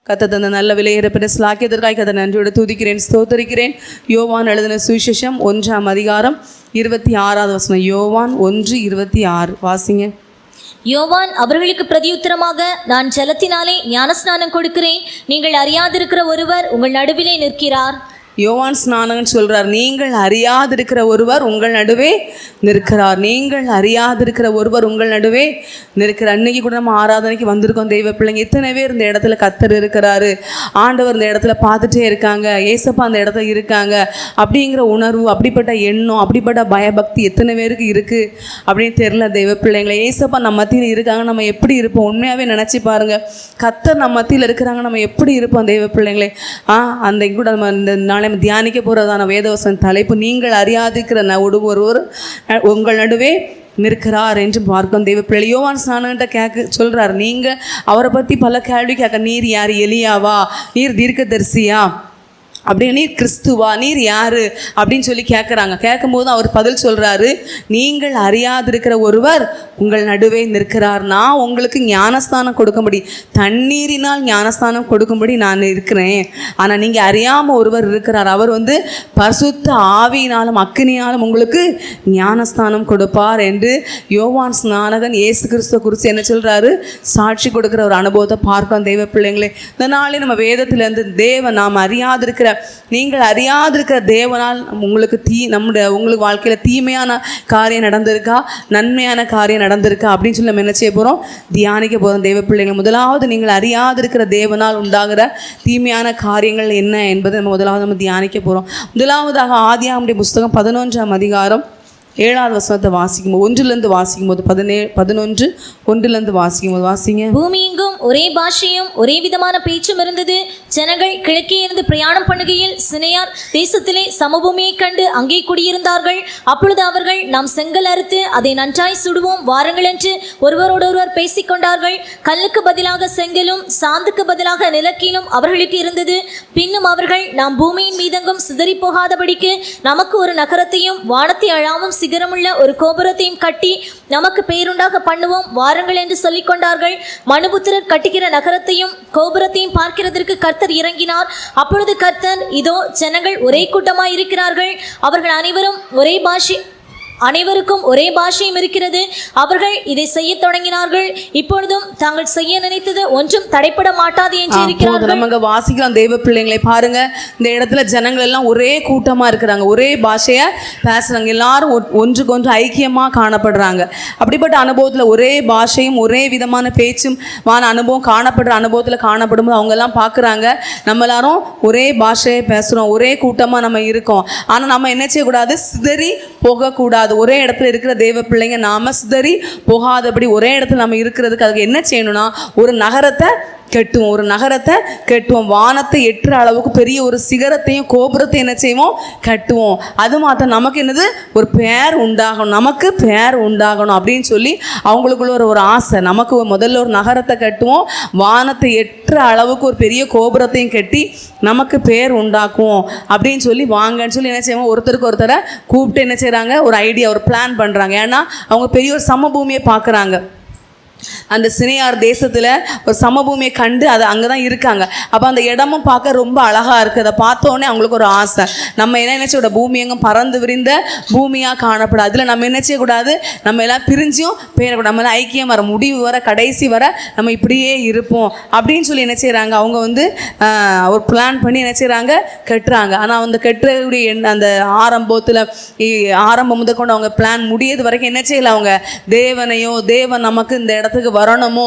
கத்த தந்த நல்ல விலையேறப்பட்ட ஸ்லாக்கியதற்காக கதை நன்றியோடு துதிக்கிறேன், ஸ்தோத்தரிக்கிறேன். யோவான் எழுதின சுவிசேஷம் 1:26 யோவான் 1:26 வாசிங்க. யோவான் அவர்களுக்கு பிரதியுத்தரமாக, நான் ஜலத்தினாலே ஞானஸ்நானம் கொடுக்கிறேன், நீங்கள் அறியாதிருக்கிற ஒருவர் உங்கள் நடுவிலே நிற்கிறார். யோவான் ஸ்நானகன் சொல்றார், நீங்கள் அறியாதிருக்கிற ஒருவர் உங்கள் நடுவே நிற்கிறார். நீங்கள் அறியாதிருக்கிற ஒருவர் உங்கள் நடுவே நிற்கிறார். அன்னைக்கு கூட நம்ம ஆராதனைக்கு வந்திருக்கோம் தெய்வ பிள்ளைங்க. எத்தனை பேர் இந்த இடத்துல கர்த்தர் இருக்கிறாரு, ஆண்டவர் இந்த இடத்துல பார்த்துட்டே இருக்காங்க, ஏசப்பா அந்த இடத்துல இருக்காங்க அப்படிங்கிற உணர்வு, அப்படிப்பட்ட எண்ணம், அப்படிப்பட்ட பயபக்தி எத்தனை பேருக்கு இருக்குது அப்படின்னு தெரியல தெய்வ பிள்ளைங்களை. ஏசப்பா நம்ம மத்தியில் இருக்காங்க, நம்ம எப்படி இருப்போம்? உண்மையாகவே நினச்சி பாருங்கள், கர்த்தர் நம்ம மத்தியில் இருக்கிறாங்க, நம்ம எப்படி இருப்போம் தெய்வ பிள்ளைங்களே? அந்த கூட நம்ம இந்த நாளை தியானிக்க போகிறதான வேதவசன தலைப்பு, நீங்கள் அறியாதிருக்கிற ஒருவர் உங்கள் நடுவே நிற்கிறார் என்று பார்க்கும் தெய்வ பிள்ளை. யோவான் ஸ்நானன்ட்ட சொல்கிறார், நீங்கள் அவரை பற்றி பல கேள்வி கேட்க, நீர் யார்? எலியாவா? நீர் தீர்க்கதரிசியா? அப்படின்னு, நீர் கிறிஸ்துவா? நீர் யாரு அப்படின்னு சொல்லி கேட்குறாங்க. கேட்கும்போது அவர் பதில் சொல்கிறாரு, நீங்கள் அறியாதிருக்கிற ஒருவர் உங்கள் நடுவே நிற்கிறார். நான் உங்களுக்கு ஞானஸ்தானம் கொடுக்கும்படி, தண்ணீரினால் ஞானஸ்தானம் கொடுக்கும்படி நான் இருக்கிறேன். ஆனால் நீங்கள் அறியாமல் ஒருவர் இருக்கிறார். அவர் பரிசுத்த ஆவியினாலும் அக்கினியாலும் உங்களுக்கு ஞானஸ்தானம் கொடுப்பார் என்று யோவான் ஸ்நானகன் இயேசு கிறிஸ்துவ குறித்து என்ன சொல்கிறாரு? சாட்சி கொடுக்குற ஒரு அனுபவத்தை பார்க்கலாம் தெய்வ பிள்ளைங்களே. இந்த நாளே நம்ம வேதத்திலேருந்து தேவன் நாம் அறியாதிருக்கிற, நீங்கள் அறியாதிருக்கிற தேவனால் உங்களுக்கு உங்களுக்கு வாழ்க்கையில் தீமையான காரியம் நடந்திருக்கா, நன்மையான காரியம் நடந்திருக்கா அப்படின்னு சொல்லி நம்ம என்ன செய்ய போகிறோம்? தியானிக்க போகிறோம் தெய்வ பிள்ளைங்கள். முதலாவது, நீங்கள் அறியாதிருக்கிற தேவனால் உண்டாகிற தீமையான காரியங்கள் என்ன என்பதை நம்ம தியானிக்க போகிறோம். முதலாவதாக ஆதியாகமத்தின் புஸ்தகம் 11:7 வாசிக்கும்போது, 1 வாசிக்கும்போது, 11:1 வாசிக்கும்போது வாசிங்க. பூமி எங்கும் ஒரே பாஷையும் ஒரே விதமான பேச்சும் இருந்தது. ஜனங்கள் கிழக்கே இருந்து பிரயாணம் பண்ணுகையில் சினையார் தேசத்திலே சமபூமியை கண்டு அங்கே குடியிருந்தார்கள். அப்பொழுது அவர்கள், நாம் செங்கல் அறுத்து அதை நன்றாய் சுடுவோம் வாருங்கள் என்று ஒருவரோடொருவர் பேசிக்கொண்டார்கள். கல்லுக்கு பதிலாக செங்கலும் சாந்துக்கு பதிலாக நிலக்கீலும் அவர்களுக்கு இருந்தது. பின்னும் அவர்கள், நாம் பூமியின் மீதெங்கும் சிதறி போகாதபடிக்கு நமக்கு ஒரு நகரத்தையும் வானத்தை அழாவும் சிகரமுள்ள ஒரு கோபுரத்தையும் கட்டி நமக்கு பேருண்டாக பண்ணுவோம் வாருங்கள் என்று சொல்லிக் கொண்டார்கள். மனுபுத்திரர் கட்டுகிற நகரத்தையும் கோபுரத்தையும் பார்க்கிறதற்கு கர்த்தர் இறங்கினார். அப்பொழுது கர்த்தர், இதோ ஜனங்கள் ஒரே கூட்டமாய் இருக்கிறார்கள், அவர்கள் அனைவருக்கும் ஒரே பாஷையும் இருக்கிறது. அவர்கள் இதை செய்ய தொடங்கினார்கள். இப்பொழுதும் தாங்கள் செய்ய நினைத்தது ஒன்றும் தடைப்பட மாட்டாது என்று இருக்கிறார்கள். நம்ம வாசிக்கலாம் தெய்வ பிள்ளைங்களை பாருங்க. இந்த இடத்துல ஜனங்கள் எல்லாம் ஒரே கூட்டமா இருக்கிறாங்க, ஒரே பாஷையை பேசுறாங்க, எல்லாரும் ஒன்றுக்கு ஒன்று ஐக்கியமா காணப்படுறாங்க. அப்படிப்பட்ட அனுபவத்துல ஒரே பாஷையும் ஒரே விதமான பேச்சும் அனுபவம் காணப்படுற அனுபவத்துல காணப்படும் போது அவங்க எல்லாம் பாக்குறாங்க, நம்ம எல்லாரும் ஒரே பாஷையை பேசுறோம், ஒரே கூட்டமா நம்ம இருக்கோம். ஆனா நம்ம என்ன செய்யக்கூடாது? சிதறி போகக்கூடாது. ஒரே இடத்துல இருக்கிற தேவ பிள்ளைங்க நாம சிதறி போகாதபடி ஒரே இடத்துல நம்ம இருக்கிறதுக்கு அதுக்கு என்ன செய்யணும்னா, ஒரு நகரத்தை கட்டுவோம். வானத்தை எட்டுற அளவுக்கு பெரிய ஒரு சிகரத்தையும் கோபுரத்தை என்ன செய்வோம்? கட்டுவோம். அது மாத்திரம் நமக்கு என்னது? ஒரு பேர் உண்டாகணும், நமக்கு பேர் உண்டாகணும் அப்படின்னு சொல்லி அவங்களுக்குள்ள ஒரு ஆசை. நமக்கு முதல்ல ஒரு நகரத்தை கட்டுவோம், வானத்தை எட்டுற அளவுக்கு ஒரு பெரிய கோபுரத்தையும் கட்டி நமக்கு பேர் உண்டாக்குவோம் அப்படின்னு சொல்லி வாங்கன்னு சொல்லி என்ன செய்வோம்? ஒருத்தருக்கு ஒருத்தரை கூப்பிட்டு என்ன செய்கிறாங்க? ஒரு ஐடியா, ஒரு பிளான் பண்ணுறாங்க. ஏன்னா அவங்க பெரிய ஒரு சமபூமியை பார்க்குறாங்க. அந்த சினையார் தேசத்தில் ஒரு சமபூமியை கண்டு அது அங்கே தான் இருக்காங்க. அப்போ அந்த இடமும் பார்க்க ரொம்ப அழகாக இருக்குது. அதை பார்த்தோன்னே அவங்களுக்கு ஒரு ஆசை, நம்ம என்ன நினச்சோட பூமி எங்கும் பறந்து விரிந்த பூமியாக காணப்படும், அதில் நம்ம என்ன செய்யக்கூடாது? நம்ம எல்லாம் பிரிஞ்சும் போயிடக்கூடாது, நம்ம எல்லாம் ஐக்கியம் வர முடிவு வர கடைசி வர நம்ம இப்படியே இருப்போம் அப்படின்னு சொல்லி என்ன செய்கிறாங்க? அவங்க ஒரு பிளான் பண்ணி என்ன செய்கிறாங்க? கட்டுறாங்க. ஆனால் அந்த கட்டுறக்கூடிய அந்த ஆரம்பம் முதற்கொண்டு அவங்க பிளான் முடியது வரைக்கும் என்ன செய்யலை? அவங்க தேவன் நமக்கு இந்த இடத்துக்கு வரணும்,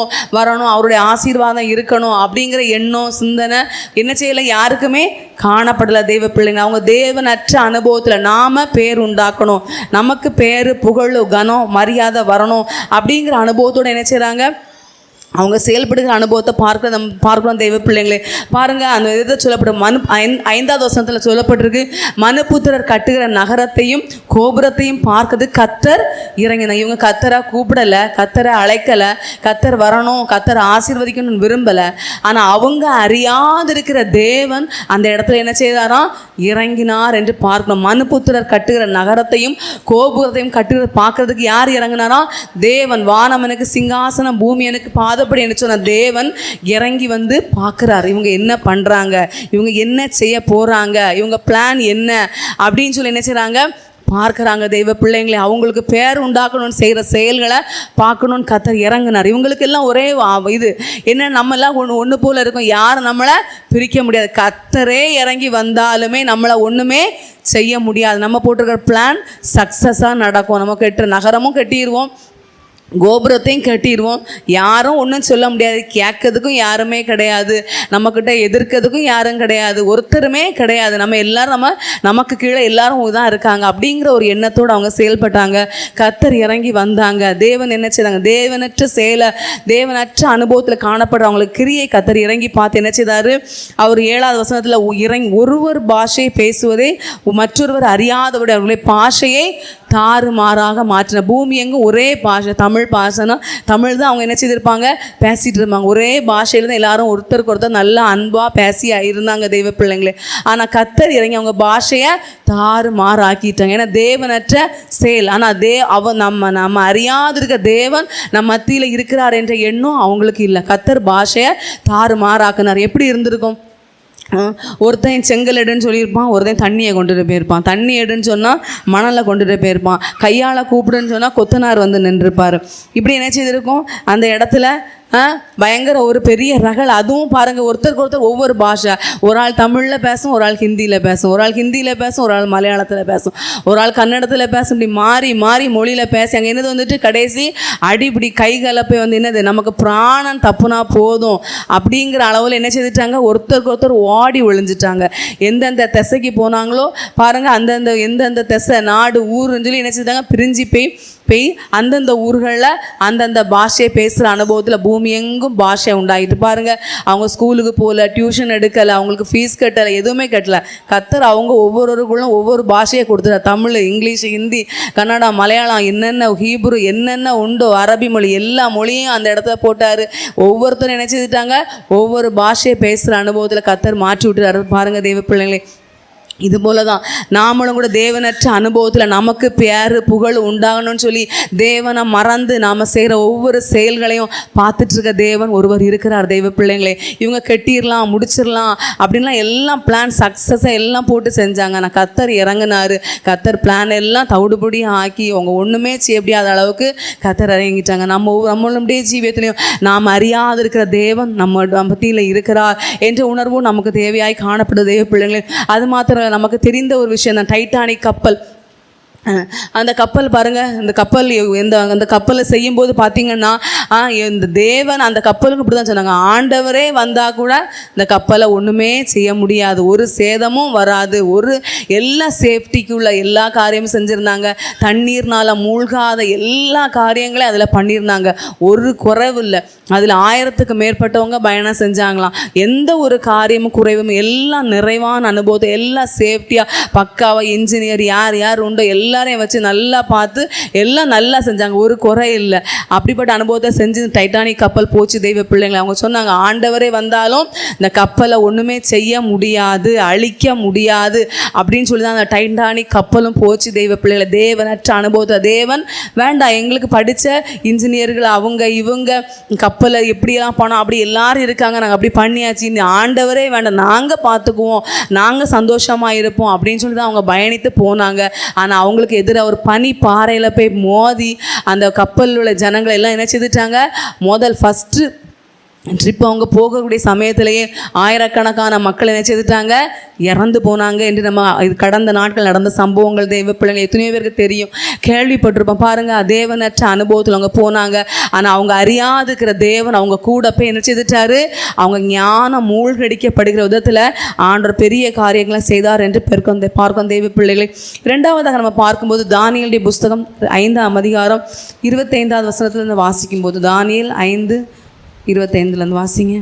அவருடைய ஆசீர்வாதம் இருக்கணும் அப்படிங்கிற எண்ணம், சிந்தனை என்ன செய்யலை? யாருக்குமே காணப்படலை தெய்வ பிள்ளைங்க. அவங்க தேவனற்ற அனுபவத்தில் நாம பேர் உண்டாக்கணும், நமக்கு பேர் புகழ் கனம் மரியாதை வரணும் அப்படிங்கிற அனுபவத்தோடு என்ன செய்கிறாங்க? அவங்க செயல்படுகிற அனுபவத்தை பார்க்கலாம் தெய்வ பிள்ளைங்களே. பாருங்க, அந்த இதை சொல்லப்படும் 5வது வசனத்தில் சொல்லப்பட்டிருக்கு, மனுபுத்திரர் கட்டுகிற நகரத்தையும் கோபுரத்தையும் பார்க்கிறது கர்த்தர் இறங்கினார். இவங்க கர்த்தரை கூப்பிடலை, கர்த்தரை அழைக்கலை, கர்த்தர் வரணும், கர்த்தர் ஆசீர்வதிக்கணும்னு விரும்பலை. ஆனால் அவங்க அறியாதிருக்கிற தேவன் அந்த இடத்துல என்ன செய்தாராம்? இறங்கினார் என்று பார்க்கணும். மனுபுத்திரர் கட்டுகிற நகரத்தையும் கோபுரத்தையும் பார்க்கறதுக்கு யார் இறங்கினாராம்? தேவன். வானம் எனக்கு சிங்காசனம், பூமி எனக்கு பாத அறியாதபடி என்ன சொன்ன தேவன் இறங்கி வந்து பார்க்குறாரு. இவங்க என்ன பண்ணுறாங்க, இவங்க என்ன செய்ய போகிறாங்க, இவங்க பிளான் என்ன அப்படின்னு சொல்லி என்ன செய்கிறாங்க பார்க்குறாங்க. தெய்வ பிள்ளைங்களை அவங்களுக்கு பேர் உண்டாக்கணும்னு செய்கிற செயல்களை பார்க்கணுன்னு கர்த்தர் இறங்குனார். இவங்களுக்கு எல்லாம் ஒரே இது என்ன, நம்மெல்லாம் ஒன்று போல் இருக்கும், யாரும் நம்மளை பிரிக்க முடியாது. கர்த்தரே இறங்கி வந்தாலுமே நம்மளை ஒன்றுமே செய்ய முடியாது. நம்ம போட்டிருக்கிற பிளான் சக்ஸஸாக நடக்கும். நம்ம கெட்ட நகரமும் கட்டிடுவோம், கோபுரத்தையும் கட்டிடுவோம், யாரும் ஒன்றும் சொல்ல முடியாது. கேட்கறதுக்கும் யாருமே கிடையாது, நம்மக்கிட்ட எதிர்க்கிறதுக்கும் யாரும் கிடையாது, ஒருத்தருமே கிடையாது. நம்ம எல்லாரும் நமக்கு கீழே எல்லாரும் தான் இருக்காங்க அப்படிங்கிற ஒரு எண்ணத்தோடு அவங்க செயல்பட்டாங்க. கர்த்தர் இறங்கி வந்தாங்க. தேவன் என்ன செய்தாங்க, தேவனற்ற செயலை, தேவனற்ற அனுபவத்தில் காணப்படுறவங்களுக்கு கிரியை கர்த்தர் இறங்கி பார்த்து என்ன செய்தார். அவர் 7வது வசனத்தில் இறங்கி ஒருவர் பாஷையை பேசுவதே மற்றொருவர் அறியாதபடி அவர்களுடைய பாஷையை தாறுமாறாக மாற்றின. பூமி எங்கும் ஒரே பாஷை, தமிழ் பாஷைனா தமிழ் தான் அவங்க என்ன செய்திருப்பாங்க, பேசிகிட்டு இருப்பாங்க. ஒரே பாஷையில் தான் எல்லாரும் ஒருத்தருக்கு ஒருத்தர் நல்லா அன்பாக பேசி இருந்தாங்க தெய்வ பிள்ளைங்களே. ஆனால் கர்த்தர் இறங்கி அவங்க பாஷையை தாறுமாறாக்கிட்டாங்க. ஏன்னா தேவனற்ற செயல். ஆனால் நம்ம அறியாதிருக்க தேவன் நம்ம மத்தியில் இருக்கிறார் என்ற எண்ணம் அவங்களுக்கு இல்லை. கர்த்தர் பாஷையை தாறுமாறாக்குனார். எப்படி இருந்திருக்கும், ஒருத்தன் செங்கல் எடுன்னு சொல்லியிருப்பான், ஒருத்தன் தண்ணியை கொண்டுட்டு போயிருப்பான். தண்ணி எடுன்னு சொன்னால் மணலை கொண்டுட்டு போயிருப்பான். கையால் கூப்பிடுன்னு சொன்னால் கொத்தனார் வந்து நின்றுருப்பார். இப்படி என்ன செய்திருக்கும் அந்த இடத்துல பயங்கர ஒரு பெரிய ரகள். அதுவும் பாருங்கள், ஒருத்தருக்கு ஒருத்தர் ஒவ்வொரு பாஷை. ஒரு ஆள் தமிழில் பேசும், ஒரு ஆள் ஹிந்தியில் பேசும், ஒரு ஆள் ஹிந்தியில் பேசும், ஒரு ஆள் மலையாளத்தில் பேசும், ஒரு ஆள் கன்னடத்தில் பேசும். இப்படி மாறி மாறி மொழியில் பேசி அங்கே என்னது வந்துட்டு கடைசி அடிப்படி கைகலப்பை வந்து என்னது, நமக்கு பிராணம் தப்புனா போதும் அப்படிங்கிற அளவில் என்ன செய்துட்டாங்க, ஒருத்தருக்கு ஒருத்தர் ஓடி ஒழிஞ்சிட்டாங்க. எந்தெந்த திசைக்கு போனாங்களோ பாருங்கள், எந்தெந்த திசை நாடு ஊருன்னு சொல்லி என்ன செய்தாங்க, பிரிஞ்சு போய் அந்தந்த ஊர்களில் அந்தந்த பாஷையை பேசுகிற அனுபவத்தில் பூமி எங்கும் பாஷை உண்டாகிட்டு பாருங்கள். அவங்க ஸ்கூலுக்கு போகல, டியூஷன் எடுக்கலை, அவங்களுக்கு ஃபீஸ் கட்டலை, எதுவுமே கட்டலை. கர்த்தர் அவங்க ஒவ்வொருவருக்குள்ளும் ஒவ்வொரு பாஷையை கொடுத்துட்டார். தமிழ், இங்கிலீஷ், ஹிந்தி, கன்னடா, மலையாளம், என்னென்ன ஹீப்ரு என்னென்ன உண்டோ, அரபி மொழி, எல்லா மொழியும் அந்த இடத்துல போட்டார். ஒவ்வொருத்தரும் என்ன செய்துட்டாங்க, ஒவ்வொரு பாஷையை பேசுகிற அனுபவத்தில் கர்த்தர் மாற்றி விட்டுறாரு. பாருங்கள் தெய்வ பிள்ளைங்களே, இது போல தான் நாமளும் கூட தேவனற்ற அனுபவத்தில் நமக்கு பேர் புகழ் உண்டாகணும்னு சொல்லி தேவனை மறந்து நாம் செய்கிற ஒவ்வொரு செயல்களையும் பார்த்துட்ருக்க தேவன் ஒருவர் இருக்கிறார். தெய்வ பிள்ளைங்களே, இவங்க கட்டிடலாம், முடிச்சிடலாம் அப்படின்லாம் எல்லாம் பிளான் சக்ஸஸாக எல்லாம் போட்டு செஞ்சாங்க. ஆனால் கர்த்தர் இறங்கினார். கர்த்தர் பிளான் எல்லாம் தவிடுபடியாக ஆக்கி அவங்க ஒன்றுமே செய்ய முடியாத அளவுக்கு கர்த்தர் இறங்கிட்டாங்க. நம்மளுடைய ஜீவியத்திலையும் நாம் அறியாத இருக்கிற தேவன் நம்ம மத்தியில் இருக்கிறார் என்ற உணர்வும் நமக்கு தேவையாய் காணப்படுது தெய்வ பிள்ளைங்களே. அது மாத்திரம் நமக்கு தெரிந்த ஒரு விஷயம் தான், டைட்டானிக் கப்பல். அந்த கப்பல் பாருங்கள், அந்த கப்பலை செய்யும்போது பார்த்தீங்கன்னா இந்த தேவன் அந்த கப்பலுக்கு இப்படி தான் சொன்னாங்க, ஆண்டவரே வந்தால் கூட இந்த கப்பலை ஒன்றுமே செய்ய முடியாது, ஒரு சேதமும் வராது, எல்லா சேஃப்டிக்குள்ள எல்லா காரியமும் செஞ்சுருந்தாங்க. தண்ணீர்னால் மூழ்காத எல்லா காரியங்களையும் அதில் பண்ணியிருந்தாங்க, ஒரு குறைவு இல்லை. அதில் 1000க்கு மேற்பட்டவங்க பயணம் செஞ்சாங்களாம். எந்த ஒரு காரியமும் குறைவும் எல்லாம் நிறைவான அனுபவத்தை எல்லாம் சேஃப்டியாக பக்காவாக இன்ஜினியர் யார் உண்டோ எல்லாரையும் வச்சு நல்லா பார்த்து எல்லாம் நல்லா செஞ்சாங்க, ஒரு குறை இல்லை. அப்படிப்பட்ட அனுபவத்தை செஞ்சு டைட்டானிக் கப்பல் போச்சு தெய்வ பிள்ளைங்களை. அவங்க சொன்னாங்க, ஆண்டவரே வந்தாலும் இந்த கப்பலை ஒன்றுமே செய்ய முடியாது, அழிக்க முடியாது அப்படின்னு சொல்லி தான் அந்த டைட்டானிக் கப்பலும் போச்சு தெய்வ பிள்ளைகளை. தேவனற்ற அனுபவத்தை தேவன் வேண்டாம், எங்களுக்கு படித்த இன்ஜினியர்கள் அவங்க இவங்க கப்பலை எப்படியெல்லாம் போனோம் அப்படி எல்லாரும் இருக்காங்க, நாங்கள் அப்படி பண்ணியாச்சு, இந்த ஆண்டவரே வேண்டாம், நாங்கள் பார்த்துக்குவோம், நாங்கள் சந்தோஷமாக இருப்போம் அப்படின்னு சொல்லி தான் அவங்க பயணித்து போனாங்க. ஆனால் அவங்களுக்கு எதிராக ஒரு பனி பாறையில் போய் மோதி அந்த கப்பலில் உள்ள ஜனங்களை எல்லாம் என்ன செய்துட்டாங்க, ஃபஸ்ட்டு ட்ரிப் அவங்க போகக்கூடிய சமயத்திலேயே ஆயிரக்கணக்கான மக்கள் என்ன செய்துட்டாங்க, இறந்து போனாங்க என்று நம்ம இது கடந்த நாட்கள் நடந்த சம்பவங்கள் தெய்வ பிள்ளைங்க எத்தனையோ பேருக்கு தெரியும், கேள்விப்பட்டிருப்போம். பாருங்கள், தேவனற்ற அனுபவத்தில் அவங்க போனாங்க. ஆனால் அவங்க அறியாதுக்கிற தேவன் அவங்க கூட போய் என்ன செய்துட்டாரு, அவங்க ஞானம் மூழ்கடிக்கப்படுகிற விதத்தில் ஆண்டவர் பெரிய காரியங்களை செய்தார் என்று பார்க்கும் தெய்வ பிள்ளைகளை. 2வதாக நம்ம பார்க்கும்போது தானியேலுடைய புஸ்தகம் 5ஆம் அதிகாரம் 25வது வசனத்திலிருந்து வாசிக்கும்போது, தானியேல் 5:25 வாசிங்க.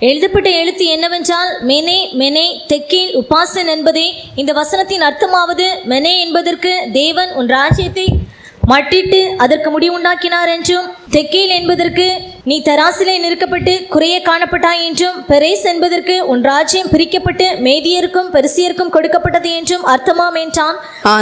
எழுதப்பட்ட எழுத்து என்னவென்றால், மெனே மெனே தெக்கேல் உபாசன் என்பதே. இந்த வசனத்தின் அர்த்தமாவது, மெனே என்பதற்கு தேவன் உன் ராஜ்யத்தை மட்டிட்டு அதற்கு முடிவுண்டாக்கினார் என்றும், தெக்கேல் என்பதற்கு நீ தராசிலே நிற்கப்பட்டு குறைய காணப்பட்டாய் என்றும், பெரேஸ் என்பதற்கு உன் ராஜ்யம் பிரிக்கப்பட்டு மேதியருக்கும் பெருசியருக்கும் கொடுக்கப்பட்டது என்றும் அர்த்தமாம் என்றான்.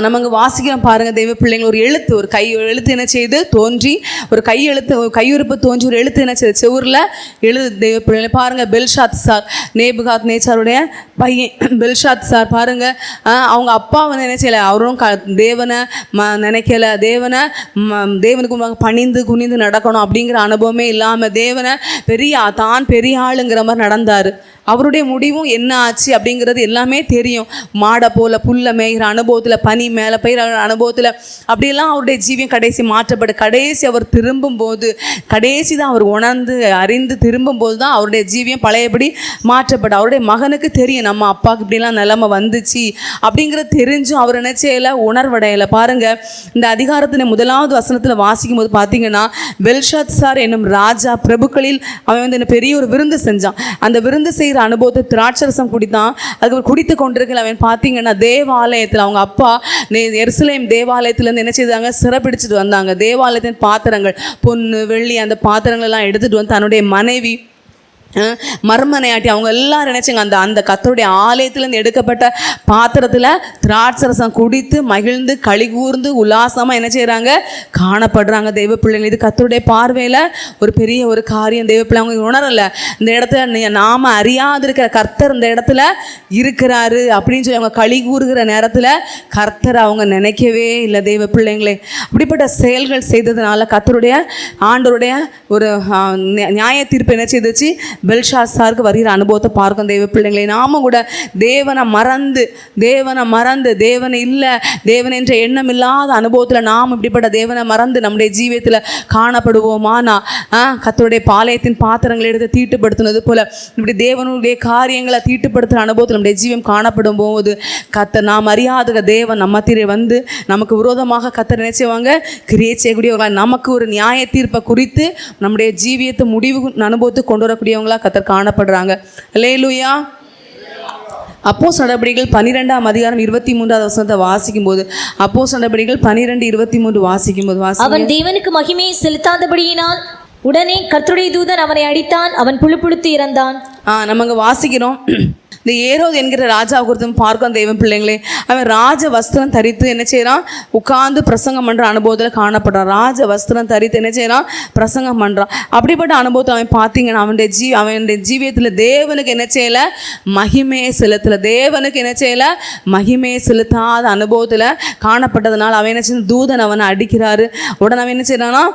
நமக்கு வாசிக்கிறோம் பாருங்க தெய்வ பிள்ளைங்கள். ஒரு எழுத்து, ஒரு கை எழுத்து என்ன செய்து தோன்றி, ஒரு கை எழுத்து, ஒரு கையுறுப்பு தோன்றி, ஒரு எழுத்து என்ன செய்யுது செவுரில் எழுது. தெய்வ பிள்ளைங்களை பாருங்க, பெல்ஷாத் சார், நேபுகாத் நேச்சாருடைய பையன் பெல்ஷாத் சார் பாருங்க, அவங்க அப்பா வந்து என்ன செய்யலை, அவரும் தேவனை நினைக்கல, தேவனுக்கு பணிந்து குனிந்து நடக்கணும் அப்படிங்கிற அனுபவமே இல்லாமல் தேவனை தான் பெரிய ஆளுங்கிற மாதிரி நடந்தார். அவருடைய முடிவும் என்ன ஆச்சு அப்படிங்கிறது எல்லாமே தெரியும். மாடை போல புல்ல மேய்கிற அனுபவத்தில், பனி மேலே பெய்கிற அனுபவத்தில் அப்படியெல்லாம் அவருடைய ஜீவியம் கடைசி மாற்றப்பட்டு, கடைசி அவர் திரும்பும்போது, கடைசி தான் அவர் உணர்ந்து அறிந்து திரும்பும்போது தான் அவருடைய ஜீவியம் பழையபடி மாற்றப்பட்டு, அவருடைய மகனுக்கு தெரியும் நம்ம அப்பாவுக்கு இப்படிலாம் நிலைமை வந்துச்சு அப்படிங்கிறது தெரிஞ்சும் அவர் என்ன செய்யலை, உணர்வடையலை. பாருங்கள், இந்த அதிகாரத்தின் 1வது வசனத்தில் வாசிக்கும் போது பார்த்தீங்கன்னா, பெல்ஷாத் சார் என்னும் ராஜா பிரபுக்களில் அவன் வந்து என்ன பெரிய ஒரு விருந்து செஞ்சான். அந்த விருந்து செய்கிற அனுபவத்தை திராட்சரசம் குடித்தான். அதுக்கு குடித்து கொண்டிருக்கல அவன் பார்த்தீங்கன்னா, தேவாலயத்தில் அவங்க அப்பா எருசலேம் தேவாலயத்திலேருந்து என்ன செய்தாங்க, சிறப்பிடிச்சிட்டு வந்தாங்க. தேவாலயத்தின் பாத்திரங்கள், பொண்ணு வெள்ளி அந்த பாத்திரங்கள் எல்லாம் எடுத்துகிட்டு வந்து தன்னுடைய மனைவி மர்மனையாட்டி அவங்க எல்லாரும் நினைச்சாங்க அந்த கர்த்தருடைய ஆலயத்திலேருந்து எடுக்கப்பட்ட பாத்திரத்தில் திராட்சரசம் குடித்து மகிழ்ந்து களி கூர்ந்து உல்லாசமாக என்ன செய்கிறாங்க, காணப்படுறாங்க தெய்வ பிள்ளைகள். இது கர்த்தருடைய பார்வையில் ஒரு பெரிய ஒரு காரியம். தெய்வ பிள்ளை அவங்க உணரலை, இந்த இடத்துல நாம் அறியாது இருக்கிற கர்த்தர் இந்த இடத்துல இருக்கிறாரு அப்படின்னு சொல்லி அவங்க களி கூறுகிற நேரத்தில் கர்த்தர் அவங்க நினைக்கவே இல்லை. தெய்வ பிள்ளைங்களே, அப்படிப்பட்ட செயல்கள் செய்ததுனால கர்த்தருடைய ஆண்டவருடைய ஒரு நியாய தீர்ப்பு என்ன செய்துச்சு, பெல்ஷாத் சாருக்கு வருகிற அனுபவத்தை பார்க்கும். தெய்வ பிள்ளைங்களை நாமும் கூட தேவனை மறந்து தேவனை இல்லை, தேவன் என்ற எண்ணம் இல்லாத அனுபவத்தில் நாம் இப்படிப்பட்ட தேவனை மறந்து நம்முடைய ஜீவியத்தில் காணப்படுவோமானா, கர்த்தருடைய பாளையத்தின் பாத்திரங்களை எடுத்து தீட்டுப்படுத்தினது போல இப்படி தேவனுடைய காரியங்களை தீட்டுப்படுத்துகிற அனுபவத்தில் நம்முடைய ஜீவியம் காணப்படும் போது கர்த்தர் நாம் அறியாத தேவன் நம்ம மத்தியிலே வந்து நமக்கு விரோதமாக கர்த்தர் என்ன செய்வாங்க, கிரியை செய்யக்கூடியவர்களாக, நமக்கு ஒரு நியாய தீர்ப்பை குறித்து நம்முடைய ஜீவியத்தை முடிவு அனுபவத்தை கொண்டு வரக்கூடியவங்களா கர்த்தர் காணப்படுறாங்க. அல்லேலூயா. அப்போஸ்தலர் நடபடிகள் 12ஆம் அதிகாரம் 23வது வசனத்தை வாசிக்கும் போது, அப்போஸ்தலர் நடபடிகள் 12:23 வாசிக்கும் போது, அவன் தேவனுக்கு மகிமையை செலுத்தாதபடியினால் உடனே கர்த்தருடைய தூதன் அவனை அடித்தான், அவன் புழுப்புழுத்து இறந்தான். நம்ம வாசிக்கிறோம், இந்த ஏரோது என்கிற ராஜா குறித்து பார்க்கும் தெய்வம் பிள்ளைங்களே. அவன் ராஜ வஸ்திரம் தரித்து என்ன செய்கிறான், உட்கார்ந்து பிரசங்கம் பண்ணுற அனுபவத்தில் காணப்படுறான். ராஜ வஸ்திரம் தரித்து என்ன செய்கிறான், பிரசங்கம் பண்ணுறான். அப்படிப்பட்ட அனுபவத்தை அவன் பார்த்தீங்கன்னா அவனுடைய ஜீவியத்தில் தேவனுக்கு என்ன செய்யலை, மகிமையை செலுத்தலை. தேவனுக்கு என்ன செய்யலை, மகிமையை செலுத்தாத அனுபவத்தில் காணப்பட்டதுனால அவன் என்ன செய்ய, தூதன் அவனை அடிக்கிறாரு. உடனே அவன் என்ன செய்யறான்னா,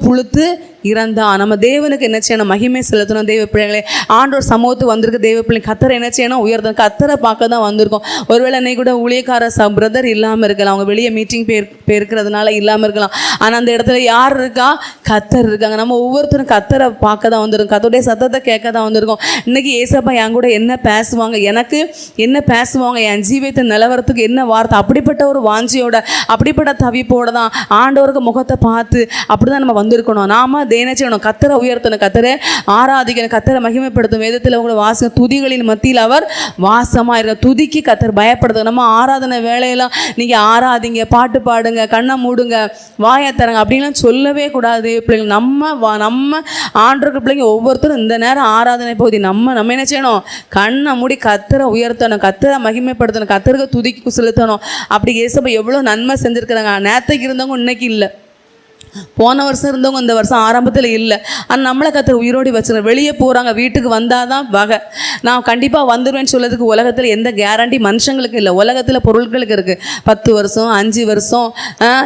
புழுத்து இறந்தான். நம்ம தேவனுக்கு என்ன செய்யணும், மகிமை செலுத்தணும். தெய்வ பிள்ளைங்களே, ஆண்டோர் சமூகத்துக்கு வந்திருக்க தெய்வ பிள்ளை கத்தரை என்ன செய்யணும், உயர்த்தணும். கத்தரை பார்க்க தான் வந்திருக்கோம். ஒருவேளை இன்னைக்கு கூட ஊழியக்கார பிரதர் இல்லாமல் இருக்கலாம், அவங்க வெளியே மீட்டிங் போயிருக்கிறதுனால இல்லாமல் இருக்கலாம். ஆனால் அந்த இடத்துல யார் இருக்கா, கத்தர் இருக்காங்க. நம்ம ஒவ்வொருத்தரும் கத்தரை பார்க்க தான் வந்திருக்கோம், கத்தருடைய சத்தத்தை கேட்க தான் வந்திருக்கோம். இன்னைக்கு ஏசப்பா என் கூட என்ன பேசுவாங்க, எனக்கு என்ன பேசுவாங்க, என் ஜீவியத்தை நிலவரத்துக்கு என்ன வார்த்தை, அப்படிப்பட்ட ஒரு வாஞ்சியோட அப்படிப்பட்ட தவிப்போட தான் ஆண்டவருக்கு முகத்தை பார்த்து அப்படி நம்ம வந்திருக்கணும். நாம தேன செய்யணும், கத்தரை உயர்த்தணும், கத்தரை ஆராதிக்கணும், கத்தரை மகிமைப்படுத்தும். வேதத்தில் உங்களை வாசம் துதிகளின் மத்தியில் அவர் வாசமாக இருக்க, துதிக்கு கத்தர் பயப்படுத்தும். நம்ம ஆராதனை வேலையெல்லாம் நீங்கள் ஆராதிங்க, பாட்டு பாடுங்க, கண்ணை மூடுங்க, வாயை தரங்க அப்படின்லாம் சொல்லவே கூடாது பிள்ளைங்க. நம்ம ஆண்டவருக்கு பிள்ளைங்க ஒவ்வொருத்தரும் இந்த நேரம் ஆராதனை பகுதி நம்ம என்ன செய்யணும், கண்ணை மூடி கத்தரை உயர்த்தணும், கத்தரை மகிமைப்படுத்தணும், கத்தருக்கு துதிக்கு செலுத்தணும். அப்படி ஏசப்பா எவ்வளோ நன்மை செஞ்சுருக்கிறாங்க. நேற்றுக்கு இருந்தவங்க இன்னைக்கு இல்லை, போன வருஷம் இருந்தவங்க இந்த வருஷம் ஆரம்பத்தில் இல்லை. ஆனால் நம்மளை கத்தர் உயிரோடி வச்சுருங்க. வெளியே போகிறாங்க, வீட்டுக்கு வந்தால் தான் வகை. நான் கண்டிப்பாக வந்துடுவேன்னு சொல்லதுக்கு உலகத்தில் எந்த கேரண்டி மனுஷங்களுக்கு இல்லை, உலகத்தில் பொருட்களுக்கு இருக்குது. 10 வருஷம் 5 வருஷம்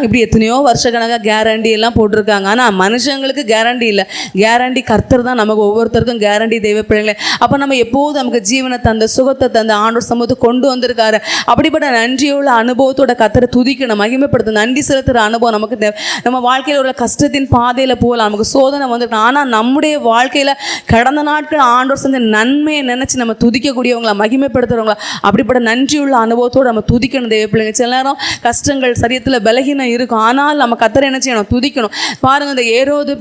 இப்படி எத்தனையோ வருஷ கணக்காக கேரண்டி எல்லாம் போட்டிருக்காங்க. ஆனால் மனுஷங்களுக்கு கேரண்டி இல்லை. கேரண்டி கர்த்தர் தான் நமக்கு ஒவ்வொருத்தருக்கும் கேரண்டி. தெய்வ பிள்ளைங்களே, அப்போ நம்ம எப்போதும் நமக்கு ஜீவனை தந்த சுகத்தை தந்த ஆண்டோர் சமூகத்தை கொண்டு வந்திருக்காரு. அப்படிப்பட்ட நன்றியுள்ள அனுபவத்தோட கர்த்தரை துதிக்கணும், மகிமைப்படுத்த, நன்றி செலுத்துகிற அனுபவம் நமக்கு தேவை. நம்ம வாழ்க்கையில் உள்ள கஷ்டத்தின் பாதையில் போகலாம், நமக்கு சோதனை வந்துருக்கணும். ஆனால் நம்முடைய வாழ்க்கையில் கடந்த நாட்கள் ஆண்டோர் செஞ்ச நன்மையை நினச்சி நம்ம துதிக்கக்கூடியவங்களா, மகிமைப்படுத்துகிறவங்களா, அப்படிப்பட்ட நன்றியுள்ள அனுபவத்தோடு நம்ம துதிக்கணும். தெய்வ பிள்ளைங்க, சில நேரம் கஷ்டங்கள் சரியத்தில் பலகீனம் இருக்கும், ஆனால் நம்ம கத்தரை என்ன செய்யணும், துதிக்கணும். பாருங்கள், இந்த ஏரோது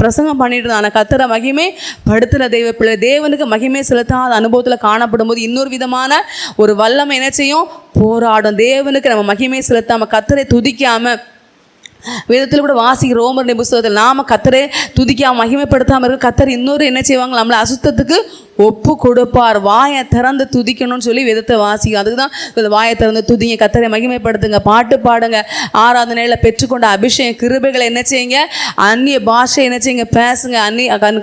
பிரசங்கம் பண்ணிட்டு தான் கத்தரை மகிமை படுத்துகிற தெய்வ பிள்ளை. தேவனுக்கு மகிமை செலுத்தாத அனுபவத்தில் காணப்படும் போது இன்னொரு விதமான ஒரு வல்லமை என்ன செய்யும், போராடும். தேவனுக்கு நம்ம மகிமை செலுத்தாமல் கத்தரை துதிக்காமல் வேதத்தில் கூட வாசிக்கிற ரோமர் புத்தகத்தில் நாம கத்தரை துதிக்காம மகிமைப்படுத்தாம இருக்க கத்தர் இன்னொரு என்ன செய்வாங்க, நம்மளை அசுத்தத்துக்கு ஒப்பு கொடுப்பார். வாயை திறந்து துதிக்கணும்னு சொல்லி வேதத்தை வாசிக்கும். அதுக்கு தான் வாயை திறந்து துதிங்க, கத்தரை மகிமைப்படுத்துங்க, பாட்டு பாடுங்க, ஆராதனையில் பெற்றுக்கொண்ட அபிஷேகம் கிருபைகளை என்ன செய்யுங்க, அந்நிய பாஷை என்ன செய்யுங்க, பேசுங்க,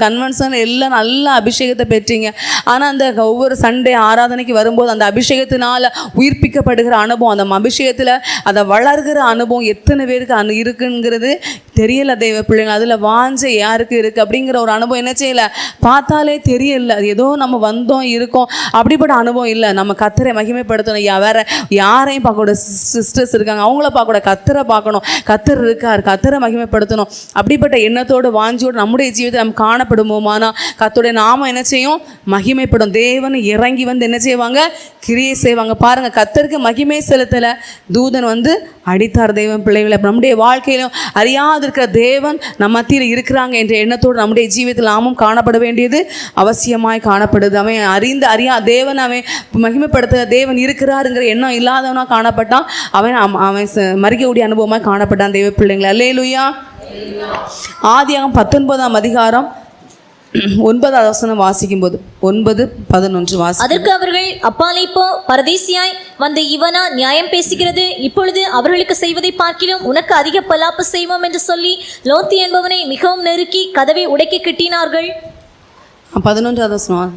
கன்வென்ஷன் எல்லாம் நல்ல அபிஷேகத்தை பெற்றீங்க. ஆனால் அந்த ஒவ்வொரு சண்டே ஆராதனைக்கு வரும்போது அந்த அபிஷேகத்தினால் உயிர்ப்பிக்கப்படுகிற அனுபவம், அந்த அபிஷேகத்தில் அதை வளர்கிற அனுபவம் எத்தனை பேருக்கு இருக்குங்கிறது தெரியல தெய்வ பிள்ளைங்க. அதில் வாஞ்சை யாருக்கு இருக்குது அப்படிங்கிற ஒரு அனுபவம் என்ன செய்யலை, பார்த்தாலே தெரியல. அது ஏதோ நம்ம வந்தோம் இருக்கோம் அப்படிப்பட்ட அனுபவம் இல்லை. நம்ம கத்தரை மகிமைப்படுத்தணும். வேற யாரையும் பார்க்கக்கூட, சிஸ்டர்ஸ் இருக்காங்க அவங்கள பார்க்கக்கூட, கத்தரை பார்க்கணும், கத்தர் இருக்கார், கத்தரை மகிமைப்படுத்தணும். அப்படிப்பட்ட எண்ணத்தோடு வாஞ்சியோடு நம்முடைய ஜீவிதத்தை நம்ம காணப்படுவோமானா கத்தோடைய நாமம் என்ன செய்யும், மகிமைப்படும். தேவன் இறங்கி வந்து என்ன செய்வாங்க, கிரியை செய்வாங்க. பாருங்க, கத்தருக்கு மகிமை செலுத்தலை, தூதன் வந்து அடித்தார் தெய்வம் பிள்ளைகளை. நம்முடைய வாழ்க்கையிலும் அறியாதிருக்கிற தேவன் நம்ம மத்தியில் இருக்கிறாங்க என்ற எண்ணத்தோடு நம்முடைய ஜீவிதத்தில் நாமும் காணப்பட வேண்டியது அவசியமாய் காணப்படுது. அவன் தேவன் அவன் மகிமைப்படுத்த தேவன் இருக்கிறாருங்கிற எண்ணம் இல்லாதவனா காணப்பட்டான். அவன் மறிக்கக்கூடிய அனுபவமாய் காணப்பட்டான் தெய்வ பிள்ளைங்களை. அல்லேலூயா. ஆதியாகமம் 19ஆம் அதிகாரம் 9வது வசனம் வாசிக்கும்போது 9:11 வாசி. அதற்கு அவர்கள், அப்பாலே போ, பரதேசியாய் வந்த இவனா நியாயம் பேசுகிறது? இப்பொழுது அவர்களுக்கு செய்வதை பார்க்கிலும் உனக்கு அதிக பலாப்பு செய்வோம் என்று சொல்லி லோத்து என்பவனை மிகவும் நெருக்கி கதவை உடைக்க கட்டினார்கள். 11வது வசனம்.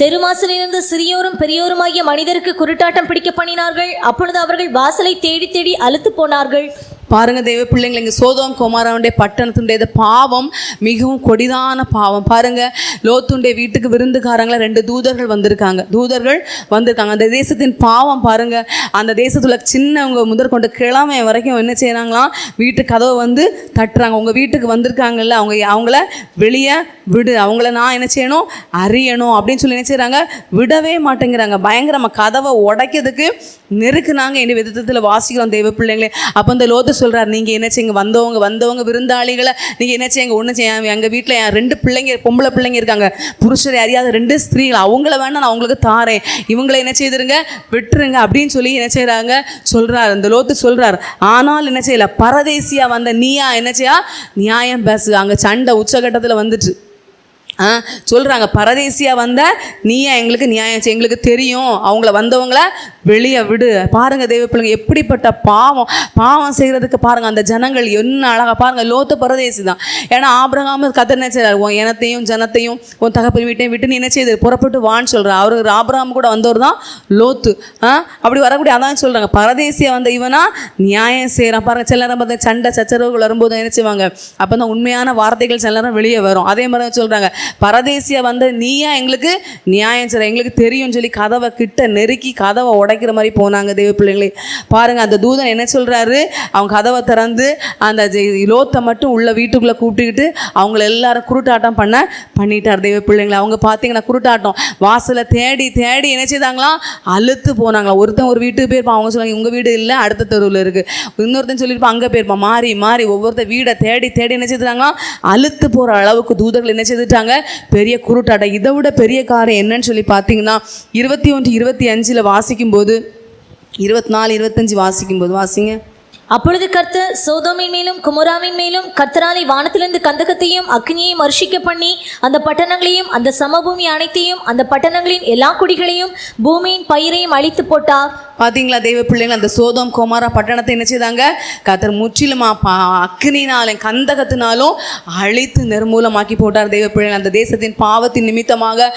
தெருவாசலிலிருந்து சிறியோரும் பெரியோருமாகிய மனிதருக்கு குருட்டாட்டம் பிடிக்க பண்ணினார்கள். அப்பொழுது அவர்கள் வாசலை தேடி தேடி அலுத்து போனார்கள். பாருங்க தெய்வ பிள்ளைங்களை, இங்கே சோதோம் கொமாராவுடைய பட்டணத்துடைய பாவம் மிகவும் கொடிதான பாவம். பாருங்க, லோத்துடைய வீட்டுக்கு விருந்துக்காரங்கள 2 தூதர்கள் வந்திருக்காங்க. அந்த தேசத்தின் பாவம் பாருங்க. அந்த தேசத்துல சின்னவங்க முதற்கொண்டு கிழமை வரைக்கும் என்ன செய்யறாங்களாம், வீட்டு கதவை வந்து தட்டுறாங்க. உங்க வீட்டுக்கு வந்திருக்காங்கல்ல, அவங்கள வெளியே விடு, அவங்கள நான் என்ன செய்யணும், அறியணும் அப்படின்னு சொல்லி என்ன செய்யறாங்க, விடவே மாட்டேங்கிறாங்க. பயங்கரமா கதவை உடைக்கிறதுக்கு நெருக்குனாங்க என்று விதத்தில் வாசிக்கிறோம் தெய்வ பிள்ளைங்களே. அப்போ இந்த லோத்து சொல்கிறார், நீங்கள் என்ன செய்யுங்க, வந்தவங்க விருந்தாளிகளை நீங்கள் என்ன செய்யுங்க, ஒன்று செய்ய, எங்கள் வீட்டில் 2 பிள்ளைங்க, பொம்பளை பிள்ளைங்க இருக்காங்க, புருஷரை அறியாத 2 ஸ்திரீகள், அவங்கள வேணா நான் அவங்களுக்கு தாரேன், இவங்களை என்ன செய்திருங்க, விட்டுருங்க அப்படின்னு சொல்லி என்ன செய்கிறாங்க சொல்கிறார். இந்த லோத்து சொல்கிறார். ஆனால் என்ன செய்யலை, பரதேசியாக வந்த நீயா என்ன செய்யா நியாயம் பேசு. அங்கே சண்டை உச்சகட்டத்தில் வந்துட்டு சொல்கிறாங்க, பரதேசியாக வந்த நீயா எங்களுக்கு நியாயம், எங்களுக்கு தெரியும், அவங்கள வந்தவங்கள வெளியே விடு. பாருங்கள் தெய்வ பிள்ளைங்க, எப்படிப்பட்ட பாவம் செய்கிறதுக்கு பாருங்கள் அந்த ஜனங்கள் என்ன அழகாக. பாருங்கள், லோத்து பரதேசி தான். ஏன்னா ஆபிரகாம் கர்த்தர் என்ன செய்கிறார், உன் இனத்தையும் ஜனத்தையும் உன் தகப்பன் வீட்டையும் விட்டு நீ என்ன செய்து புறப்பட்டு வான்னு சொல்கிறார். அவருக்கு ஆபிரகாம் கூட வந்தவர் தான் லோத்து. அப்படி வரக்கூடிய அதான் சொல்கிறாங்க, பரதேசியாக வந்த இவனா நியாயம் செய்கிறான். பாருங்கள், சில நேரம் பார்த்து சண்டை சச்சரவுகள் வரும்போது என்ன செய்வாங்க, அப்போ தான் உண்மையான வார்த்தைகள் சில நேரம் வெளியே வரும். அதே மாதிரி தான் சொல்கிறாங்க, பரதேசியா வந்து நீயா எங்களுக்கு நியாயம் செய்ற, எங்களுக்கு தெரியும் சொல்லி கதவை கிட்ட நெருக்கி கதவை உடைக்கிற மாதிரி போனாங்க தெய்வ பிள்ளைங்களே. பாருங்க, அந்த தூதன் என்ன சொல்றாரு, அவங்க கதவை திறந்து அந்த லோத்தை மட்டும் உள்ள வீட்டுக்குள்ள கூப்பிட்டுக்கிட்டு அவங்கள எல்லாரும் குருட்டாட்டம் பண்ணிட்டார் தெய்வ பிள்ளைங்களே. அவங்க பார்த்தீங்கன்னா குருட்டாட்டம் வாசலை தேடி தேடி என்ன செய்தாங்களாம், அழுத்து போனாங்களா. ஒருத்தன் ஒரு வீட்டுக்கு போயிருப்பான், அவங்க சொல்லுவாங்க உங்க வீடு இல்லை அடுத்த தெருவில் இருக்கு, இன்னொருத்தன் சொல்லியிருப்பான் அங்கே போயிருப்பான், மாறி மாறி ஒவ்வொருத்த வீடை தேடி தேடி என்ன செய்தாங்களாம், அழுத்து போகிற அளவுக்கு தூதர்கள் என்ன செய்துட்டாங்க, பெரிய குருட்டாட்டை. இதை விட பெரிய காரியம் என்னன்னு சொல்லி பார்த்தீங்கன்னா 21-25 வாசிக்கும்போது 24-25 வாசிக்கும்போது வாசிங்க. அப்பொழுது கர்த்தர் சோதோமின் மேலும் குமோராவின் மேலும் கர்த்தராலே வானத்திலிருந்து கந்தகத்தையும் அக்னியையும் வருஷிக்க பண்ணி அந்த பட்டணங்களையும் அந்த சமபூமி அனைத்தையும் அந்த பட்டணங்களின் எல்லா குடிகளையும் பூமியின் பயிரையும் அழித்து போட்டார். பார்த்தீங்களா தெய்வ பிள்ளைங்கள், அந்த சோதோம் கொமாரா பட்டணத்தை என்ன செய்தாங்க, கர்த்தர் முற்றிலுமா அக்னினாலும் கந்தகத்தினாலும் அழித்து நிர்மூலமாக்கி போட்டார் தெய்வ பிள்ளைகள். அந்த தேசத்தின் பாவத்தின் நிமித்தமாக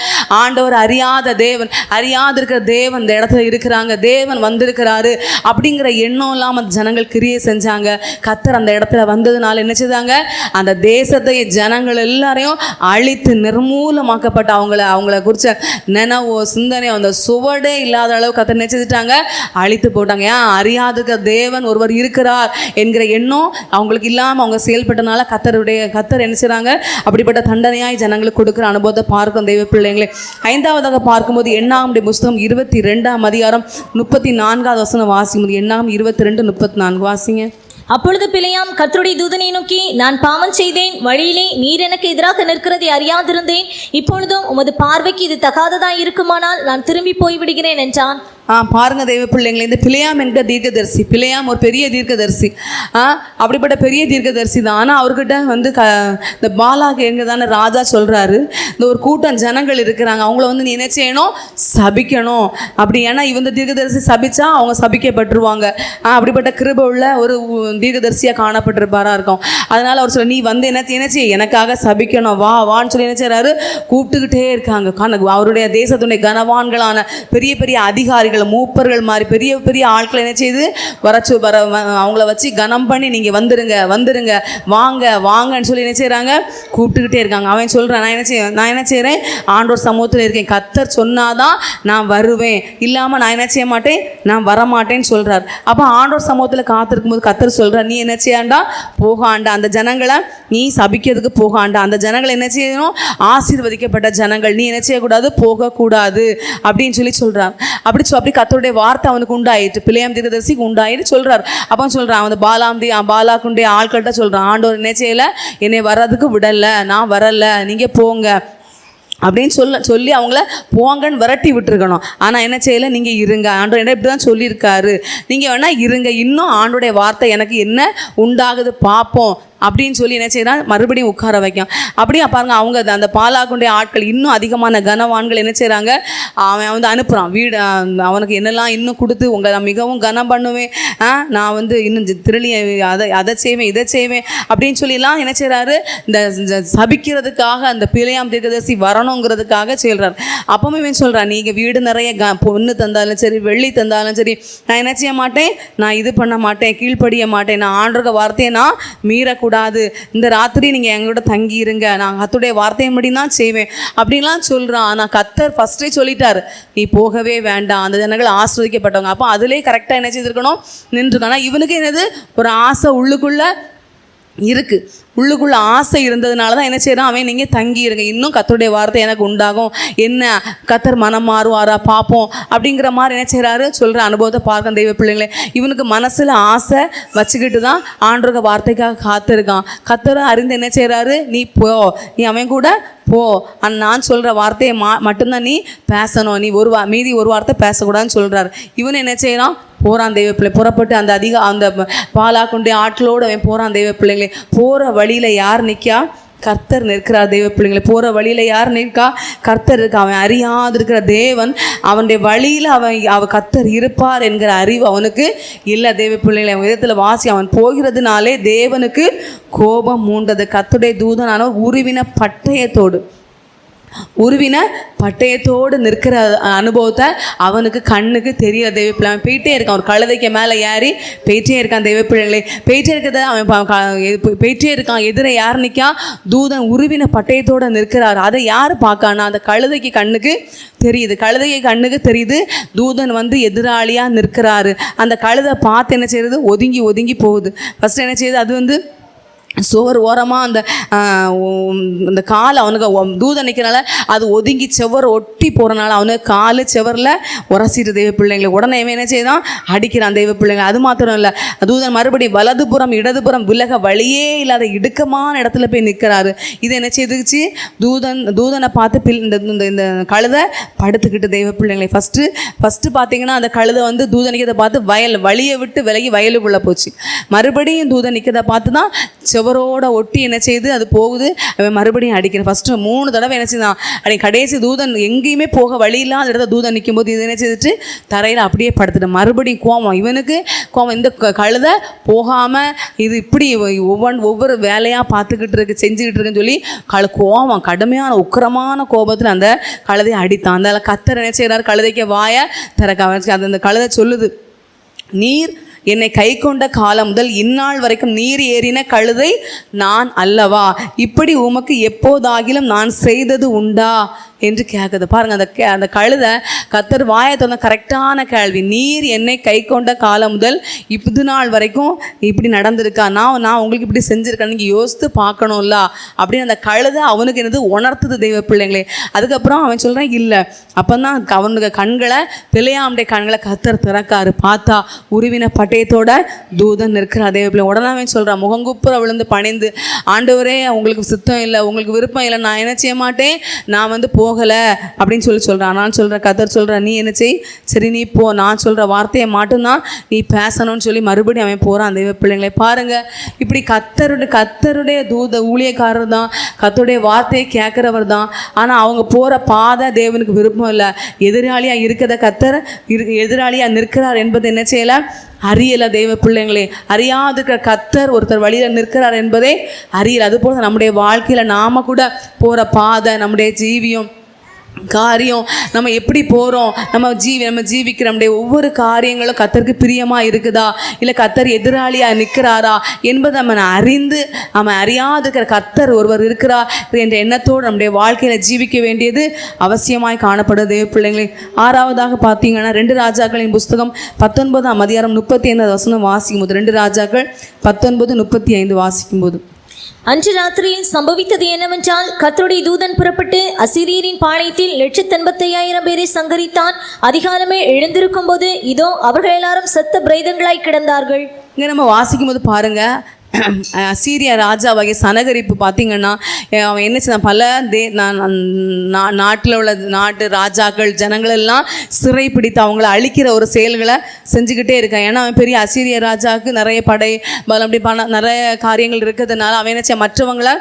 ஆண்டவர் அறியாதிருக்கிற தேவன் இந்த இடத்துல இருக்கிறாங்க, தேவன் வந்திருக்கிறாரு அப்படிங்கிற எண்ணம் இல்லாமல் அந்த ஜனங்கள் கிரியை செஞ்சாங்க. கர்த்தர் அந்த இடத்துல வந்ததுனால என்ன செய்தாங்க, அந்த தேசத்தை ஜனங்கள் எல்லாரையும் அழித்து நிர்மூலமாக்கப்பட்ட அவங்கள குறிச்ச நினைவோ சிந்தனையோ அந்த சுவடே இல்லாத அளவு கர்த்தர் என்ன செஞ்சுட்டாங்க, அழித்து போட்டாங்க. ஏன், அறியாத தேவன் ஒருவர் இருக்கிறார் என்கிற எண்ணம் அவங்களுக்கு இல்லாமல் அவங்க செயல்பட்டனால கர்த்தர் என்ன செய்றாங்க, அப்படிப்பட்ட தண்டனையாய் ஜனங்களுக்கு கொடுக்குற அனுபவத்தை பார்க்கும் தெய்வ பிள்ளைங்களே. 5வதாக பார்க்கும்போது எண்ணாகமம் புத்தகம் 22ஆம் அதிகாரம் 34வது வசனம் வாசிக்கும்போது எண்ணாகமம் 22:34 வாசிங்க. அப்பொழுது பிலேயாம் கர்த்தருடைய தூதனை நோக்கி, நான் பாவம் செய்தேன், வழியிலே நீர் எனக்கு எதிராக நிற்கிறதை அறியாதிருந்தேன், இப்பொழுதும் உமது பார்வைக்கு இது தகாததாய் இருக்குமானால் நான் திரும்பி போய்விடுகிறேன் என்றான். பாருங்க தெய்வ பிள்ளைங்களே, இந்த பிலேயாம் என்கிற தீர்க்கதரிசி, பிலேயாம் ஒரு பெரிய தீர்க்கதரிசி, அப்படிப்பட்ட பெரிய தீர்க்கதரிசி தான். ஆனால் அவர்கிட்ட வந்து இந்த பாலாக் எங்க தானே ராஜா சொல்கிறாரு, இந்த ஒரு கூட்டம் ஜனங்கள் இருக்கிறாங்க, அவங்கள வந்து நீ என்ன செய்யணும், சபிக்கணும் அப்படி. ஏன்னா இவங்க தீர்க்கதரிசி சபிச்சா அவங்க சபிக்கப்பட்டுருவாங்க. அப்படிப்பட்ட கிருபை உள்ள ஒரு தீர்க்கதரிசியாக காணப்பட்டிருப்பாரா இருக்கும். அதனால் அவர் சொல்ல, நீ வந்து என்ன செய்ய, எனக்காக சபிக்கணும், வா வான்னு சொல்லி என்ன செய்கிறாரு, கூப்பிட்டுக்கிட்டே இருக்காங்க. அவருடைய தேசத்துடைய கனவான்களான பெரிய பெரிய அதிகாரிகள், மூப்பர்கள் மாதிரி பெரிய பெரிய ஆட்களை என்ன செய்து அவங்கள வச்சு கனம் பண்ணி, நீங்கள் வந்துருங்க வாங்க வாங்கன்னு சொல்லி என்ன செய்கிறாங்க, கூப்பிட்டுக்கிட்டே இருக்காங்க. அவன் சொல்கிறான், நான் என்ன செய்கிறேன், ஆண்டவர் சமூகத்தில் இருக்கேன், கர்த்தர் சொன்னாதான் நான் வருவேன், இல்லாமல் நான் என்ன செய்ய மாட்டேன், நான் வரமாட்டேன்னு சொல்கிறார். அப்போ ஆண்டவர் சமூகத்தில் காத்திருக்கும் போது கர்த்தர் சொல்கிறார், நீ என்ன செய்யாண்டா, போகாண்டா, அந்த ஜனங்களை நீ சபிக்கிறதுக்கு போகாண்டா, அந்த ஜனங்களை என்ன செய்யணும், ஆசீர்வதிக்கப்பட்ட ஜனங்கள், நீ என்ன செய்யக்கூடாது, போகக்கூடாது அப்படின்னு சொல்லி சொல்கிறார். அப்படி கர்த்தருடைய வார்த்தை அவனுக்கு உண்டாயிட்டு, பிலேயாம் தீர்க்கதரிசிக்கு உண்டாயிட்டு சொல்கிறார். அப்போ சொல்கிறான், அந்த பாலாக்குடைய ஆட்கள்கிட்ட சொல்கிறான், ஆண்டவர் என்ன செய்யலை, என்னை வர்றதுக்கு விடலை, நான் வரலை, நீங்கள் போங்க அப்படின்னு சொல்லி அவங்கள போங்கன்னு விரட்டி விட்டுருக்கணும். ஆனால் என்ன செய்யலை, நீங்கள் இருங்க, ஆண்டவர் என்ன இப்படி தான் சொல்லியிருக்காரு, நீங்கள் வேணால் இருங்க, இன்னும் ஆண்டோடைய வார்த்தை எனக்கு என்ன உண்டாகுது பார்ப்போம் அப்படின்னு சொல்லி என்ன செய்யறான், மறுபடியும் உட்கார வைக்கும். அப்படியே பாருங்க, அவங்க அந்த பாலாக்குடைய ஆட்கள் இன்னும் அதிகமான கனவான்கள் என்ன செய்கிறாங்க, அவன் வந்து அனுப்புகிறான் வீடு, அவனுக்கு என்னெல்லாம் இன்னும் கொடுத்து, உங்களை நான் மிகவும் கனம் பண்ணுவேன், நான் வந்து இன்னும் திருளி அதை செய்வேன் இதை செய்வேன் அப்படின்னு சொல்லிலாம் என்ன செய்கிறாரு, இந்த சபிக்கிறதுக்காக அந்த பிலேயாம் தீர்க்கதரிசி வரணுங்கிறதுக்காக செய்கிறார். அப்பவுமே இவன் சொல்கிறான், நீங்கள் வீடு நிறைய பொண்ணு தந்தாலும் சரி, வெள்ளி தந்தாலும் சரி, நான் என்ன செய்ய மாட்டேன், நான் இது பண்ண மாட்டேன், கீழ்ப்படிய மாட்டேன், நான் ஆண்டவருடைய வார்த்தையை நான் மீறக்கூடாது, இந்த ராத்திரி நீங்கள் எங்களோட தங்கி இருங்க, நான் கர்த்தருடைய வார்த்தையை மட்டும் தான் செய்வேன் அப்படின்லாம் சொல்கிறான். ஆனால் கர்த்தர் ஃபஸ்ட்டே சொல்லிட்டார், நீ போகவே வேண்டாம், அந்த ஜனங்கள் ஆசீர்வதிக்கப்பட்டவங்க. அப்போ அதிலே கரெக்டாக என்ன செய்திருக்கணும், நின்றுருக்கணும். ஆனால் இவனுக்கு என்னது, ஒரு ஆசை உள்ளுக்குள்ளே இருக்குது, உள்ளுக்குள்ளே ஆசை இருந்ததுனால தான் என்ன செய்யறான், அவன் நீங்கள் தங்கி இருங்க, இன்னும் கர்த்தருடைய வார்த்தை எனக்கு உண்டாகும், என்ன கர்த்தர் மனம் மாறுவாரா பார்ப்போம் அப்படிங்கிற மாதிரி என்ன செய்கிறாரு, சொல்கிற அனுபவத்தை பார்க்க தெய்வ பிள்ளைங்களே. இவனுக்கு மனசில் ஆசை வச்சுக்கிட்டு தான் ஆண்டவருடைய வார்த்தைக்காக காத்திருக்கான். கர்த்தரை அறிந்து என்ன செய்கிறாரு, நீ போ, நீ அவன் கூட போ, நான் சொல்கிற வார்த்தையை மட்டும்தான் நீ பேசணும், நீ மீதி ஒரு வார்த்தை பேசக்கூடாதுன்னு சொல்கிறாரு. இவன் என்ன செய்கிறான், போகிறான் தெய்வ பிள்ளை, புறப்பட்டு அந்த பாலாக்குடைய ஆட்களோடு அவன் போகிறான் தெய்வ பிள்ளைங்களே. போகிற வழியில் யார் நிற்கா, கர்த்தர் நிற்கிறார் தெய்வ பிள்ளைங்களை. போகிற வழியில் யார் நிற்கா, கர்த்தர் இருக்கா. அவன் அறியாது இருக்கிற தேவன், அவனுடைய வழியில் அவன் கர்த்தர் இருப்பார் என்கிற அறிவு அவனுக்கு இல்லை தெய்வ பிள்ளைகளை. அவன் விதத்தில் வாசி, அவன் போகிறதுனாலே தேவனுக்கு கோபம் மூண்டது. கர்த்தருடைய தூதனான உருவின பட்டயத்தோடு நிற்கிற அனுபவத்தை அவனுக்கு கண்ணுக்கு தெரியல தெய்வ பிள்ளை. அவன் போயிட்டே இருக்கான், ஒரு கழுதைக்கு மேலே ஏறி போயிட்டே இருக்கான் தெய்வ பிள்ளைங்களே. போயிட்டே இருக்கிறத அவன் போயிட்டே இருக்கான். எதிரே யார் நிற்கா, தூதன் உருவின பட்டயத்தோடு நிற்கிறார். அதை யார் பார்க்கானா, அந்த கழுதைக்கு கண்ணுக்கு தெரியுது, தூதன் வந்து எதிராளியாக நிற்கிறாரு. அந்த கழுதை பார்த்து என்ன செய்யுது, ஒதுங்கி போகுது. ஃபஸ்ட்டு என்ன செய்யுது, அது வந்து சுவர் ஓரமாக அந்த கால் அவனுக்கு தூதன் நிற்கிறனால அது ஒதுங்கி செவர் ஒட்டி போகிறனால அவனுக்கு கால் செவரில் உரசிட்டு தெய்வ பிள்ளைங்களை. உடனே என்ன செய்தான், அடிக்கிறான் தெய்வ பிள்ளைங்க. அது மாத்திரம் இல்லை, தூதன் மறுபடியும் வலதுபுறம் இடதுபுறம் விலக வழியே இல்லாத இடுக்கமான இடத்துல போய் நிற்கிறாரு. இது என்ன செய்துச்சு, தூதனை பார்த்து இந்த கழுதை படுத்துக்கிட்டு தெய்வ பிள்ளைங்களை. ஃபஸ்ட்டு பார்த்தீங்கன்னா அந்த கழுதை வந்து தூதன் நிற்கிறத பார்த்து வழியை விட்டு விலகி வயலுக்குள்ளே போச்சு. மறுபடியும் தூதன் நிற்கிறத பார்த்து தான் செவரோட ஒட்டி என்ன செய்து அது போகுது. அவன் மறுபடியும் அடிக்கிறான். ஃபஸ்ட்டு 3 தடவை என்ன செய்தான், அப்படி கடைசி தூதன் எங்கேயுமே போக வழி இல்லாத இடத்துல தூதன் நிற்கும் போது இது என்ன செய்துட்டு தரையில் அப்படியே படுத்துட்டு மறுபடியும் கோவம். இவனுக்கு கோவம், இந்த கழுதை போகாமல் இது இப்படி ஒவ்வொரு வேலையாக பார்த்துக்கிட்டு செஞ்சுக்கிட்டு இருக்குன்னு சொல்லி கோவம், கடுமையான உக்கிரமான கோபத்தில் அந்த கழுதையை அடித்தான். அந்த கர்த்தர் என்ன செய்கிறார், கழுதைக்கு வாயை திறக்க. அந்த கழுதை சொல்லுது, நீர் என்னை கை கொண்ட காலம் முதல் இந்நாள் வரைக்கும் நீர் ஏறின கழுதை நான் அல்லவா, இப்படி உமக்கு எப்போதாகிலும் நான் செய்தது உண்டா என்று கேட்குது. பாருங்கள், அந்த கழுதை கர்த்தர் வாயை திறந்த கரெக்டான கேள்வி. நீர் என்னை கை கொண்ட காலம் முதல் இது நாள் வரைக்கும் இப்படி நடந்திருக்கா, நான் உங்களுக்கு இப்படி செஞ்சுருக்கேன், நீங்கள் யோசித்து பார்க்கணும்ல அப்படின்னு அந்த கழுதை அவனுக்கு என்னது உணர்த்துது தெய்வ பிள்ளைங்களே. அதுக்கப்புறம் அவன் சொல்கிறான், இல்லை. அப்போ தான் அவனுக்கு கண்களை, பிலேயாமுடைய கண்களை கர்த்தர் திறக்காரு. பார்த்தா உருவின பட்டயத்தோட தூதன் நிற்கிற தெய்வ பிள்ளை. உடனே அவன் சொல்கிறான், முகங்குப்புற விழுந்து பணிந்து, ஆண்டவரே உங்களுக்கு சுத்தம் இல்லை, உங்களுக்கு விருப்பம் இல்லை, நான் என்ன செய்ய மாட்டேன், நான் வந்து போக போகலை அப்படின்னு சொல்கிறான். நான் சொல்கிறேன், கர்த்தர் சொல்கிறேன், நீ என்ன செய், சரி நீ போ, நான் சொல்கிற வார்த்தையை மட்டும்தான் நீ பேசணும்னு சொல்லி மறுபடியும் அவன் போகிறான். தெய்வ பிள்ளைங்களை பாருங்கள், இப்படி கர்த்தருடைய ஊழியக்காரர் தான், கர்த்தருடைய வார்த்தையை கேட்குறவர் தான். ஆனால் அவங்க போகிற பாதை தேவனுக்கு விருப்பம் இல்லை. எதிராளியாக இருக்கிறத கர்த்தர் எதிராளியாக நிற்கிறார் என்பது என்ன செய்யலை, அறியலை. தெய்வ பிள்ளைங்களே, அறியாதுக்கிற கர்த்தர் ஒருத்தர் வழியில் நிற்கிறார் என்பதே அறியலை. அதுபோல் நம்முடைய வாழ்க்கையில் நாம் கூட போகிற பாதை, நம்முடைய ஜீவியம் காரியம், நம்ம எப்படி போகிறோம், நம்ம ஜீவிக்கிற நம்முடைய ஒவ்வொரு காரியங்களும் கர்த்தருக்கு பிரியமாக இருக்குதா, இல்லை கர்த்தர் எதிராளியாக நிற்கிறாரா என்பதை நம்ம அறிந்து, நம்ம அறியாதுக்கிற கர்த்தர் ஒருவர் இருக்கிறார் என்ற எண்ணத்தோடு நம்முடைய வாழ்க்கையில் ஜீவிக்க வேண்டியது அவசியமாய் காணப்படுது. பிள்ளைங்களே, ஆறாவதாக பார்த்தீங்கன்னா 2 ராஜாக்களின் புஸ்தகம் 19ஆம் அதிகாரம் 35 வசனம் வாசிக்கும்போது, 2 ராஜாக்கள் 19:35 வாசிக்கும்போது, அன்று ராத்திரியில் சம்பவித்தது என்னவென்றால், கர்த்தருடைய தூதன் புறப்பட்டு அசீரியரின் பாளையத்தில் 185,000 பேரை சங்கரித்தான். அதிகாலமே எழுந்திருக்கும் போது இதோ அவர்கள் எல்லாரும் செத்த பிரேதங்களாய் கிடந்தார்கள். இங்கே நம்ம வாசிக்கும் போது பாருங்க, அசீரிய ராஜாவாகிய சனகரிப்பு பார்த்திங்கன்னா அவன் என்ன செய்தான், பல நாட்டில் உள்ள ராஜாக்கள் ஜனங்களெல்லாம் சிறை பிடித்து அவங்கள அழிக்கிற ஒரு செயல்களை செஞ்சுக்கிட்டே இருக்கான். ஏன்னா அவன் பெரிய அசீரிய ராஜாவுக்கு நிறைய படை பலம், அப்படி நிறைய காரியங்கள் இருக்கிறதுனால அவன் என்ன செய்ய, மற்றவங்களை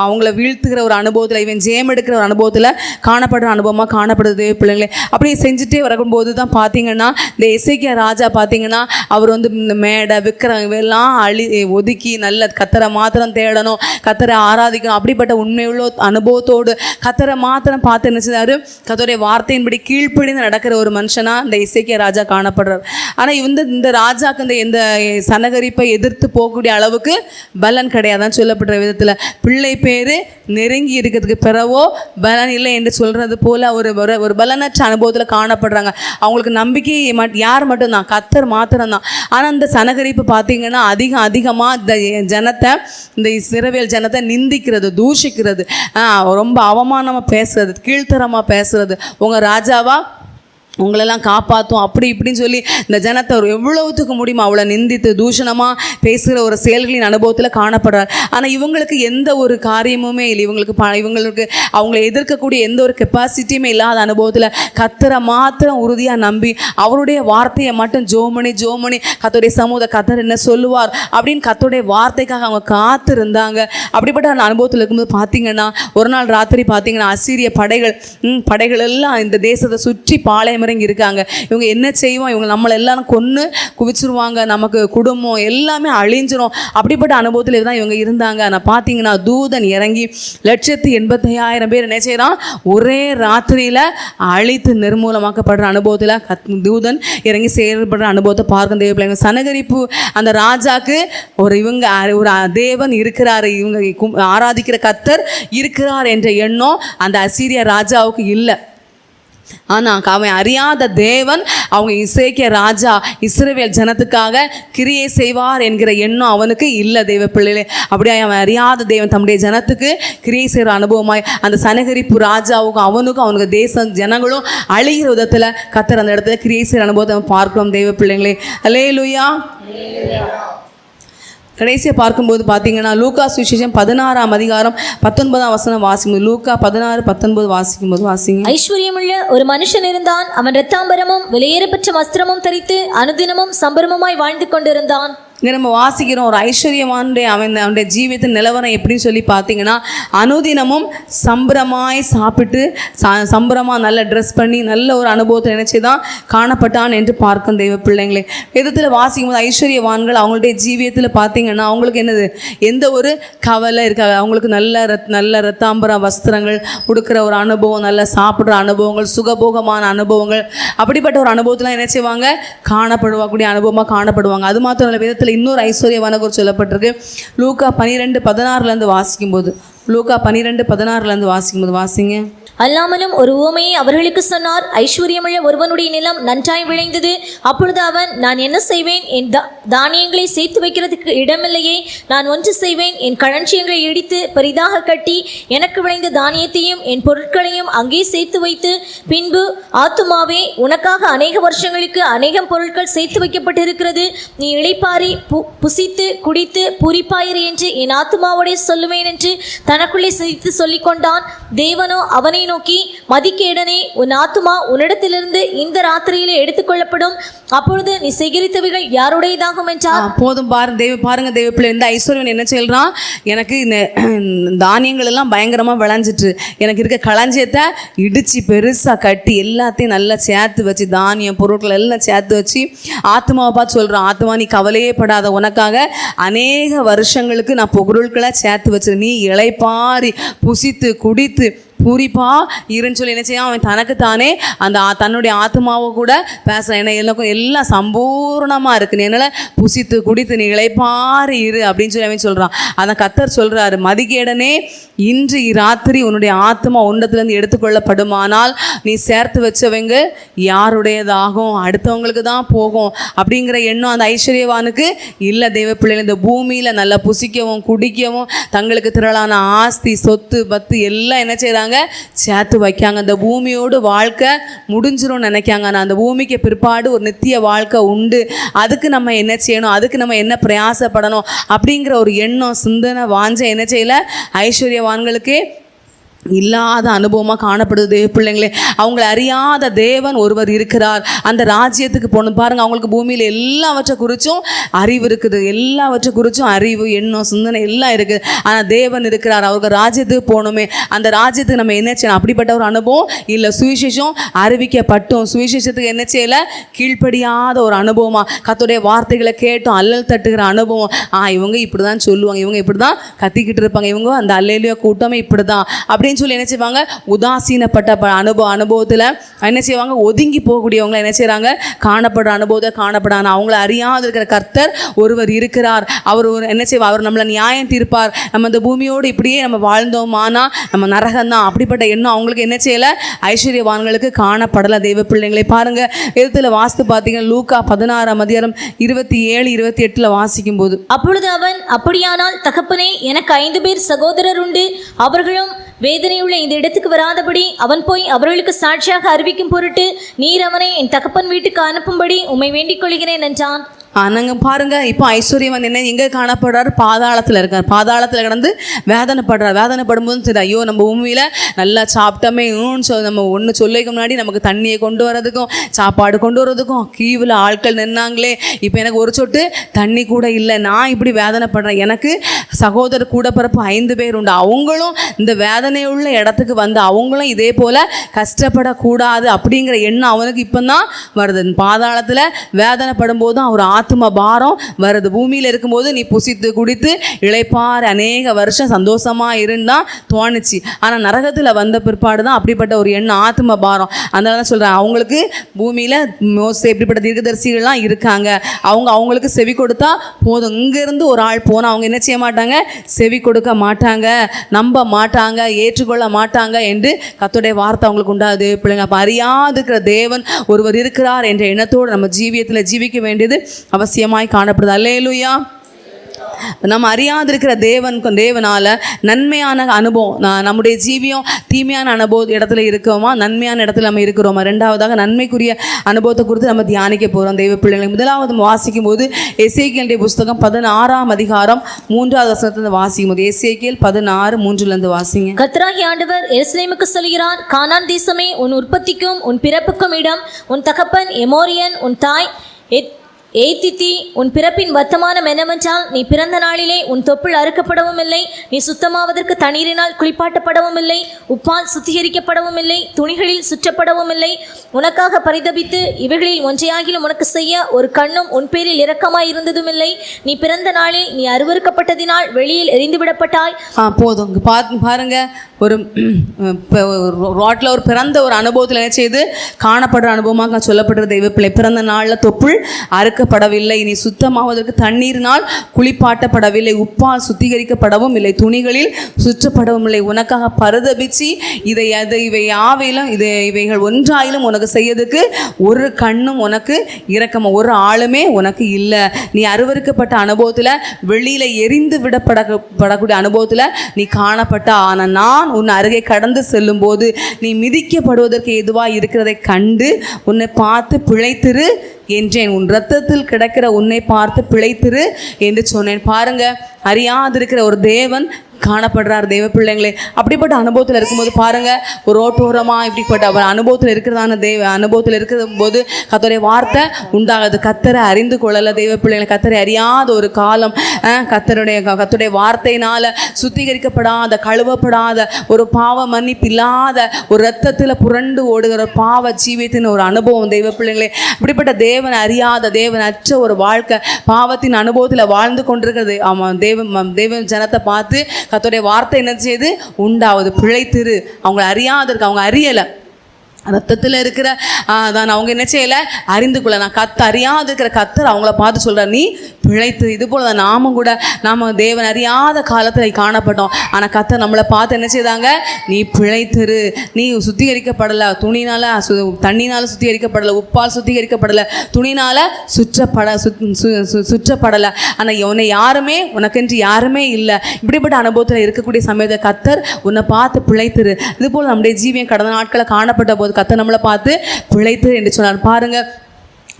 அவங்கள வீழ்த்துகிற ஒரு அனுபவத்தில், இவன் ஜெயம் எடுக்கிற ஒரு அனுபவத்தில் காணப்படுற அனுபவமாக காணப்படுது. பிள்ளைங்களே, அப்படியே செஞ்சுட்டே வரும்போது தான் பார்த்திங்கன்னா இந்த எசேக்கியா ராஜா பார்த்திங்கன்னா அவர் வந்து இந்த மேடை விக்கிரம் இவெல்லாம் ஒதுக்கி நல்ல கர்த்தரை மாத்திரம் தேடணும், கர்த்தரை ஆராதிக்கணும், அப்படிப்பட்ட உண்மையுள்ள அனுபவத்தோடு கர்த்தரை மாத்திரம் பார்த்து என்ன செய்தாரு, கர்த்தருடைய வார்த்தையின்படி கீழ்ப்படிந்து நடக்கிற ஒரு மனுஷனா இந்த எசேக்கியா ராஜா காணப்படுறார். ஆனால் இந்த ராஜாக்கு இந்த சனகரிப்பை எதிர்த்து போகக்கூடிய அளவுக்கு பலன் கிடையாதான் சொல்லப்படுற விதத்தில், பிள்ளை பேர் நெருங்கி இருக்கிறதுக்கு பிறவோ பலன் இல்லை என்று சொல்றது போல ஒரு பலனற்ற அனுபவத்தில் காணப்படுறாங்க. அவங்களுக்கு நம்பிக்கை யார் மட்டும்தான், கர்த்தர் மாத்திரம்தான். ஆனால் இந்த சனகரிப்பு பார்த்தீங்கன்னா அதிகமாக இந்த ஜனத்தை, இந்த இஸ்ரவேல் ஜனத்தை நிந்திக்கிறது, தூஷிக்கிறது, ரொம்ப அவமானமாக பேசுறது, கீழ்த்தரமாக பேசுறது, உங்கள் ராஜாவா உங்களெல்லாம் காப்பாற்றும் அப்படி இப்படின்னு சொல்லி இந்த ஜனத்தை எவ்வளவுத்துக்கு முடியுமோ அவ்வளோ நிந்தித்து தூஷணமாக பேசுகிற ஒரு செயல்களின் அனுபவத்தில் காணப்படுறார். ஆனால் இவங்களுக்கு எந்த ஒரு காரியமுமே இல்லை, இவங்களுக்கு அவங்கள எதிர்க்கக்கூடிய எந்த ஒரு கெப்பாசிட்டியுமே இல்லாத அனுபவத்தில் கர்த்தரை மாத்திரம் உறுதியாக நம்பி அவருடைய வார்த்தையை மட்டும் ஜோமணி கர்த்தருடைய சமூக கர்த்தர் என்ன சொல்லுவார் அப்படின்னு கர்த்தருடைய வார்த்தைக்காக அவங்க காத்திருந்தாங்க. அப்படிப்பட்ட அந்த அனுபவத்தில் இருக்கும்போது பார்த்தீங்கன்னா ஒரு நாள் ராத்திரி பார்த்தீங்கன்னா அசீரிய படைகள் எல்லாம் இந்த தேசத்தை சுற்றி பாளையம் இறங்கி இருக்காங்க. இவங்க என்ன செய்வோம், இவங்க நம்மளை எல்லாரும் கொன்று குவிச்சிருவாங்க, நமக்கு குடும்பம் எல்லாமே அழிஞ்சிரும், அப்படிப்பட்ட அனுபவத்தில் தான் இவங்க இருந்தாங்க. ஆனால் பார்த்தீங்கன்னா தூதன் இறங்கி 185,000 பேர் என்ன செய்கிறான், ஒரே ராத்திரியில் அழித்து நிர்மூலமாக்கப்படுற அனுபவத்தில் தூதன் இறங்கி செயல்படுற அனுபவத்தை பார்க்க தேவையில்லைங்க. சனகரிப்பு அந்த ராஜாக்கு ஒரு தேவன் இருக்கிறார், இவங்க ஆராதிக்கிற கர்த்தர் இருக்கிறார் என்ற எண்ணம் அந்த அசீரிய ராஜாவுக்கு இல்லை. ஆனால் அவன் அறியாத தேவன், அவங்க எசேக்கியா ராஜா இஸ்ரவேல் ஜனத்துக்காக கிரியை செய்வார் என்கிற எண்ணம் அவனுக்கு இல்லை. தெய்வ பிள்ளைகளே, அப்படியே அவன் அறியாத தேவன் தம்முடைய ஜனத்துக்கு கிரியை செய்கிற அனுபவமாய் அந்த சனகரிப்பு ராஜாவுக்கும் அவனுக்கு தேசம் ஜனங்களும் அழிகிற விதத்தில் கர்த்தர் அந்த இடத்துல கிரியை செய்கிற அனுபவத்தை பார்க்கிறோம். தெய்வ பிள்ளைங்களே, அல்லேலூயா. கடைசியாக பார்க்கும்போது பார்த்தீங்கன்னா லூக்கா சுவிசேஷம் 16ஆம் அதிகாரம் 19ஆம் வசனம் வாசிக்கும்போது, லூக்கா 16:19 வாசிக்கும்போது வாசிங்க. ஐஸ்வர்யமுள்ள ஒரு மனுஷன் இருந்தான். அவன் இரத்தாம்பரமும் விலையேறப்பெற்ற வஸ்திரமும் தரித்து அனுதினமும் சம்பரமுமாய் வாழ்ந்து கொண்டிருந்தான். இங்கே நம்ம வாசிக்கிறோம் ஒரு ஐஸ்வர்யவானுடைய அவனுடைய ஜீவியத்தின் நிலவரம் எப்படின்னு சொல்லி பார்த்தீங்கன்னா, அனுதினமும் சம்பரமாய் சாப்பிட்டு சம்பரமாக நல்ல ட்ரெஸ் பண்ணி நல்ல ஒரு அனுபவத்தில் நினைச்சு தான் காணப்பட்டான் என்று பார்க்கும் தெய்வ பிள்ளைங்களே. விதத்தில் வாசிக்கும் போது ஐஸ்வர்யவான்கள் அவங்களுடைய ஜீவியத்தில் பார்த்தீங்கன்னா அவங்களுக்கு என்னது, எந்த ஒரு கவலை இருக்காது. அவங்களுக்கு நல்ல ரத்தாம்பர வஸ்திரங்கள் உடுக்கிற ஒரு அனுபவம், நல்ல சாப்பிட்ற அனுபவங்கள், சுகபோகமான அனுபவங்கள், அப்படிப்பட்ட ஒரு அனுபவத்தில் என்ன செய்வாங்க, காணப்படுவாக்கூடிய அனுபவமாக காணப்படுவாங்க. அது மாத்திரம் இல்லை, விதத்தில் இன்னொரு ஐஸ்வர்யவான ஒரு சொல்லப்பட்டிருக்கு. லூக்கா 12:16 வாசிக்கும்போது, லூக்கா 12:16 வாசிக்கும்போது வாசிங்க. அல்லாமலும் ஒரு உவமையை அவர்களுக்கு சொன்னார். ஐஸ்வர்யமுள்ள ஒருவனுடைய நிலம் நன்றாய் விளைந்தது. அப்பொழுது அவன், நான் என்ன செய்வேன்? என் தானியங்களை சேர்த்து வைக்கிறதுக்கு இடமில்லையே. நான் ஒன்று செய்வேன், என் களஞ்சியங்களை இடித்து பெரிதாக கட்டி எனக்கு விளைந்த தானியத்தையும் என் பொருட்களையும் அங்கே சேர்த்து வைத்து, பின்பு ஆத்துமாவே, உனக்காக அநேக வருஷங்களுக்கு அநேகம் பொருட்கள் சேர்த்து வைக்கப்பட்டிருக்கிறது. நீ இளைப்பாரி புசித்து குடித்து பூரிப்பாயிரு என்று என் ஆத்துமாவோடே சொல்லுவேன் என்று தனக்குள்ளே சிரித்து சொல்லிக் கொண்டான். தேவனோ அவனை நோக்கி, மதிகேடனே, உன் ஆத்துமா உன்னிடத்திலிருந்து இந்த ராத்திரியிலே எடுத்துக்கொள்ளப்படும். அப்பொழுது நீ சேகரித்தவைகள் யாருடையதாகும் என்றார். போதும் பாருங்க தேவ பிள்ளை, இந்த ஐஸ்வர்யன் என்ன சொல்றான்? எனக்கு இந்த தானியங்கள் எல்லாம் பயங்கரமா விளைஞ்சிட்டு, எனக்கு இருக்க களஞ்சியத்தை இடிச்சு பெருசா கட்டி எல்லாத்தையும் நல்லா சேர்த்து வச்சு, தானியம் பொருட்கள் எல்லாம் சேர்த்து வச்சு ஆத்மாவை பார்த்து சொல்றான், ஆத்மா நீ கவலையே படாத, உனக்காக அநேக வருஷங்களுக்கு நான் பொருட்களை சேர்த்து வச்சிரு, நீ இளைப்பாரி புசித்து குடித்து பூரிப்பா இருன்னு சொல்லி என்ன செய்யும்? அவன் தனக்கு தானே அந்த தன்னுடைய ஆத்மாவை கூட பேசுகிறான். ஏன்னா எல்லாருக்கும் எல்லாம் சம்பூர்ணமாக இருக்கு, நீ என்னால் புசித்து குடித்து நீ இளைப்பாரி இரு அப்படின்னு சொல்லி அவன் சொல்கிறான். அதான் கர்த்தர் சொல்கிறாரு, மதிகேடனே, இன்று ராத்திரி உன்னுடைய ஆத்மா உன்னத்திலேருந்து எடுத்துக்கொள்ளப்படுமானால் நீ சேர்த்து வச்சவங்க யாருடையதாகும்? அடுத்தவங்களுக்கு தான் போகும் அப்படிங்கிற எண்ணம் அந்த ஐஸ்வர்யவானுக்கு இல்லை. தெய்வ பிள்ளைகள் இந்த பூமியில் நல்லா புசிக்கவும் குடிக்கவும் தங்களுக்கு திரளான ஆஸ்தி சொத்து பத்து எல்லாம் என்ன செய்கிறாங்க? சேர்த்து வைக்காங்க. அந்த பூமியோடு வாழ்க்கை முடிஞ்சிரும்னு நினைக்காங்க. ஆனால் அந்த பூமிக்கு பிற்பாடு ஒரு நித்திய வாழ்க்கை உண்டு, அதுக்கு நம்ம என்ன செய்யணும், அதுக்கு நம்ம என்ன பிரயாசப்படணும் அப்படிங்கிற ஒரு எண்ணம் சிந்தனை வாஞ்சை என்ன செய்யலை ஐஸ்வர்யவான்களுக்கு இல்லாத அனுபவமாக காணப்படுது. பிள்ளைங்களே, அவங்கள அறியாத தேவன் ஒருவர் இருக்கிறார். அந்த ராஜ்யத்துக்கு போகணும் பாருங்க. அவங்களுக்கு பூமியில் எல்லாவற்றை குறித்தும் அறிவு இருக்குது, எல்லாவற்றை குறித்தும் அறிவு எண்ணம் சிந்தனை எல்லாம் இருக்குது. ஆனால் தேவன் இருக்கிறார். அவருக்கு ராஜ்யத்துக்கு போகணுமே, அந்த ராஜ்யத்துக்கு நம்ம என்ன செய்யணும்? அப்படிப்பட்ட ஒரு அனுபவம் இல்லை. சுவிசேஷம் அறிவிக்கப்பட்டும் சுவிசேஷத்துக்கு என்ன செய்யலை? கீழ்ப்படியாத ஒரு அனுபவமாக கர்த்தருடைய வார்த்தைகளை கேட்டும் அல்லல் தட்டுகிற அனுபவம். இவங்க இப்படி தான் சொல்லுவாங்க, இவங்க இப்படி தான் கத்திக்கிட்டு இருப்பாங்க, இவங்க அந்த அல்லேலியா கூட்டமே இப்படி தான் அப்படின்னு சொல்லி என்ன செய்வாங்க? உதாசீனப்பட்ட அனுபவத்தில் என்ன செய்வாங்க? ஒதுங்கி போகக்கூடியவங்க என்ன செய்கிறாங்க? காணப்படுற அனுபவத்தை காணப்படான அவங்கள அறியாது இருக்கிற கர்த்தர் ஒருவர் இருக்கிறார். அவர் என்ன செய்வார்? அவர் நம்மளை நியாயம் தீர்ப்பார். நம்ம இந்த பூமியோடு இப்படியே நம்ம வாழ்ந்தோமானா நம்ம நரகம்தான். அப்படிப்பட்ட எண்ணம் அவங்களுக்கு என்ன செய்யலை? ஐஸ்வர்யவான்களுக்கு காணப்படலை. தெய்வ பிள்ளைங்களை பாருங்க, எழுத்துல வாசித்து பார்த்தீங்கன்னா லூக்கா 16:27-28 வாசிக்கும் போது, அப்பொழுது அவன், அப்படியானால் தகப்பனே, எனக்கு 5 பேர் சகோதரர் உண்டு, அவர்களும் வேதனையுள்ள இந்த இடத்துக்கு வராதபடி அவன் போய் அவர்களுக்கு சாட்சியாக அறிவிக்கும் பொருட்டு நீர் அவனை என் தகப்பன் வீட்டுக்கு அனுப்பும்படி உம்மை வேண்டிக் கொள்கிறேன் என்றான். நாங்கள் பாருங்க, இப்போ ஐஸ்வர்யவன் என்ன எங்கே காணப்படுறாரு? பாதாளத்தில் இருக்கார். பாதாளத்தில் கிடந்து வேதனைப்படுறார். வேதனைப்படும்போது சரி, ஐயோ நம்ம பூமியில் நல்லா சாப்பிட்டோமே நம்ம ஒன்று சொல்லிக்க முன்னாடி நமக்கு தண்ணியை கொண்டு வரதுக்கும் சாப்பாடு கொண்டு வரதுக்கும் கீவில் ஆட்கள் நின்னாங்களே, இப்போ எனக்கு ஒரு சொட்டு தண்ணி கூட இல்லை, நான் இப்படி வேதனைப்படுறேன். எனக்கு சகோதரர் கூட பிறப்பு 5 பேர் உண்டு, அவங்களும் இந்த வேதனையுள்ள இடத்துக்கு வந்து அவங்களும் இதே போல் கஷ்டப்படக்கூடாது அப்படிங்கிற எண்ணம் அவனுக்கு இப்போ தான் வருது. பாதாளத்தில் வேதனைப்படும் போதும் அவர் ஆத்ம பாரம் வருது. பூமியில் இருக்கும்போது நீ புசித்து குடித்து இளைப்பார் அநேக வருஷம் சந்தோஷமா இருந்தால் தோணுச்சு. ஆனால் நரகத்தில் வந்த பிற்பாடு தான் அப்படிப்பட்ட ஒரு எண்ணம் ஆத்ம பாரம். அதனால தான் சொல்கிறேன், அவங்களுக்கு பூமியில் மோசே இப்படிப்பட்ட தீர்க்கதரிசிகள்லாம் இருக்காங்க. அவங்களுக்கு செவி கொடுத்தா போதும். இங்கேருந்து ஒரு ஆள் போனால் அவங்க என்ன செய்ய மாட்டாங்க? செவி கொடுக்க மாட்டாங்க, நம்ப மாட்டாங்க, ஏற்றுக்கொள்ள மாட்டாங்க என்று கர்த்தருடைய வார்த்தை அவங்களுக்கு உண்டாது. பிள்ளைங்க, அப்போ அறியாது இருக்கிற தேவன் ஒருவர் இருக்கிறார் என்ற எண்ணத்தோடு நம்ம ஜீவியத்தில் ஜீவிக்க வேண்டியது அவசியமாய் காணப்படுது. அல்லேலூயா. நம்ம அறியாதிருக்கிற தேவனால நன்மையான அனுபவம், நம்முடைய ஜீவியம் தீமையான அனுபவம் இடத்துல இருக்கோமா, நன்மையான இடத்துல நம்ம இருக்கிறோமா? ரெண்டாவதாக நன்மைக்குரிய அனுபவத்தை குறித்து நம்ம தியானிக்க போகிறோம். தெய்வ பிள்ளைகளை முதலாவது வாசிக்கும் போது எசேக்கியேல் புஸ்தகம் 16:3 வாசிக்கும் போது, எசேக்கியேல் 16:3 வாசிங்க. கர்த்தராகிய ஆண்டவர் எருசலேமுக்கு சொல்கிறார், கானான் தேசமே, உன் உற்பத்திக்கும் உன் பிறப்புக்கும் இடம், உன் தகப்பன் எமோரியன், உன் தாய் ஏத்தித்தி. உன் பிறப்பின் வர்த்தமானம் என்னவென்றால், நீ பிறந்த நாளிலே உன் தொப்புள் அறுக்கப்படவும் இல்லை, நீ சுத்தமாவதற்கு தண்ணீரினால் குளிப்பாட்டப்படவும் இல்லை, உப்பால் சுத்திகரிக்கப்படவும் இல்லை, துணிகளில் சுற்றப்படவும் இல்லை, உனக்காக பரிதபித்து இவைகளில் ஒன்றையாகிலும் உனக்கு செய்ய ஒரு கண்ணும் உன் பேரில் இரக்கமாய் இருந்ததும் இல்லை. நீ பிறந்த நாளில் நீ அருவருக்கப்பட்டதினால் வெளியில் எறிந்துவிடப்பட்டாய். போதும் பாருங்க, ஒரு ரோட்டில் ஒரு பிறந்த ஒரு அனுபவத்தில் என்ன செய்து காணப்படுற அனுபவமாக சொல்லப்படுற தெய்வ பிள்ளை, பிறந்த நாளில் தொப்புள் அறுக்கப்படவில்லை, நீ சுத்தமாவதற்கு தண்ணீரினால் குளிப்பாட்டப்படவில்லை, உப்பால் சுத்திகரிக்கப்படவும் இல்லை, துணிகளில் சுற்றப்படவும் இல்லை, உனக்காக பரிதபிச்சு இவை யாவையிலும் இவைகள் ஒன்றாயிலும் உனக்கு செய்யறதுக்கு ஒரு கண்ணும் உனக்கு இரக்கமா ஒரு ஆளுமே உனக்கு இல்லை. நீ அருவருக்கப்பட்ட அனுபவத்தில் வெளியில எரிந்து விடப்படக்கூடிய அனுபவத்தில் நீ காணப்பட்ட, ஆனால் நான் உன் அருகே கடந்து செல்லும் போது நீ மிதிக்கப்படுவதற்கு எதுவாக இருக்கிறதை கண்டு உன்னை பார்த்து பிழைத்திரு என்றேன். உன் இரத்தத்தில் கிடக்கிற உன்னை பார்த்து பிழைத்திரு என்று சொன்னேன். பாருங்க, அறியாதிருக்கிற ஒரு தேவன் காணப்படுறார் தெய்வ பிள்ளைங்களே. அப்படிப்பட்ட அனுபவத்தில் இருக்கும்போது பாருங்க, ஒரு ரோட்டோரமாக இப்படிப்பட்ட அவர் அனுபவத்தில் இருக்கிறதான அனுபவத்தில் இருக்கிற போது கர்த்தருடைய வார்த்தை உண்டாகுது. கர்த்தரை அறிந்து கொள்ளல தெய்வ பிள்ளைங்களை, கர்த்தரை அறியாத ஒரு காலம், கர்த்தருடைய வார்த்தையினால சுத்திகரிக்கப்படாத கழுவப்படாத ஒரு பாவ மன்னிப்பு இல்லாத ஒரு இரத்தத்தில் புரண்டு ஓடுகிற பாவ ஜீவியத்தின் ஒரு அனுபவம் தெய்வ பிள்ளைங்களே. இப்படிப்பட்ட தேவன் அறியாத தேவன் அற்ற ஒரு வாழ்க்கை பாவத்தின் அனுபவத்தில் வாழ்ந்து கொண்டிருக்கிறது. ஆமாம், தேவ ஜனத்தை பார்த்து கர்த்தருடைய வார்த்தை என்ன செய்யுது உண்டாவது, பிழைத்திரு. அவங்களை அறியாதற்கு, அவங்க அறியலை, ரத்தத்தில் இருக்கிற தான் அவங்க என்ன செய்யலை அறிந்து கொள்ள, நான் அறியாது இருக்கிற கர்த்தர் அவங்கள பார்த்து சொல்கிறார், நீ பிழைத்து. இது போல தான் நாமும் கூட தேவன் அறியாத காலத்தில் காணப்பட்டோம். ஆனால் கர்த்தர் நம்மளை பார்த்து என்ன செய்தாங்க, நீ பிழைத்திரு, நீ சுத்திகரிக்கப்படலை, துணினால் தண்ணினால் சுத்திகரிக்கப்படலை, உப்பால் சுத்திகரிக்கப்படலை, துணினால் சுற்றப்படலை. ஆனால் உன்னை யாருமே உனக்கென்று யாருமே இல்லை. இப்படிப்பட்ட அனுபவத்தில் இருக்கக்கூடிய சமயத்தில் கர்த்தர் உன்னை பார்த்து பிழைத்திரு. இது போல் நம்முடைய ஜீவியம் கடந்த நாட்களில் காணப்பட்ட போது கர்த்தர் நம்மளை பார்த்து பிழைத்து என்று சொன்னார். பாருங்க,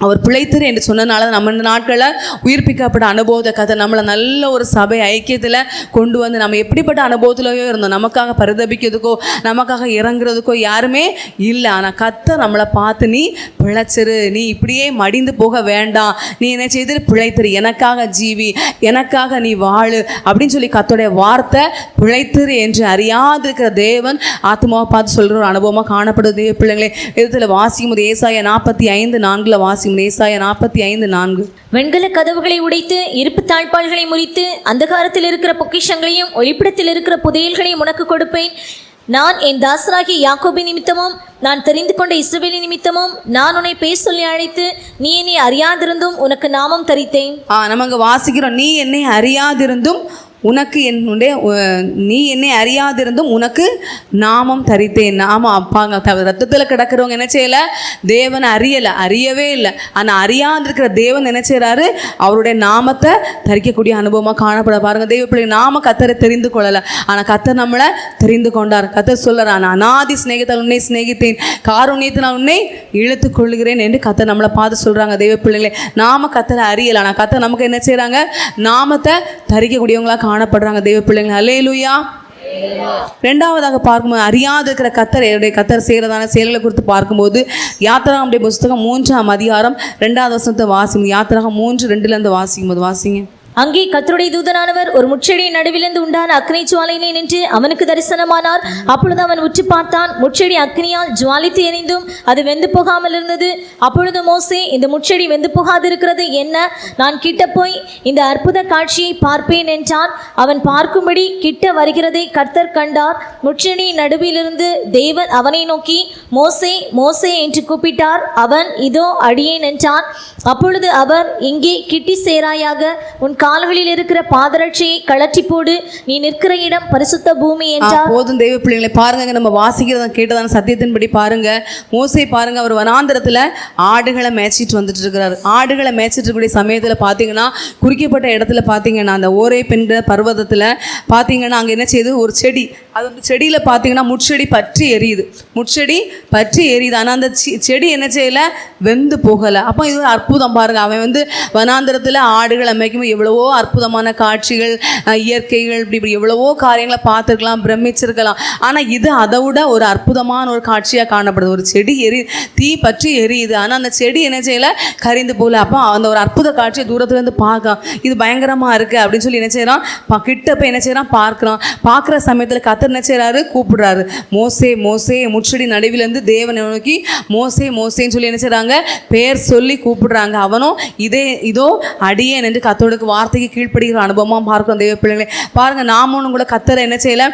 அவர் பிழைத்திரு என்று சொன்னதுனால நம்ம இந்த நாட்களில் உயிர்ப்பிக்கப்பட்ட அனுபவத்தை கதை நம்மளை நல்ல ஒரு சபை ஐக்கியத்தில் கொண்டு வந்து, நம்ம எப்படிப்பட்ட அனுபவத்திலேயோ இருந்தோம், நமக்காக பரிதபிக்கிறதுக்கோ நமக்காக இறங்குறதுக்கோ யாருமே இல்லை. ஆனால் கர்த்தர் நம்மளை பார்த்து நீ பிழைச்சிரு, நீ இப்படியே மடிந்து போக வேண்டாம், நீ என்ன செய்து பிழைத்திரு, எனக்காக ஜீவி, எனக்காக நீ வாழு அப்படின்னு சொல்லி கர்த்தருடைய வார்த்தை பிழைத்திரு என்று அறியாதிருக்கிற தேவன் ஆத்மாவை பார்த்து சொல்கிற ஒரு அனுபவமாக காணப்படுது தேவ பிள்ளைங்களே. இதில் வாசிக்கும் போது ஏசாயா 45:4 வாசி. ஏசாயா 45:4. வெண்கல கதவுகளை உடைத்து இருப்பு தாழ்பாள்களை முறித்து அந்தகாரத்தில் இருக்கிற பொக்கிஷங்களையும் ஒளிப்பிடத்தில் இருக்கிற புதையல்களையும் உனக்கு கொடுப்பேன். நான் என் தாசராகிய யாக்கோபின் நிமித்தமும் நான் தெரிந்து கொண்ட இஸ்ரவேலின் நிமித்தமும் நான் உன்னை பேர் சொல்லி அழைத்து நீ என்னை அறியாதிருந்தும் உனக்கு நாமம் தரித்தேன். நம்ம வாசிக்கிறோம், நீ என்னை அறியாதிருந்தும் உனக்கு நீ என்னை அறியாதிருந்தும் உனக்கு நாமம் தரித்தேன். ஆமாம், அப்பாங்க ரத்தத்தில் கிடக்கிறவங்க என்ன செய்யலை, தேவனை அறியவே இல்லை. ஆனால் அறியாதிருக்கிற தேவன் என்ன செய்கிறாரு, அவருடைய நாமத்தை தரிக்கக்கூடிய அனுபவமாக காணப்பட. பாருங்கள், தெய்வ பிள்ளை நாம கர்த்தரை தெரிந்து கொள்ளலை, ஆனால் கர்த்தர் நம்மளை தெரிந்து கொண்டார். கர்த்தர் சொல்கிறான், அநாதி சிநேகத்தால் உன்னை சிநேகித்தேன், காருண்யத்தினால் உன்னை இழுத்து கொள்ளுகிறேன் என்று கர்த்தர் நம்மளை பார்த்து சொல்கிறாங்க. தெய்வ பிள்ளைகளே, நாம கர்த்தரை அறியலை, ஆனால் கர்த்தர் நமக்கு என்ன செய்கிறாங்க, நாமத்தை தரிக்கக்கூடியவங்களாக காணப்படுறாங்க தெய்வ பிள்ளைங்க. அல்லேலூயா. ரெண்டாவதாக பார்க்கும்போது அறியாது இருக்கிற கர்த்தர் செய்கிறதான செயல்களை குறித்து பார்க்கும்போது யாத்திராகமுடைய புஸ்தகம் 3ஆம் அதிகாரம் 2வது வசனத்தை வாசிங்க. யாத்திராகம் 3:2 வாசிக்கும் போது வாசிங்க. அங்கே கர்த்தருடைய தூதனானவர் ஒரு முட்செடியின் நடுவிலிருந்து உண்டான அக்னி ஜுவாலையிலே நின்று அவனுக்கு தரிசனமானார். அப்பொழுது அவன் உற்று பார்த்தான், முட்செடி அக்னியால் ஜுவாலித்து எரிந்தும் அது வெந்து போகாமல் இருந்தது. அப்பொழுது மோசே, இந்த முட்செடி வெந்து போகாதிருக்கிறது என்ன? நான் கிட்ட போய் இந்த அற்புத காட்சியை பார்ப்பேன் என்றான். அவன் பார்க்கும்படி கிட்ட வருகிறதை கர்த்தர் கண்டார். முட்செடியின் நடுவிலிருந்து தேவன் அவனை நோக்கி, மோசே மோசே என்று கூப்பிட்டார். அவன், இதோ அடியேன் என்றான். அப்பொழுது அவர், இங்கே கிட்டி சேராயாக, உன் கால்களில் இருக்கிற பாதரட்சையை கழற்றி போடு, நீ நிற்கிற இடம் பரிசுத்த பூமி என்றார். போதும் தெய்வ பிள்ளைகளை, பாருங்க, நம்ம வாசிக்கிறத கேட்டதான சத்தியத்தின்படி பாருங்க, மோசே பாருங்க, அவர் வனாந்திரத்தில் ஆடுகளை மேய்ச்சிட்டு வந்துட்டு இருக்கிறார். ஆடுகளை மேய்ச்சிட்டு இருக்கக்கூடிய சமயத்தில் பார்த்தீங்கன்னா, குறிக்கப்பட்ட இடத்துல பார்த்தீங்கன்னா, அந்த ஓரே பெண்கிற பர்வதத்தில் பார்த்தீங்கன்னா அங்கே என்ன செய்யுது, ஒரு செடி, அது வந்து செடியில் பார்த்தீங்கன்னா முட்செடி பற்றி எரியுது, ஆனால் அந்த செடி என்ன செய்யலை, வெந்து போகலை. அப்போ இது ஒரு அற்புதம் பாருங்க. அவன் வந்து வனாந்திரத்தில் ஆடுகளை மேய்க்கும் எவ்வளவோ அற்புதமான காட்சிகள், இயற்கைகள், இப்படி எவ்வளவோ காரியங்களை பார்த்துருக்கலாம், பிரமிச்சிருக்கலாம். ஆனால் இது அதை விட ஒரு அற்புதமான ஒரு காட்சியாக காணப்படுது. ஒரு செடி தீ பற்றி எரியுது, ஆனால் அந்த செடி என்ன செய்யலை, கரிந்து போகல. அப்போ அந்த ஒரு அற்புத காட்சியை தூரத்துலேருந்து பார்க்கலாம், இது பயங்கரமாக இருக்குது அப்படின்னு சொல்லி என்ன செய்யறான், கிட்ட போய் என்ன செய்யறான், பார்க்குற சமயத்தில் கர்த்தர் கர்த்தர் என்ன செய்றாரு, கூப்பிடுறாரு. மோசே மோசே, முச்சடி நடுவிலேருந்து தேவனை நோக்கி மோசே மோசேன்னு சொல்லி என்ன செய்றாங்க, பேர் சொல்லி கூப்பிடுறாங்க. அவனும் இதோ அடியேன் என்று கர்த்தருடைய வார்த்தைக்கு கீழ்ப்படுகிற அனுபவமாக பார்க்கிறோம். தெய்வ பிள்ளைங்களே பாருங்கள், நாமளும் கூட கர்த்தரை என்ன செய்யலை,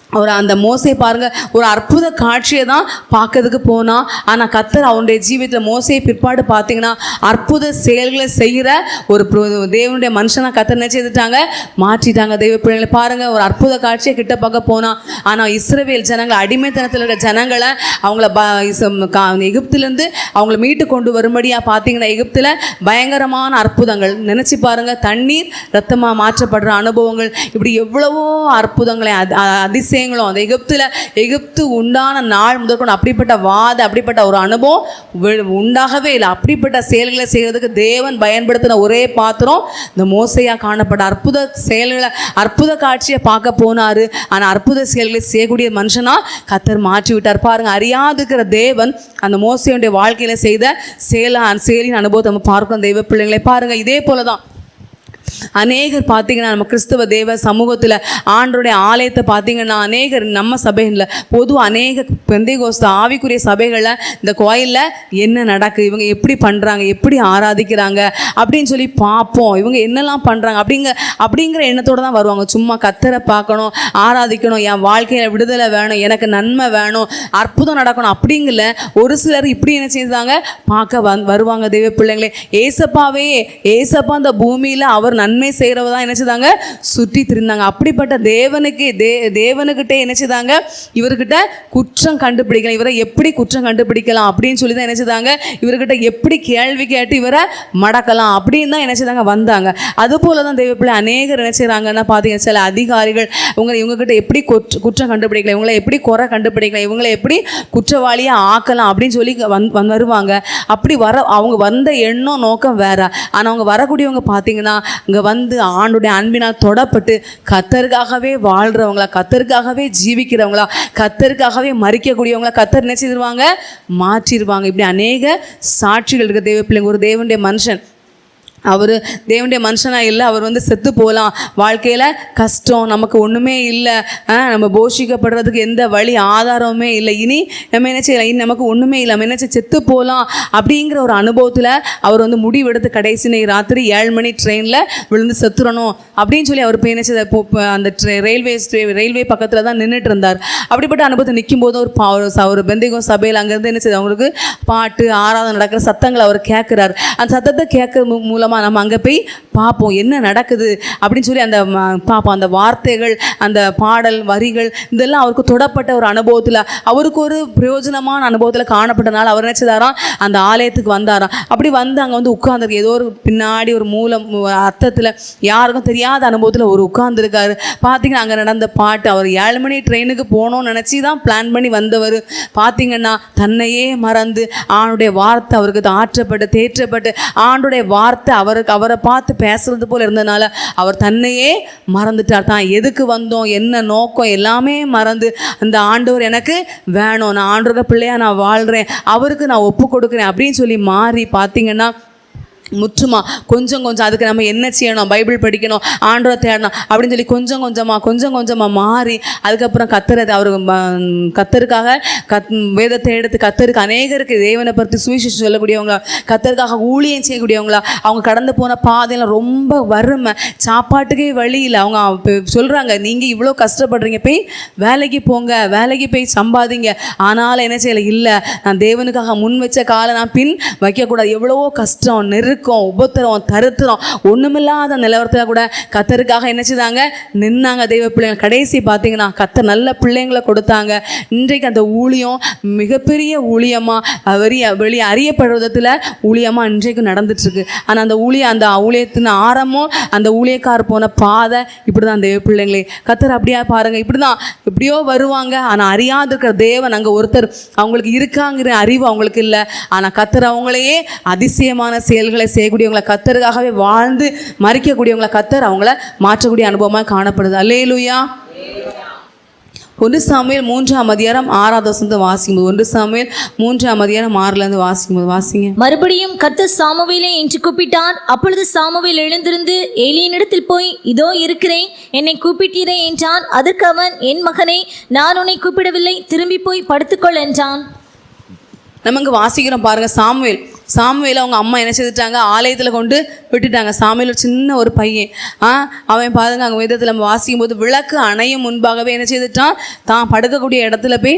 ஒரு அந்த மோசே பாருங்க, ஒரு அற்புத காட்சியை தான் பார்க்கறதுக்கு போனான். ஆனால் கர்த்தர் அவனுடைய ஜீவிதத்தில் மோசே பிற்பாடு பார்த்தீங்கன்னா அற்புத செயல்களை செய்கிற ஒரு தேவனுடைய மனுஷனாக கர்த்தர் என்ன செய்துட்டாங்க, மாற்றிட்டாங்க. தெய்வ பிள்ளைங்களை பாருங்கள், ஒரு அற்புத காட்சியை கிட்ட பார்க்க போனான். ஆனால் இஸ்ரவேல் ஜனங்கள், அடிமைத்தனத்தில் இருக்கிற ஜனங்களை அவங்கள எகிப்திலேருந்து அவங்கள மீட்டு கொண்டு வரும்படியாக பார்த்தீங்கன்னா எகிப்தில் பயங்கரமான அற்புதங்கள் நினச்சி பாருங்கள். தண்ணீர் ரத்தமாக மாற்றப்படுற அனுபவங்கள், இப்படி எவ்வளவோ அற்புதங்களை அதிசயங்களும் அந்த எகிப்து உண்டான நாள் முதற்கொண்டு அப்படிப்பட்ட ஒரு அனுபவம் உண்டாகவே இல்லை. அப்படிப்பட்ட செயல்களை செய்கிறதுக்கு தேவன் பயன்படுத்தின ஒரே பாத்திரம் இந்த மோசையாக காணப்பட்ட அற்புத செயல்களை, அற்புத காட்சியை பார்க்க போனார். ஆனால் அற்புத செயல்களை செய்யக்கூடிய மனுஷனா கர்த்தர் மாற்றி விட்டார். பாருங்க, அறியாதுக்கிற தேவன் அந்த மோசையுடைய வாழ்க்கையில் செய்த செயலின் அனுபவத்தை நம்ம பார்க்கிறோம். தெய்வ பிள்ளைங்களை பாருங்கள், இதே போல தான் அநேகர் பார்த்தீங்கன்னா நம்ம கிறிஸ்தவ தேவ சமூகத்தில் ஆண்டருடைய ஆலயத்தை பார்த்தீங்கன்னா அநேகர் நம்ம சபைகளில் பொதுவாக அநேக பெந்தைகோஸ்து ஆவிக்குரிய சபைகளில் இந்த கோயிலில் என்ன நடக்குது, இவங்க எப்படி பண்ணுறாங்க, எப்படி ஆராதிக்கிறாங்க அப்படின்னு சொல்லி பார்ப்போம். இவங்க என்னெல்லாம் பண்ணுறாங்க அப்படிங்கிற எண்ணத்தோடு தான் வருவாங்க. சும்மா கர்த்தரை பார்க்கணும், ஆராதிக்கணும், என் வாழ்க்கையில் விடுதலை வேணும், எனக்கு நன்மை வேணும், அற்புதம் நடக்கணும் அப்படிங்கல ஒரு சிலர் இப்படி என்ன செய்தாங்க, பார்க்க வருவாங்க. தெய்வ பிள்ளைங்களே, ஏசப்பா அந்த பூமியில் அவர் நன்மை செய்கிறவ தான் என்ன செய்தாங்க, சுற்றி திரிந்தாங்க. அப்படிப்பட்ட தேவனுக்கிட்டே என்ன செய்தாங்க, இவர்கிட்ட குற்றம் கண்டுபிடிக்கலாம், இவரை எப்படி குற்றம் கண்டுபிடிக்கலாம் அப்படின்னு சொல்லி தான் என்ன செய்தாங்க, இவர்கிட்ட எப்படி கேள்வி கேட்டு இவரை மடக்கலாம் அப்படின்னு தான் என்ன செய்தாங்க வந்தாங்க. அதுபோல தான் தெய்வ பிள்ளை அநேகர் என்ன செய்கிறாங்கன்னா பார்த்தீங்கன்னா சில அதிகாரிகள் இவங்ககிட்ட எப்படி குற்றம் கண்டுபிடிக்கலாம், இவங்களை எப்படி குறை கண்டுபிடிக்கலாம், இவங்களை எப்படி குற்றவாளியாக ஆக்கலாம் அப்படின்னு சொல்லி வருவாங்க. அப்படி அவங்க வந்த எண்ணம் நோக்கம் வேற. ஆனால் அவங்க வரக்கூடியவங்க பார்த்தீங்கன்னா இங்கே வந்து ஆண்டுடைய அன்பினால் தொடப்பட்டு கர்த்தருக்காகவே வாழ்கிறவங்களா, கர்த்தருக்காகவே ஜீவிக்கிறவங்களா, கர்த்தருக்காகவே மறிக்கக்கூடியவங்களா கர்த்தர் என்ன செய்திருவாங்க, மாற்றிடுவாங்க. இப்படி அநேக சாட்சிகள் இருக்க தெய்வ பிள்ளைங்க. ஒரு தேவனுடைய மனுஷன், அவர் தேவனுடைய மனுஷனாக இல்லை, அவர் வந்து செத்து போகலாம், வாழ்க்கையில் கஷ்டம், நமக்கு ஒன்றுமே இல்லை, நம்ம போஷிக்கப்படுறதுக்கு எந்த வழி ஆதாரமுமே இல்லை, இனி நம்ம என்ன செய்யலாம், இனி நமக்கு ஒன்றுமே இல்லை, நம்ம என்ன செத்து போகலாம் அப்படிங்கிற ஒரு அனுபவத்தில் அவர் வந்து முடிவெடுத்து கடைசி ராத்திரி 7 மணி ட்ரெயினில் விழுந்து செத்துறணும் அப்படின்னு சொல்லி அவர் போய் என்ன செய்ய அந்த ரயில்வே பக்கத்தில் தான் நின்றுட்டு இருந்தார். அப்படிப்பட்ட அனுபவத்தை நிற்கும் போது ஒரு பெந்தைகோஸ்து சபையில் அங்கேருந்து என்ன செய்யுது, அவங்களுக்கு பாட்டு ஆராதனை நடக்கிற சத்தங்களை அவர் கேட்குறாரு. அந்த சத்தத்தை கேட்கறது மூலமாக நம்ம அங்கே போய் பார்ப்போம் என்ன நடக்குது அப்படின்னு சொல்லி அந்த பார்ப்போம். அந்த வார்த்தைகள், அந்த பாடல் வரிகள் இதெல்லாம் அவருக்கு தொடப்பட்ட ஒரு அனுபவத்தில், அவருக்கு ஒரு பிரயோஜனமான அனுபவத்தில் காணப்பட்டனால அவர் நினச்சதாராம் அந்த ஆலயத்துக்கு வந்தாராம். அப்படி வந்து அங்கே வந்து உட்கார்ந்துருக்கு, ஏதோ ஒரு பின்னாடி ஒரு மூலம் அர்த்தத்தில் யாருக்கும் தெரியாத அனுபவத்தில் ஒரு உட்கார்ந்துருக்காரு. பார்த்தீங்கன்னா அங்கே நடந்த பாட்டு, அவர் 7 மணி ட்ரெயினுக்கு போகணும்னு நினச்சி தான் பிளான் பண்ணி வந்தவர். பார்த்தீங்கன்னா தன்னையே மறந்து ஆண்டுடைய வார்த்தை அவருக்கு ஆற்றப்பட்டு தேற்றப்பட்டு ஆண்டுடைய வார்த்தை அவரை பார்த்து பேசுறது போல இருந்ததுனால அவர் தன்னையே மறந்துட்டார். தான் எதுக்கு வந்தோம், என்ன நோக்கம் எல்லாமே மறந்து அந்த ஆண்டவர் எனக்கு வேணும், நான் ஆண்டவரோட பிள்ளையா நான் வாழ்கிறேன், அவருக்கு நான் ஒப்பு கொடுக்குறேன் அப்படின்னு சொல்லி மாறி பார்த்தீங்கன்னா முற்றுமா கொஞ்சம் அதுக்கு நம்ம என்ன செய்யணும், பைபிள் படிக்கணும், ஆண்டவரை தேடணும் அப்படின்னு சொல்லி கொஞ்சம் கொஞ்சமாக மாறி அதுக்கப்புறம் கர்த்தருக்காக வேதத்தை எடுத்து கர்த்தருக்கு அநேகருக்கு தேவனை பற்றி சுவிசேஷம் சொல்லக்கூடியவங்க, கர்த்தருக்காக ஊழியம் செய்யக்கூடியவங்களா, அவங்க கடந்து போன பாதையில் ரொம்ப வறுமை, சாப்பாட்டுக்கே வழி இல்லை. அவங்க சொல்கிறாங்க, நீங்கள் இவ்வளோ கஷ்டப்படுறீங்க, போய் வேலைக்கு போங்க, வேலைக்கு போய் சம்பாதிங்க. ஆனாலும் என்ன செய்யலை, இல்லை நான் தேவனுக்காக முன் வச்ச காலை நான் பின் வைக்கக்கூடாது. எவ்வளவோ கஷ்டம், நெருக்கம், உபத்திரம், தருத்திரம், ஒண்ணுமில்லாத நிலவரத்தில் கூட கர்த்தருக்காக என்ன செய்தாங்க, நின்னாங்க தெய்வ பிள்ளைங்க. கடைசி பார்த்தீங்கன்னா கர்த்தர் நல்ல பிள்ளைங்களை கொடுத்தாங்க. இன்றைக்கு அந்த ஊழியம் மிகப்பெரிய ஊழியமா வெளியே அறியப்படுற விதத்தில் ஊழியமா இன்றைக்கு நடந்துட்டு இருக்கு. ஆனால் அந்த ஊழியத்தின் ஆரம்பம், அந்த ஊழியக்கார் போன பாதை இப்படி தான் தெய்வ பிள்ளைங்களே. கர்த்தர் அப்படியா பாருங்க, இப்படிதான் எப்படியோ வருவாங்க. ஆனால் அறியாது இருக்கிற தேவன் அங்கே ஒருத்தர் அவங்களுக்கு இருக்காங்கிற அறிவு அவங்களுக்கு இல்லை. ஆனால் கர்த்தர் அவங்களையே அதிசயமான செயல்களை செய்யக்கூடியவங்களை, கர்த்தருக்காகவே வாழ்ந்து மறிக்கக்கூடியவங்களை கர்த்தர் அவங்கள மாற்றக்கூடிய அனுபவமாக காணப்படுது. அல்லேலூயா. 1 சாமுவேல் 3ஆம் அதிகாரம் 6வது வசனத்தை வாசிக்கும்போது 1 சாமுவேல் 3ஆம் அதிகாரம் 6லேருந்து வாசிக்கும்போது வாசிங்க. மறுபடியும் கர்த்தர் சாமுவேலை என்று கூப்பிட்டார். அப்பொழுது சாமுவேல் எழுந்திருந்து ஏலியினிடத்தில் போய், இதோ இருக்கிறேன், என்னை கூப்பிட்டீரே என்றான். அதற்கு அவன், என் மகனே, நான் உன்னை கூப்பிடவில்லை, திரும்பி போய் படுத்துக்கொள் என்றான். நமக்கு வாசிக்கிறோம் பாருங்க. சாமுவேல் அவங்க அம்மா என்ன செய்துட்டாங்க, ஆலயத்தில் கொண்டு விட்டுட்டாங்க. சாமுவேல் ஒரு சின்ன ஒரு பையன். அவன் பாருங்க, அங்கே வேதத்தில் நம்ம வாசிக்கும் போது விளக்கு அணையும் முன்பாகவே என்ன செய்துட்டான், தான் படுக்கக்கூடிய இடத்துல போய்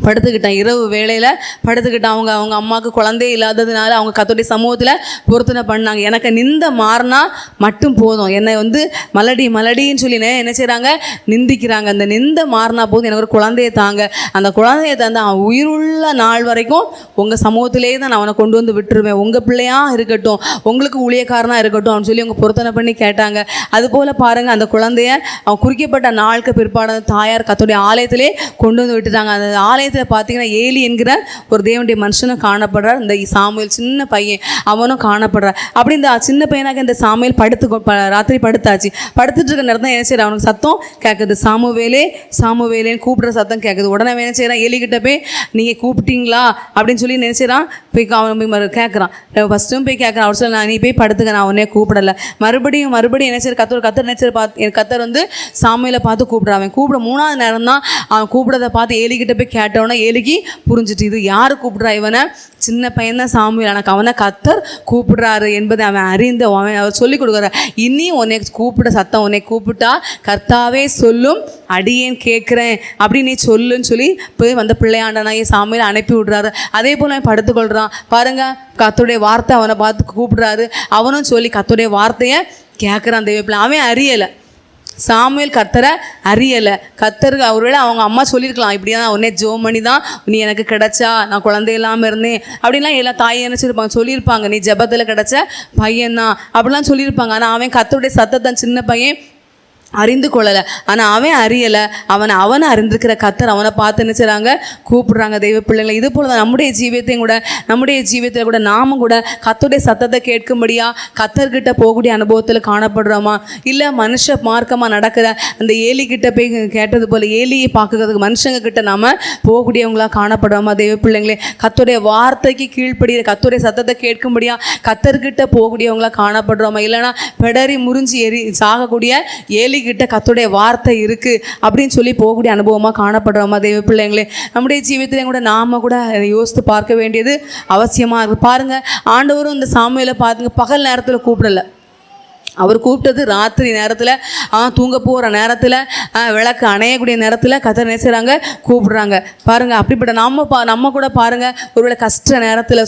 படுத்துக்கிட்டான். இரவு வேளையில் படுத்துக்கிட்டான். அவங்க அம்மாவுக்கு குழந்தையே இல்லாததுனால அவங்க கர்த்தருடைய சமூகத்தில் பொருத்தனை பண்ணாங்க. எனக்கு நிந்த மாறினா மட்டும் போதும், என்னை மலடின்னு சொல்லி என்ன செய்கிறாங்க, நிந்திக்கிறாங்க. அந்த நிந்த மாறினா போதும், எனக்கு ஒரு குழந்தையை தாங்க, அந்த குழந்தையை தந்து அவன் உயிருள்ள நாள் வரைக்கும் உங்கள் சமூகத்திலே தான் நான் அவனை கொண்டு வந்து விட்டுருவேன், உங்கள் பிள்ளையாக இருக்கட்டும், உங்களுக்கு ஊழியக்காரனாக இருக்கட்டும் அப்படின்னு சொல்லி அவங்க பொருத்தனை பண்ணி கேட்டாங்க. அதுபோல் பாருங்கள், அந்த குழந்தைய அவன் குறிக்கப்பட்ட நாளுக்கு பிற்பாடு தாயார் கர்த்தருடைய ஆலயத்திலே கொண்டு வந்து விட்டுட்டாங்க. அந்த ஆலயத்தில் பார்த்தீங்கன்னா ஏலி என்கிற ஒரு தேவனுடைய மனுஷனும் காணப்படுறார். இந்த சாமுவேல் சின்ன பையன் அவனும் காணப்படுறார். அப்படி இந்த சின்ன பையனாக இந்த சாமுவேல் ராத்திரி படுத்தாச்சு. படுத்துட்டு இருக்க நேரத்தில் என்ன செய்யறான், அவனுக்கு சத்தம் கேட்குது, சாமுவேலேன்னு கூப்பிடுற சத்தம் கேட்குது. உடனே என்ன செய்யறான், ஏலிக்கிட்ட போய் நீங்கள் கூப்பிட்டீங்களா அப்படின்னு சொல்லி நினைச்சிடறான். போய் அவன் கேட்குறான். ஃபஸ்ட்டும் போய் கேட்குறான். அவர் சொல்ல, நீ போய் படுத்துக்க, நான் அவனே கூப்பிடலை. மறுபடியும் என்ன செய்ய கத்தர் நினைச்சர் பார்த்து என் கத்தர் வந்து சாமுவேலை பார்த்து கூப்பிட்றான். அவன் கூப்பிட 3ஆவது நேரம் தான் அவன் கூப்பிடுறத பார்த்து ஏலிக்கிட்ட போய் கேட்டவொன்னே ஏலிக்கு புரிஞ்சுட்டு, இது யார் கூப்பிட்றா, இவனை சின்ன பையன் தான் சாமுவேல், எனக்கு அவனை கத்தர் கூப்பிடுறாரு என்பதை அவன் அறிந்து அவர் சொல்லிக் கொடுக்குறார். இனி உன்னை கூப்பிட சத்தம் உன்னை கூப்பிட்டா கர்த்தாவே சொல்லும், அடியேன் கேட்குறேன் அப்படி நீ சொல்லுன்னு சொல்லி போய் வந்த பிள்ளையாண்டனாயே சாமுவேல் அனுப்பி விடுறாரு. அதே போல் அவன் படுத்துக்கொள்கிறான். பாருங்க, கர்த்தருடைய வார்த்தை அவனை பார்த்து கூப்பிடுறாரு. அவனும் சொல்லி கர்த்தருடைய வார்த்தையை கேட்குறான். தெய்வ பிள்ளை அவன் அறியலை. சாமுவேல் கர்த்தரை அறியலை. கர்த்தருக்கு அவரோட அவங்க அம்மா சொல்லியிருக்கலாம், இப்படியா உடனே ஜோம் பண்ணி தான் நீ எனக்கு கிடைச்சா, நான் குழந்தை இல்லாமல் இருந்தேன் அப்படின்லாம் எல்லா தாயை நினச்சிருப்பாங்க, சொல்லியிருப்பாங்க, நீ ஜெபத்தில் கிடைச்ச பையன்தான் அப்படிலாம் சொல்லியிருப்பாங்க. ஆனால் அவன் கர்த்தருடைய சத்தத்தை சின்ன பையன் அறிந்து கொள்ளலை. ஆனால் அவன் அறியலை. அவனை அறிந்திருக்கிற கர்த்தர் அவனை பார்த்து நினைச்சாங்க, கூப்பிடுறாங்க. தெய்வ பிள்ளைங்களை, இது போல தான் நம்முடைய ஜீவியத்தில் கூட நாமும் கூட கர்த்தருடைய சத்தத்தை கேட்கும்படியா கர்த்தர்கிட்ட போகக்கூடிய அனுபவத்தில் காணப்படுறோமா, இல்லை மனுஷ மார்க்கமாக நடக்கிற அந்த ஏலிக்கிட்ட போய் கேட்டது போல் ஏலியை பார்க்கறதுக்கு மனுஷங்க கிட்ட நாம் போகக்கூடியவங்களாக காணப்படுறோமா? தெய்வ பிள்ளைங்களே, கர்த்தருடைய வார்த்தைக்கு கீழ்ப்படுகிற கர்த்தருடைய சத்தத்தை கேட்கும்படியா கர்த்தர்கிட்ட போகக்கூடியவங்களாக காணப்படுறோமா? இல்லைனா பெடரி முறிஞ்சி சாகக்கூடிய ஏலி கிட்ட கர்த்தருடைய வார்த்தை இருக்கு அப்படின்னு சொல்லி போகக்கூடிய அனுபவமாக காணப்படுறோமா? தெய்வ பிள்ளைங்களே, நம்முடைய ஜீவியத்திலையும் கூட நாம கூட யோசித்து பார்க்க வேண்டியது அவசியமாக இருக்குது. பாருங்க, ஆண்டவரும் இந்த சாமுவேலை பார்த்துங்க பகல் நேரத்தில் கூப்பிடலை. அவர் கூப்பிட்டது ராத்திரி நேரத்தில், தூங்க போகிற நேரத்தில், விளக்கு அணையக்கூடிய நேரத்தில் கர்த்தர் நினைச்சாங்க கூப்பிடுறாங்க. பாருங்கள், அப்படிப்பட்ட நம்ம கூட பாருங்கள், ஒருவேளை கஷ்ட நேரத்தில்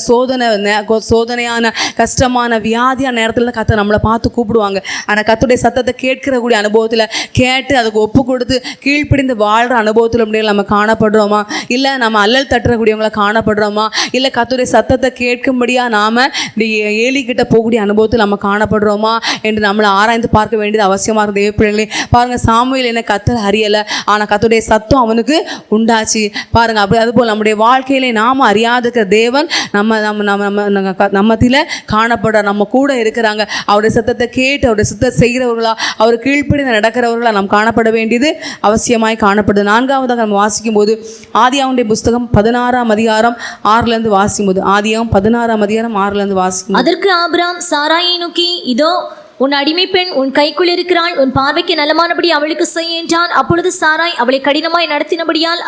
சோதனையான கஷ்டமான வியாதியான நேரத்தில் தான் கர்த்தர் நம்மளை பார்த்து கூப்பிடுவாங்க. ஆனால் கர்த்தருடைய சத்தத்தை கேட்கக்கூடிய அனுபவத்தில் கேட்டு அதுக்கு ஒப்பு கொடுத்து கீழ்ப்பிடிந்து வாழ்கிற அனுபவத்தில் முடியல நம்ம காணப்படுறோமா? இல்லை நம்ம அல்லல் தட்டுறக்கூடியவங்களை காணப்படுறோமா? இல்லை கர்த்தருடைய சத்தத்தை கேட்கும்படியாக நாம் இந்த ஏலிக்கிட்ட போகக்கூடிய அனுபவத்தில் நம்ம காணப்படுறோமா என்று நம்மளை ஆராய்ந்து பார்க்க வேண்டியது அவசியமாக இருந்த தேவ பிள்ளைகளே. பாருங்க, சாமுவேல் என்ன கர்த்தர் அறியலை, ஆனால் கர்த்தருடைய சத்தம் அவனுக்கு உண்டாச்சு. பாருங்க, அப்படி அதுபோல் நம்முடைய வாழ்க்கையிலே நாம் அறியாத தேவன் நம்மத்தில் காணப்படுற நம்ம கூட இருக்கிறாங்க. அவருடைய சத்தத்தை கேட்டு அவருடைய சத்தத்தை செய்கிறவர்களா, அவர் கீழ்ப்படிந்து நடக்கிறவர்களா நாம் காணப்பட வேண்டியது அவசியமாய் காணப்படுது. 4வதாக நம்ம வாசிக்கும் போது ஆதியாகமத்தின் புஸ்தகம் 16ஆம் அதிகாரம் 6லேருந்து வாசிக்கும் போது, ஆதியாகமம் 16ஆம் அதிகாரம் 6லேருந்து வாசிக்கும். அதற்கு ஆபிரகாம் சாராயை நோக்கி, இதோ உன் அடிமை பெண் உன் கைக்குள் இருக்கிறாள், உன் பார்வைக்கு நலமானபடி அவளுக்கு செய் என்றான். அப்பொழுது சாராய் அவளை கடினமாய் நடத்தினபடியால்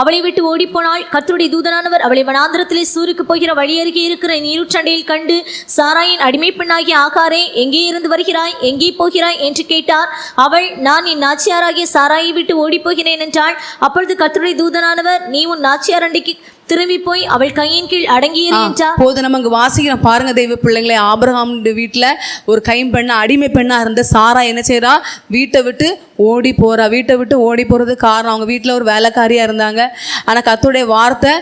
அவளை விட்டு ஓடிப்போனாள். கர்த்தருடைய தூதனானவர் அவளை வனாந்திரத்திலே சூருக்கு போகிற வழி அருகே இருக்கிற நீருற்றண்டையில் கண்டு, சாராயின் அடிமை பெண்ணாகிய ஆகாரே, எங்கே இருந்து வருகிறாய், எங்கே போகிறாய் என்று கேட்டார். அவள், நான் என் நாச்சியாராகிய சாராயை விட்டு ஓடி போகிறேன் என்றாள். அப்பொழுது கர்த்தருடைய தூதனானவர், நீ உன் நாச்சியார் அண்டைக்கு திரும்பி போய் அவள் கையின் கீழ் அடங்கியிரு என்றார். போது நமக்கு வாசிக்கிறோம் பாருங்க தெய்வ பிள்ளைங்களே, ஆபிரகாம் வீட்டில் ஒரு கைம்பெண்ணா அடிமை பெண்ணா இருந்த சாரா என்ன செய்யறா, வீட்டை விட்டு ஓடி போகிறா. வீட்டை விட்டு ஓடி போகிறதுக்கு காரணம் அவங்க வீட்டில் ஒரு வேலைக்காரியாக இருந்தாங்க. ஆனால் கர்த்தருடைய வார்த்தை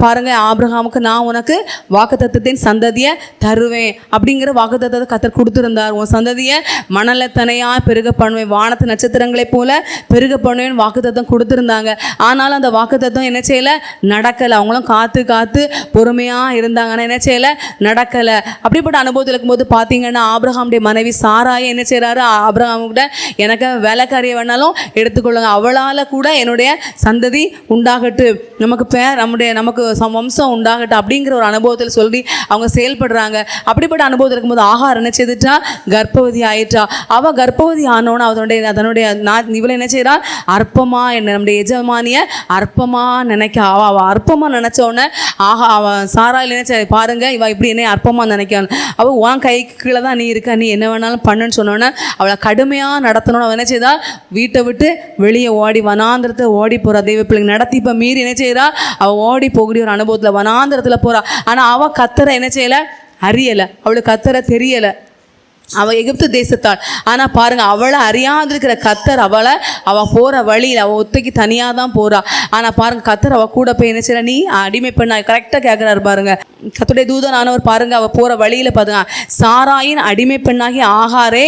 பாருங்க, ஆபிரகாமுக்கு நான் உனக்கு வாக்குத்தத்தத்தின் சந்ததியை தருவேன் அப்படிங்கிற வாக்குத்தத்தத்தை கர்த்தர் கொடுத்துருந்தார். உன் சந்ததியை மணலத்தனையாக பெருக பண்ணுவேன், வானத்து நட்சத்திரங்களைப் போல பெருக பண்ணுவேன் வாக்குத்தத்தம் கொடுத்துருந்தாங்க. ஆனாலும் அந்த வாக்குத்தத்தம் என்ன செய்யலை, நடக்கலை. அவங்களும் காத்து பொறுமையாக இருந்தாங்க. ஆனால் என்ன செய்யலை, நடக்கலை. அப்படிப்பட்ட அனுபவத்தில் இருக்கும்போது பார்த்தீங்கன்னா ஆபிரகாமுடைய மனைவி சாராயை என்ன செய்கிறாரு, ஆபிரகாமுக்கிட்ட எனக்கு வேலைக்காரியை வேணாலும் எடுத்துக்கொள்ளுங்க, அவளால் கூட என்னுடைய சந்ததி உண்டாகட்டு, நமக்கு நமக்கு வம்சம் உண்டாகட்டும் அப்படிங்கிற ஒரு அனுபவத்தில் சொல்லி அவங்க செயல்படுறாங்க. அப்படிப்பட்ட அனுபவத்தில் இருக்கும்போது ஆகார் என்ன செய்துட்டா, கர்ப்பவதி ஆயிட்டா. அவள் கர்ப்பவதி ஆனோன்னு தன்னுடைய இவளை என்ன செய்யறா, அற்பமா என்ன நம்முடைய எஜமானிய அற்பமா நினைக்க அவள் அற்பமா நினைச்ச உடனே அவள் சாராயில் நினைச்ச, பாருங்க இவள் இப்படி என்ன அற்பமா நினைக்கான்னு, அவள் உன் கைக்கு கீழே தான் நீ இருக்க, நீ என்ன வேணாலும் பண்ணுன்னு சொன்னோன்னே அவளை கடுமையாக நடத்தணும்னு அவள் என்ன செய்தா, வீட்டை விட்டு வெளியே ஓடி வனாந்திரத்தை ஓடி போகிறா. தெய்வ பிள்ளைங்க நடத்தி இப்போ மீறி என்ன செய்கிறா, அவள் ஓடி போகக்கூடிய ஒரு அனுபவத்தில் வனாந்திரத்தில் போகிறா. ஆனால் அவள் கத்தரை என்ன செய்யலை, அறியலை, அவளுக்கு கத்தரை தெரியலை. அவள் எகிப்து தேசத்தாள். ஆனால் பாருங்கள், அவளை அறியாதிருக்கிற கத்தர் அவள் போகிற வழியில் அவள் ஒத்தைக்கு தனியாக தான் போகிறா. ஆனால் பாருங்கள், கத்தர் அவள் கூட போய் என்ன செய்யற, நீ அடிமை பெண்ணா, கரெக்டாக கேட்குறாரு பாருங்க. கர்த்தருடைய தூதனானவர் பாருங்க, அவள் போகிற வழியில் பாருங்க, சாராயின் அடிமை பெண்ணாகி ஆகாரே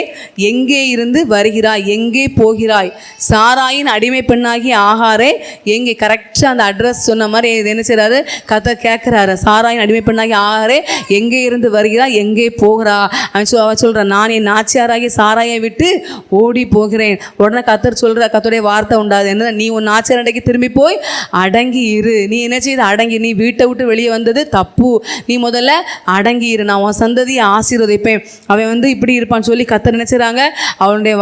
எங்கே இருந்து வருகிறாய், எங்கே போகிறாய், சாராயின் அடிமை பெண்ணாகி ஆகாரே எங்கே, கரெக்டாக அந்த அட்ரஸ் சொன்ன மாதிரி என்ன செய்கிறாரு, கத்தர் கேட்குறாரு, சாராயின் அடிமை பெண்ணாகி ஆகாரே எங்கே இருந்து வருகிறாய், எங்கே போகிறா. அவன் சொல்கிறான், நான் என் நாச்சியாராகி சாராயை விட்டு ஓடி போகிறேன். உடனே கத்தர் சொல்கிற கத்தருடைய வார்த்தை உண்டாது, என்ன, நீ உன் நாச்சியாரண்டைக்கு திரும்பி போய் அடங்கி இரு. நீ என்ன செய்து அடங்கி, நீ வீட்டை விட்டு வெளியே வந்தது தப்பு, நீ முதல்ல அடங்கி இரு, நான் உன் சந்ததியை ஆசீர்வதிப்பேன். அவன் இப்படி இருப்பான்னு சொல்லி கத்தர் நினைச்சாங்க. அவனுடைய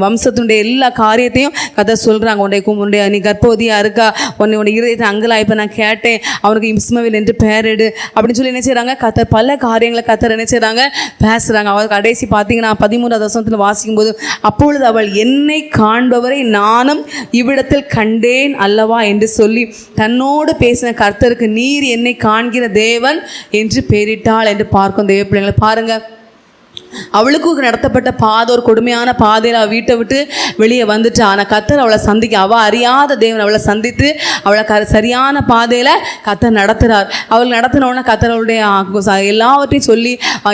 வம்சத்தினுடைய எல்லா காரியத்தையும் கத்தர் சொல்கிறாங்க. உன்னுடைய நீ கர்ப்பவதியாக இருக்கா, உன்னுடைய இருதயத்தை அங்கலாய்ப்ப நான் கேட்டேன், அவனுக்கு இஸ்மவேல் என்று பெயரிடு அப்படின்னு சொல்லி என்ன செய்கிறாங்க. கத்தர் பல காரியங்களை கத்தர் என்ன செய்கிறாங்க, பேசுகிறாங்க. அவள் கடைசி பார்த்தீங்கன்னா 13வது வசனத்தில் வாசிக்கும்போது, அப்பொழுது அவள் என்னை காண்பவரை நானும் இவ்விடத்தில் கண்டேன் அல்லவா என்று சொல்லி தன்னோடு பேசின கர்த்தருக்கு நீர் என்னை காண்கிற தேவன் என்று பெயரிட்டாள் என்று பார்க்கும். தேவ பிள்ளைங்களை பாருங்க, அவளுக்கு நடத்தப்பட்ட பாதை ஒரு கொடுமையான பாதையில் அவள் வீட்டை விட்டு வெளியே வந்துட்டா. ஆனால் கத்தர் அவளை சந்திக்க, அவள் அறியாத தேவன் அவளை சந்தித்து அவளை சரியான பாதையில் கத்தர் நடத்துகிறார். அவள் நடத்தினோடனே கத்தர் அவளுடைய எல்லாவற்றையும் சொல்லி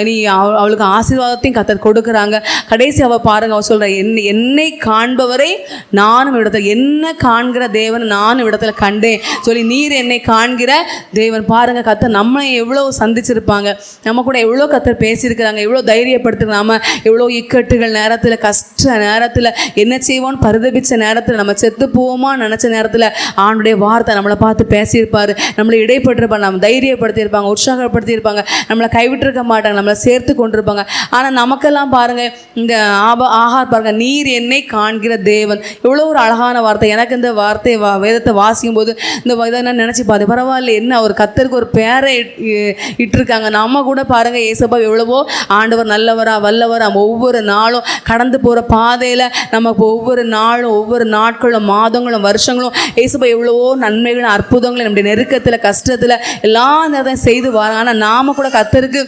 நீ அவளுக்கு ஆசீர்வாதத்தையும் கத்தர் கொடுக்குறாங்க. கடைசி அவள் பாருங்க, அவள் சொல்கிற, என்னை காண்பவரை நானும் இடத்துல, என்ன காண்கிற தேவன் நானும் இடத்துல கண்டேன் சொல்லி, நீர் என்னை காண்கிற தேவன். பாருங்க, கத்தர் நம்மளை எவ்வளோ சந்திச்சிருப்பாங்க, நம்ம கூட எவ்வளோ கத்தர் பேசியிருக்கிறாங்க, எவ்வளோ தைரியப்படுத்துகிறாங்க. நாம எவ்வளோ இக்கட்டுகள் நேரத்தில், கஷ்ட நேரத்தில், என்ன செய்வோன்னு பரிதபிச்ச நேரத்தில், நம்ம செத்து போவோமா நினச்ச நேரத்தில் ஆண்டுடைய வார்த்தை நம்மளை பார்த்து பேசியிருப்பார், நம்மளை இடைப்பட்டிருப்பாங்க, நம்ம தைரியப்படுத்தியிருப்பாங்க, உற்சாகப்படுத்தியிருப்பாங்க, நம்மளை கைவிட்டிருக்க மாட்டாங்க, நம்மளை சேர்த்து கொண்டிருப்பாங்க. ஆனால் நமக்கெல்லாம் பாருங்கள், இந்த ஆகார் பாருங்கள், நீர் என்னை காண்கிற தேவன், எவ்வளோ ஒரு அழகான வார்த்தை. எனக்கு இந்த வார்த்தை வேதத்தை வாசிக்கும் போது இந்த இதை நான் நினச்சி பார்த்தேன், பரவாயில்ல, என்ன ஒரு கத்தருக்கு ஒரு பேரை இட்டிருக்காங்க. நம்ம கூட பாருங்கள், ஏசப்பா எவ்வளவோ ஆண்டவர் நல்லவரா வல்லவரா, ஒவ்வொரு நாளும் கடந்து போகிற பாதையில் நமக்கு ஒவ்வொரு நாளும், ஒவ்வொரு நாட்களும், மாதங்களும், வருஷங்களும் ஏசப்பா எவ்வளவோ நன்மைகளும் அற்புதங்களும் நம்முடைய நெருக்கத்தில், கஷ்டத்தில் எல்லா நேரத்தையும் செய்து வராங்க. ஆனால் நாம் கூட கத்தருக்கு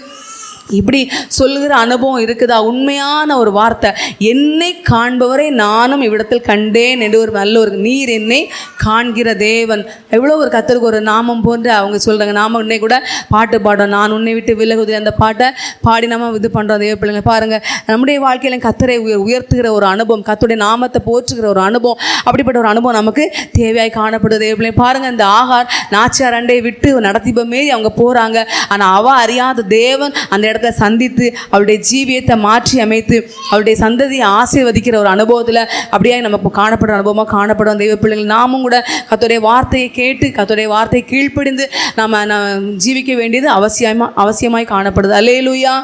இப்படி சொல்லுகிற அனுபவம் இருக்குதா? உண்மையான ஒரு வார்த்தை, என்னை காண்பவரை நானும் இவ்விடத்தில் கண்டேன் என்று ஒரு நல்ல ஒரு, நீர் என்னை காண்கிற தேவன், எவ்வளோ ஒரு கத்தருக்கு ஒரு நாமம் போன்று அவங்க சொல்கிறாங்க. நாம உன்னை கூட பாட்டு பாடுறோம், நான் உன்னை விட்டு விலகுது, அந்த பாட்டை பாடி நம்ம இது பண்ணுறோம். தேவ பிள்ளைங்க பாருங்கள், நம்முடைய வாழ்க்கையில கத்தரை உயர்த்துகிற ஒரு அனுபவம், கத்தருடைய நாமத்தை போற்றுகிற ஒரு அனுபவம், அப்படிப்பட்ட ஒரு அனுபவம் நமக்கு தேவையாய் காணப்படுது. தேவ பிள்ளைங்க பாருங்கள், இந்த ஆகார் நாச்சியார் அண்டை விட்டு நடத்திப்ப மாரி அவங்க போகிறாங்க. ஆனால் அவள் அறியாத தேவன் அந்த இடத்துல சந்தித்து அவளுடைய ஜீவியத்தை மாற்றி அமைத்து அவளுடைய சந்ததியை ஆசீர்வதிக்கிற ஒரு அனுபவத்தில் அப்படியே நமக்கு காணப்படுற அனுபவமாக காணப்படும். தெய்வ பிள்ளைகள் நாமும் கூட கர்த்தருடைய வார்த்தையை கேட்டு கர்த்தருடைய வார்த்தையை கீழ்ப்படிந்து நம்ம ஜீவிக்க வேண்டியது அவசியமாய் காணப்படுது. அல்லேலூயா.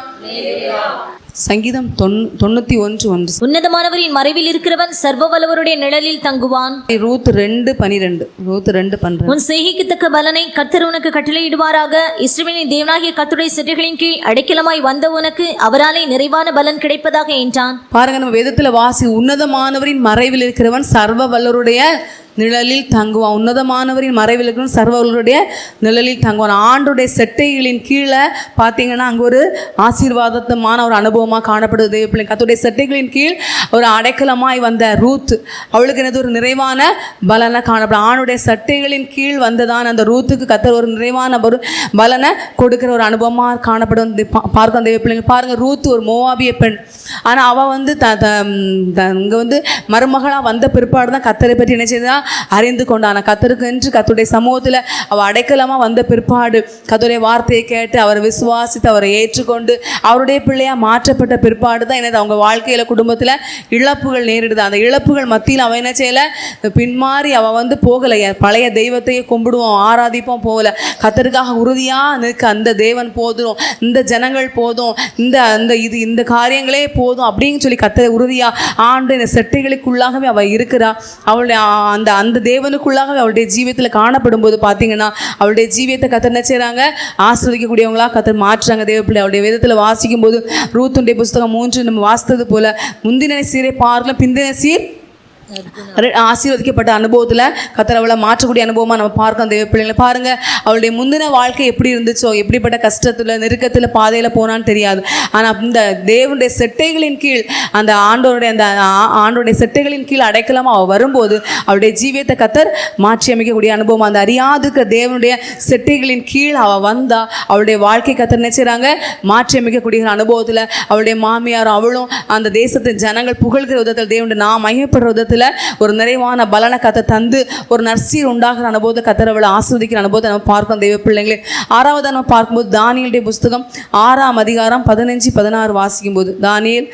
சங்கீதம் 91:1. உன்னதமானவரின் மறைவில் இருக்கிறவன் சர்வ வல்லவருடைய நிழலில் தங்குவான். ரூத் 2:12. உன் செய்கைக்குத்தக்க பலனை கர்த்தர் உனக்கு கட்டளையிடுவாராக. இஸ்ரவேலின் தேவனாகிய கர்த்தருடைய செட்டைகளின் கீழ் அடைக்கலமாய் வந்த உனக்கு அவராலே நிறைவான பலன் கிடைப்பதாக என்றான். பாருங்க, நம்ம வேதத்துல வாசி, உன்னதமானவரின் மறைவில் இருக்கிறவன் சர்வ வல்லவருடைய நிழலில் தங்குவான். உன்னதமானவரின் மறைவில் இருக்கிறவன் சர்வ வல்லவருடைய நிழலில் தங்குவான். ஆண்டுடைய செட்டைகளின் கீழே பார்த்தீங்கன்னா அங்கே ஒரு ஆசீர்வாதமான ஒரு அனுபவமாக காணப்படுது. தேவ கர்த்தருடைய செட்டைகளின் கீழ் ஒரு அடைக்கலமாய் வந்த ரூத், அவளுக்கு என்னது ஒரு நிறைவான பலனை காணப்படும். ஆணுடைய சட்டைகளின் கீழ் வந்ததான் அந்த ரூத்துக்கு கர்த்தர் ஒரு நிறைவான ஒரு பலனை கொடுக்குற ஒரு அனுபவமாக காணப்படும். பார்க்க தேவ பிள்ளைங்க பாருங்க, ரூத் ஒரு மோவாபிய பெண். ஆனால் அவள் இங்கே மருமகளாக வந்த பிற்பாடு தான் கர்த்தரை பற்றி என்ன செய்தா அறிந்து கொண்டான். கத்தருக்கு என்று கத்தருடைய சமூகத்தில் அவள் அடைக்கலமாக வந்த பிற்பாடு கத்தருடைய வார்த்தையை கேட்டு அவரை விசுவாசித்து அவரை ஏற்றுக்கொண்டு அவருடைய பிள்ளையாக மாற்றப்பட்ட பிற்பாடு தான் என்னது அவங்க வாழ்க்கையில் குடும்பத்தில் இழப்புகள் நேரிடுது. அந்த இழப்புகள் மத்தியில் அவன் என்ன செய்யலை, பின்மாறி அவள் வந்து போகலை, பழைய தெய்வத்தையே கும்பிடுவோம் ஆராதிப்போம் போகலை. கத்தருக்காக உறுதியாக நிற்க அந்த தேவன் போதும், இந்த ஜனங்கள் போதும், இந்த காரியங்களே போதும் அப்படின்னு சொல்லி கத்தரை உறுதியாக ஆண்டு இந்த செட்டைகளுக்குள்ளாகவே அவள் இருக்கிறா. அவளுடைய அந்த தேவனுக்குள்ளாகவே அவளுடைய ஜீவியத்தில் காணப்படும் போது பார்த்தீங்கன்னா அவளுடைய ஜீவியத்தை கத்தர் என்ன செய்கிறாங்க, ஆசிர்வதிக்கக்கூடியவங்களாக கத்தர் மாற்றுறாங்க. தேவப்பிள்ளை அவருடைய வேதத்தில் வாசிக்கும் போது ரூத்துடைய புஸ்தகம் 3 நம்ம வாசித்தது போல முந்தின சீரை பார்க்கலாம் பிந்தின சீர் ஆசீர்வதிக்கப்பட்ட அனுபவத்தில் கத்தர் அவளை மாற்றக்கூடிய அனுபவமாக நம்ம பார்க்கணும். தேவ பிள்ளைங்களை பாருங்கள், அவளுடைய முந்தின வாழ்க்கை எப்படி இருந்துச்சோ, எப்படிப்பட்ட கஷ்டத்தில் நெருக்கத்தில் பாதையில் போனான்னு தெரியாது. ஆனால் இந்த தேவனுடைய செட்டைகளின் கீழ் அந்த ஆண்டோடைய செட்டைகளின் கீழ் அடைக்கலாமல் அவள் வரும்போது அவளுடைய ஜீவியத்தை கத்தர் மாற்றி அமைக்கக்கூடிய அனுபவம். அந்த அறியாதுக்க தேவனுடைய செட்டைகளின் கீழ் அவள் வந்தால் அவளுடைய வாழ்க்கை கத்தர் நினைச்சாங்க மாற்றி அமைக்கக்கூடிய அனுபவத்தில் அவளுடைய மாமியாரும் அவளும் அந்த தேசத்தின் ஜனங்கள் புகழ்கிற விதத்தில் தேவனுடைய நான் மகிமைப்படுற விதத்தில் ஒரு நிறைவான பலனை கத்த தந்து ஒரு நற்சீர் உண்டாகிற அனுபவத்தை கத்தரவளை ஆஸ்வதிக்கிற அனுபவத்தை நம்ம பார்க்கணும். தெய்வ பிள்ளைங்களே, 6வது நம்ம பார்க்கும்போது தானியேலுடைய புஸ்தகம் 6ஆம் அதிகாரம் 15-16 வாசிக்கும் போது தானியேல்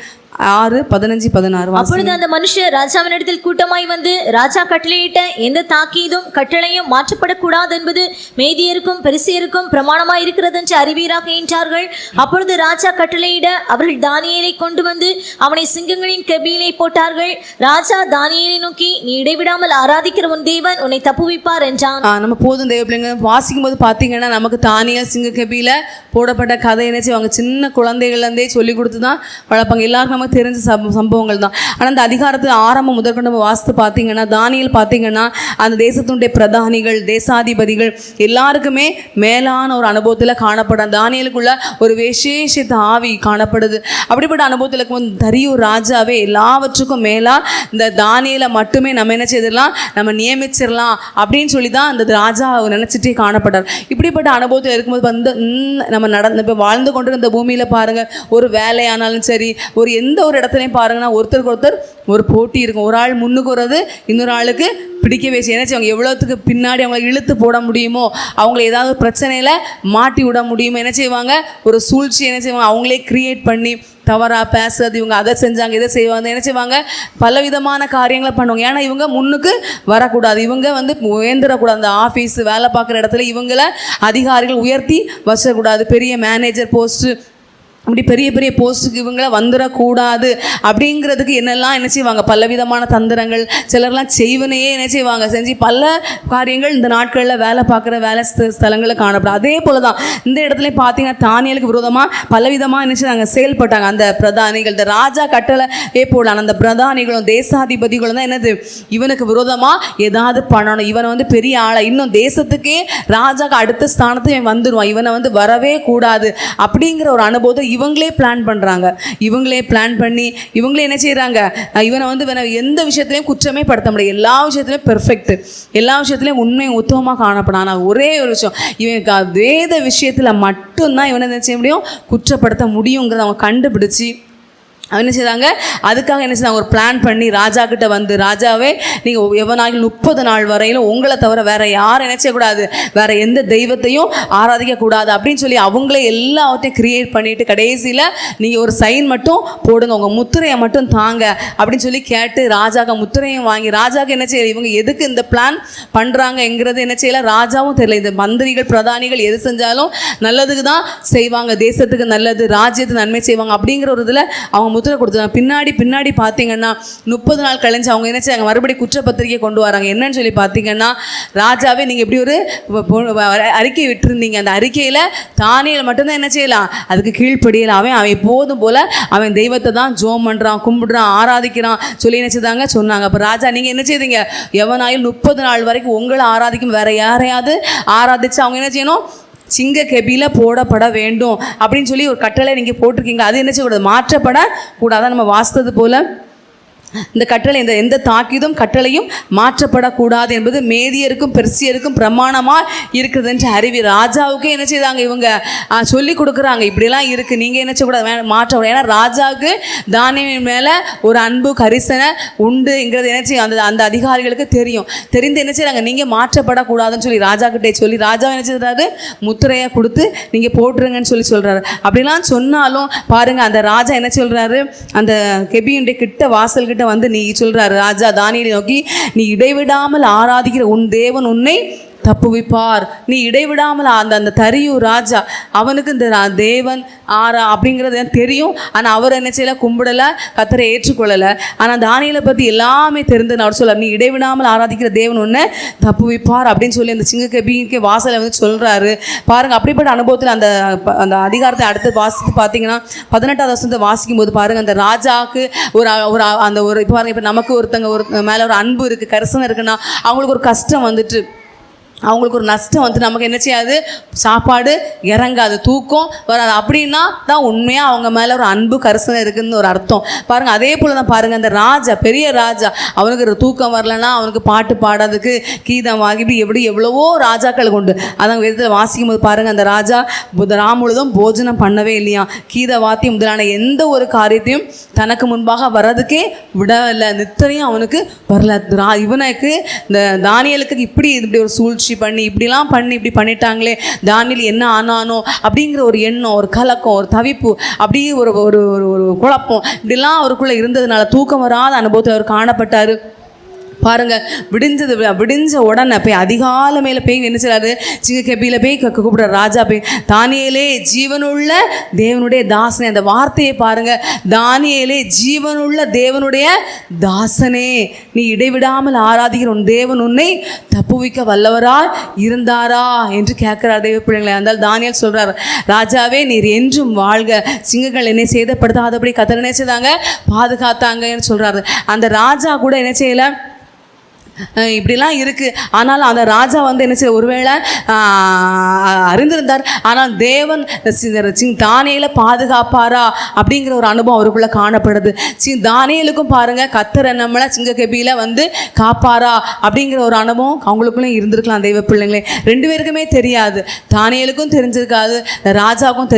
6:15-16. அப்பொழுது அந்த மனுஷர் ராஜாவினிடத்தில் கூட்டமாய் வந்து, ராஜா கட்டளையிட்ட எந்த தாக்கீதும் கட்டளையும் மாற்றப்படக்கூடாது என்பது மேதியருக்கும் பெரிசியருக்கும் பிரமாணமாய் இருக்கிறது என்று அறிவீராக என்றார்கள். அப்பொழுது ராஜா கட்டளையிட அவர்கள் தானியேலை கொண்டு வந்து அவனை சிங்கங்களின் கெபியிலே போட்டார்கள். ராஜா தானியேலை நோக்கி, நீ இடைவிடாமல் ஆராதிக்கிற உன் தேவன் உன்னை தப்புவிப்பார் என்றான். நம்ம போதும் தேவ பிள்ளைங்க வாசிக்கும் போது பார்த்தீங்கன்னா நமக்கு தானியேல் சிங்க கெபியில போடப்பட்ட கதை என்னச்சு அவங்க சின்ன குழந்தைகள்லேருந்தே சொல்லி கொடுத்து தான் வளர்ப்பாங்க. எல்லாருக்கும் நமக்கு தெரிஞ்ச சம்பவங்கள் தான். ஆனால் அந்த அதிகாரத்தில் ஆரம்பம் முதற்கொண்டு நம்ம வாசித்து பார்த்தீங்கன்னா தானியேல் பார்த்தீங்கன்னா அந்த தேசத்துடைய பிரதானிகள் தேசாதிபதிகள் எல்லாருக்குமே மேலான ஒரு அனுபவத்தில் காணப்படும். தானியேலுக்குள்ள ஒரு விசேஷித்த ஆவி காணப்படுது. அப்படிப்பட்ட அனுபவத்தில் தரியூர் ராஜாவே எல்லாவற்றுக்கும் மேலா இந்த தானியேலை மட்டுமே நம்ம என்ன செய்திடலாம், நம்ம நியமிச்சிடலாம் அப்படின்னு சொல்லி தான் அந்த ராஜா நினைச்சிட்டே காணப்பட்டார். இப்படிப்பட்ட அனுபவத்தில் இருக்கும்போது வந்து நம்ம இப்போ வாழ்ந்து கொண்டு இந்த பூமியில் பாருங்கள், ஒரு வேலையானாலும் சரி, ஒரு எந்த ஒரு இடத்துலையும் பாருங்கன்னா ஒருத்தருக்கு ஒருத்தர் ஒரு போட்டி இருக்கும். ஒரு ஆள் முன்னுக்கு வர்றது இன்னொரு ஆளுக்கு பிடிக்கவே செய்ய என்ன செய்வாங்க, எவ்வளோத்துக்கு பின்னாடி அவங்களை இழுத்து போட முடியுமோ, அவங்கள ஏதாவது பிரச்சனையில் மாட்டி விட முடியுமோ என்ன செய்வாங்க, ஒரு சூழ்ச்சி என்ன செய்வாங்க, அவங்களே கிரியேட் பண்ணி தவறாக பேசுறது, இவங்க அதை செஞ்சாங்க இதை செய்வாங்க என்ன செய்வாங்க, பலவிதமான காரியங்களை பண்ணுவாங்க. ஏன்னா இவங்க முன்னுக்கு வரக்கூடாது, இவங்க வந்து உயர்ந்துடக்கூடாது, அந்த ஆஃபீஸ் வேலை பார்க்குற இடத்துல இவங்களை அதிகாரிகள் உயர்த்தி வச்சக்கூடாது, பெரிய மேனேஜர் போஸ்ட்டு அப்படி பெரிய பெரிய போஸ்ட்டுக்கு இவங்களை வந்துடக்கூடாது அப்படிங்கிறதுக்கு என்னெல்லாம் என்ன செய்வாங்க, பலவிதமான தந்திரங்கள் சிலர்லாம் செய்வனையே என்ன செய்வாங்க செஞ்சு பல காரியங்கள் இந்த நாட்களில் வேலை பார்க்குற வேலை ஸ்தலங்களில் காணப்படும். அதே போல் தான் இந்த இடத்துல பார்த்தீங்கன்னா தானியேலுக்கு விரோதமாக பலவிதமாக என்ன செய்வாங்க செயல்பட்டாங்க அந்த பிரதானிகள். இந்த ராஜா கட்டளை போடலாம் அந்த பிரதானிகளும் தேசாதிபதிகளும் தான் என்னது இவனுக்கு விரோதமாக ஏதாவது பண்ணணும், இவனை வந்து பெரிய ஆளை இன்னும் தேசத்துக்கே ராஜாக்கு அடுத்த ஸ்தானத்தை இவன் வந்துடுவான், இவனை வந்து வரவே கூடாது அப்படிங்கிற ஒரு அனுபவத்தை இவங்களே பிளான் பண்ணுறாங்க. இவங்களே பிளான் பண்ணி இவங்களே என்ன செய்கிறாங்க, இவனை வந்து எந்த விஷயத்துலையும் குற்றமே படுத்த முடியாது, எல்லா விஷயத்துலையும் பெர்ஃபெக்ட், எல்லா விஷயத்துலையும் உண்மை உத்தமமாக காணப்படும். ஆனால் ஒரே ஒரு விஷயம், இவனுக்கு வேத விஷயத்தில் மட்டும்தான் இவனை என்ன செய்ய முடியும், குற்றப்படுத்த முடியுங்கிறத அவங்க கண்டுபிடிச்சி என்ன செய்தாங்க, அதுக்காக என்ன செய்தாங்க, ஒரு பிளான் பண்ணி ராஜா கிட்ட வந்து, ராஜாவே நீங்கள் எவனாகிலும் 30 நாள் வரையிலும் உங்களை தவிர வேற யாரும் என்ன செய்யக்கூடாது, வேற எந்த தெய்வத்தையும் ஆராதிக்கக்கூடாது அப்படின்னு சொல்லி அவங்களே எல்லாத்தையும் கிரியேட் பண்ணிட்டு கடைசியில் நீங்கள் ஒரு சைன் மட்டும் போடுங்க, உங்கள் முத்திரையை மட்டும் தாங்க அப்படின்னு சொல்லி கேட்டு ராஜாக்கு முத்திரையும் வாங்கி, ராஜாவுக்கு என்ன செய்யல, இவங்க எதுக்கு இந்த பிளான் பண்ணுறாங்கங்கிறது என்ன செய்யல ராஜாவும் தெரியல. இந்த மந்திரிகள் பிரதானிகள் எது செஞ்சாலும் நல்லதுக்கு தான் செய்வாங்க, தேசத்துக்கு நல்லது, ராஜ்யத்துக்கு நன்மை செய்வாங்க அப்படிங்கிற ஒரு இதில் அவங்க முத்திரை கொடுத்தாங்க. பின்னாடி பார்த்தீங்கன்னா 30 நாள் கழிஞ்சு அவங்க என்ன செய்யாங்க, மறுபடியும் குற்றப்பத்திரிக்கை கொண்டு வராங்க. என்னன்னு சொல்லி பார்த்தீங்கன்னா, ராஜாவே நீங்கள் எப்படி ஒரு அறிக்கை விட்டுருந்தீங்க, அந்த அறிக்கையில் தானியேல் மட்டும்தான் என்ன செய்யலாம், அதுக்கு கீழ்ப்படியலாம், அவன் எப்போதும் போல் அவன் தெய்வத்தை தான் ஜோம் பண்ணுறான், கும்பிடுறான், ஆராதிக்கிறான் சொல்லி என்ன செய்தாங்க சொன்னாங்க. அப்போ ராஜா நீங்கள் என்ன செய்தீங்க, எவனாயில் 30 நாள் வரைக்கும் உங்களை ஆராதிக்கும் வேற யாரையாவது ஆராதிச்சு அவங்க என்ன செய்யணும், சிங்க கெபியில போடப்பட வேண்டும் அப்படின்னு சொல்லி ஒரு கட்டளை நீங்கள் போட்டிருக்கீங்க. அது என்ன செய்யக்கூடாது, மாற்றப்படக்கூடாது. நம்ம வாசித்தது போல் இந்த கட்டளை எந்த தாக்கீதும் கட்டளையும் மாற்றப்படக்கூடாது என்பது மேதியருக்கும் பெர்சியருக்கும் பிரமாணமாக இருக்குது என்று அறிவி. ராஜாவுக்கே என்ன செய்தாங்க இவங்க சொல்லி கொடுக்குறாங்க, இப்படிலாம் இருக்குது, நீங்கள் என்ன செய்யக்கூடாது, மாற்றக்கூடாது. ஏன்னா ராஜாவுக்கு தானியமின் மேலே ஒரு அன்பு கரிசனை உண்டுங்கிறது என்ன செய்யும் அந்த அதிகாரிகளுக்கு தெரிந்து என்ன செய்கிறாங்க, நீங்கள் மாற்றப்படக்கூடாதுன்னு சொல்லி ராஜா கிட்டே சொல்லி ராஜா என்ன செய்கிறாரு, முத்திரையை கொடுத்து நீங்கள் போட்டுருங்கன்னு சொல்கிறாரு. அப்படிலாம் சொன்னாலும் பாருங்கள், அந்த ராஜா என்ன சொல்கிறாரு, அந்த கெபியுடைய கிட்ட வாசல் கிட்ட வந்து நீ சொல்றாரு ராஜா தானியேலை நோக்கி, நீ இடைவிடாமல் ஆராதிக்கிற உன் தேவன் உன்னை தப்புவிப்பார். நீ இடைவிடாமல் அந்த தரியூர் ராஜா அவனுக்கு இந்த தேவன் அப்படிங்கிறது தெரியும். ஆனால் அவர் என்ன செய்யலை, கும்பிடலை, கர்த்தரை ஏற்றுக்கொள்ளலை. ஆனால் தானியேலை பற்றி எல்லாமே தெரிந்து அவர் சொல்ல, நீ இடைவிடாமல் ஆராதிக்கிற தேவன் உன்னை தப்புவிப்பார் அப்படின்னு சொல்லி அந்த சிங்க கெபிக்கு வாசலை வந்து சொல்கிறாரு. பாருங்கள், அப்படிப்பட்ட அனுபவத்தில் அந்த அதிகாரத்தை அடுத்து வாசித்து பார்த்தீங்கன்னா 18வது வசனத்தை வாசிக்கும் போது பாருங்கள், அந்த ராஜாவுக்கு இப்போ பாருங்கள், இப்போ நமக்கு ஒருத்தங்க மேலே ஒரு அன்பு இருக்குது, கரிசனை இருக்குன்னா அவங்களுக்கு ஒரு கஷ்டம் வந்துட்டு, அவங்களுக்கு ஒரு நஷ்டம் வந்து நமக்கு என்ன செய்யாது, சாப்பாடு இறங்காது, தூக்கம் வராது. அப்படின்னா தான் உண்மையாக அவங்க மேலே ஒரு அன்பு கரிசனை இருக்குதுன்னு ஒரு அர்த்தம். பாருங்கள், அதே போல் தான் பாருங்கள், அந்த ராஜா பெரிய ராஜா அவனுக்கு ஒரு தூக்கம் வரலன்னா அவனுக்கு பாட்டு பாடாததுக்கு கீதம் வாங்கி எப்படி எவ்வளவோ ராஜாக்கள் கொண்டு அதான் விதத்தில் வாசிக்கும் போது பாருங்கள், அந்த ராஜா ராமுழுதும் போஜனம் பண்ணவே இல்லையா, கீத வாத்தியம் முதலான எந்த ஒரு காரியத்தையும் தனக்கு முன்பாக வர்றதுக்கே விடவில்லை, நித்திரையும் அவனுக்கு வரல. இவனுக்கு இந்த தானியேலுக்கு இப்படி ஒரு சூழ்ச்சி பண்ணி இப்படி பண்ணிட்டாங்களே, தானியேல் என்ன ஆனானோ அப்படிங்கிற ஒரு எண்ணம், ஒரு கலக்கம், ஒரு தவிப்பு, அப்படியே ஒரு ஒரு ஒரு குழப்பம் இப்படிலாம் அவருக்குள்ளே இருந்ததுனால தூக்கம் வராத அனுபவத்தில் அவர் காணப்பட்டார். பாருங்க, விடிஞ்ச உடனே போய் அதிகாலை மேலே போய் என்ன செய்றாரு, சிங்க கெபியில் போய் கூப்பிடுற ராஜா போய், தானியேலே ஜீவனுள்ள தேவனுடைய தாசனே. அந்த வார்த்தையை பாருங்க, தானியேலே ஜீவனுள்ள தேவனுடைய தாசனே, நீ இடைவிடாமல் ஆராதிக்கிற உன் தேவன் உன்னை தப்புவிக்க வல்லவராய் இருந்தாரா என்று கேட்கிறார் தெய்வ பிள்ளைங்களை. அதனால் தானியேல் சொல்றார், ராஜாவே நீர் என்றும் வாழ்க, சிங்கங்கள் என்னை சேதப்படுத்தாதபடி கர்த்தர் என்ன செய்தாங்க, பாதுகாத்தாங்கன்னு சொல்றாரு. அந்த ராஜா கூட என்ன செய்யலை, இப்படிலாம் இருக்குது. ஆனாலும் அந்த ராஜா வந்து என்ன செய்ய, ஒருவேளை அறிந்திருந்தார், ஆனால் தேவன் தானியேலை பாதுகாப்பாரா அப்படிங்கிற ஒரு அனுபவம் அவருக்குள்ளே காணப்படுது. தானியேலுக்கும் பாருங்கள், கர்த்தர் நம்மளை சிங்க கெபியில் வந்து காப்பாரா அப்படிங்கிற ஒரு அனுபவம் அவங்களுக்குள்ளே இருந்திருக்கலாம் தெய்வ பிள்ளைங்களே. ரெண்டு பேருக்குமே தெரியாது, தானியேலுக்கும் தெரிஞ்சிருக்காது, ராஜாவுக்கும்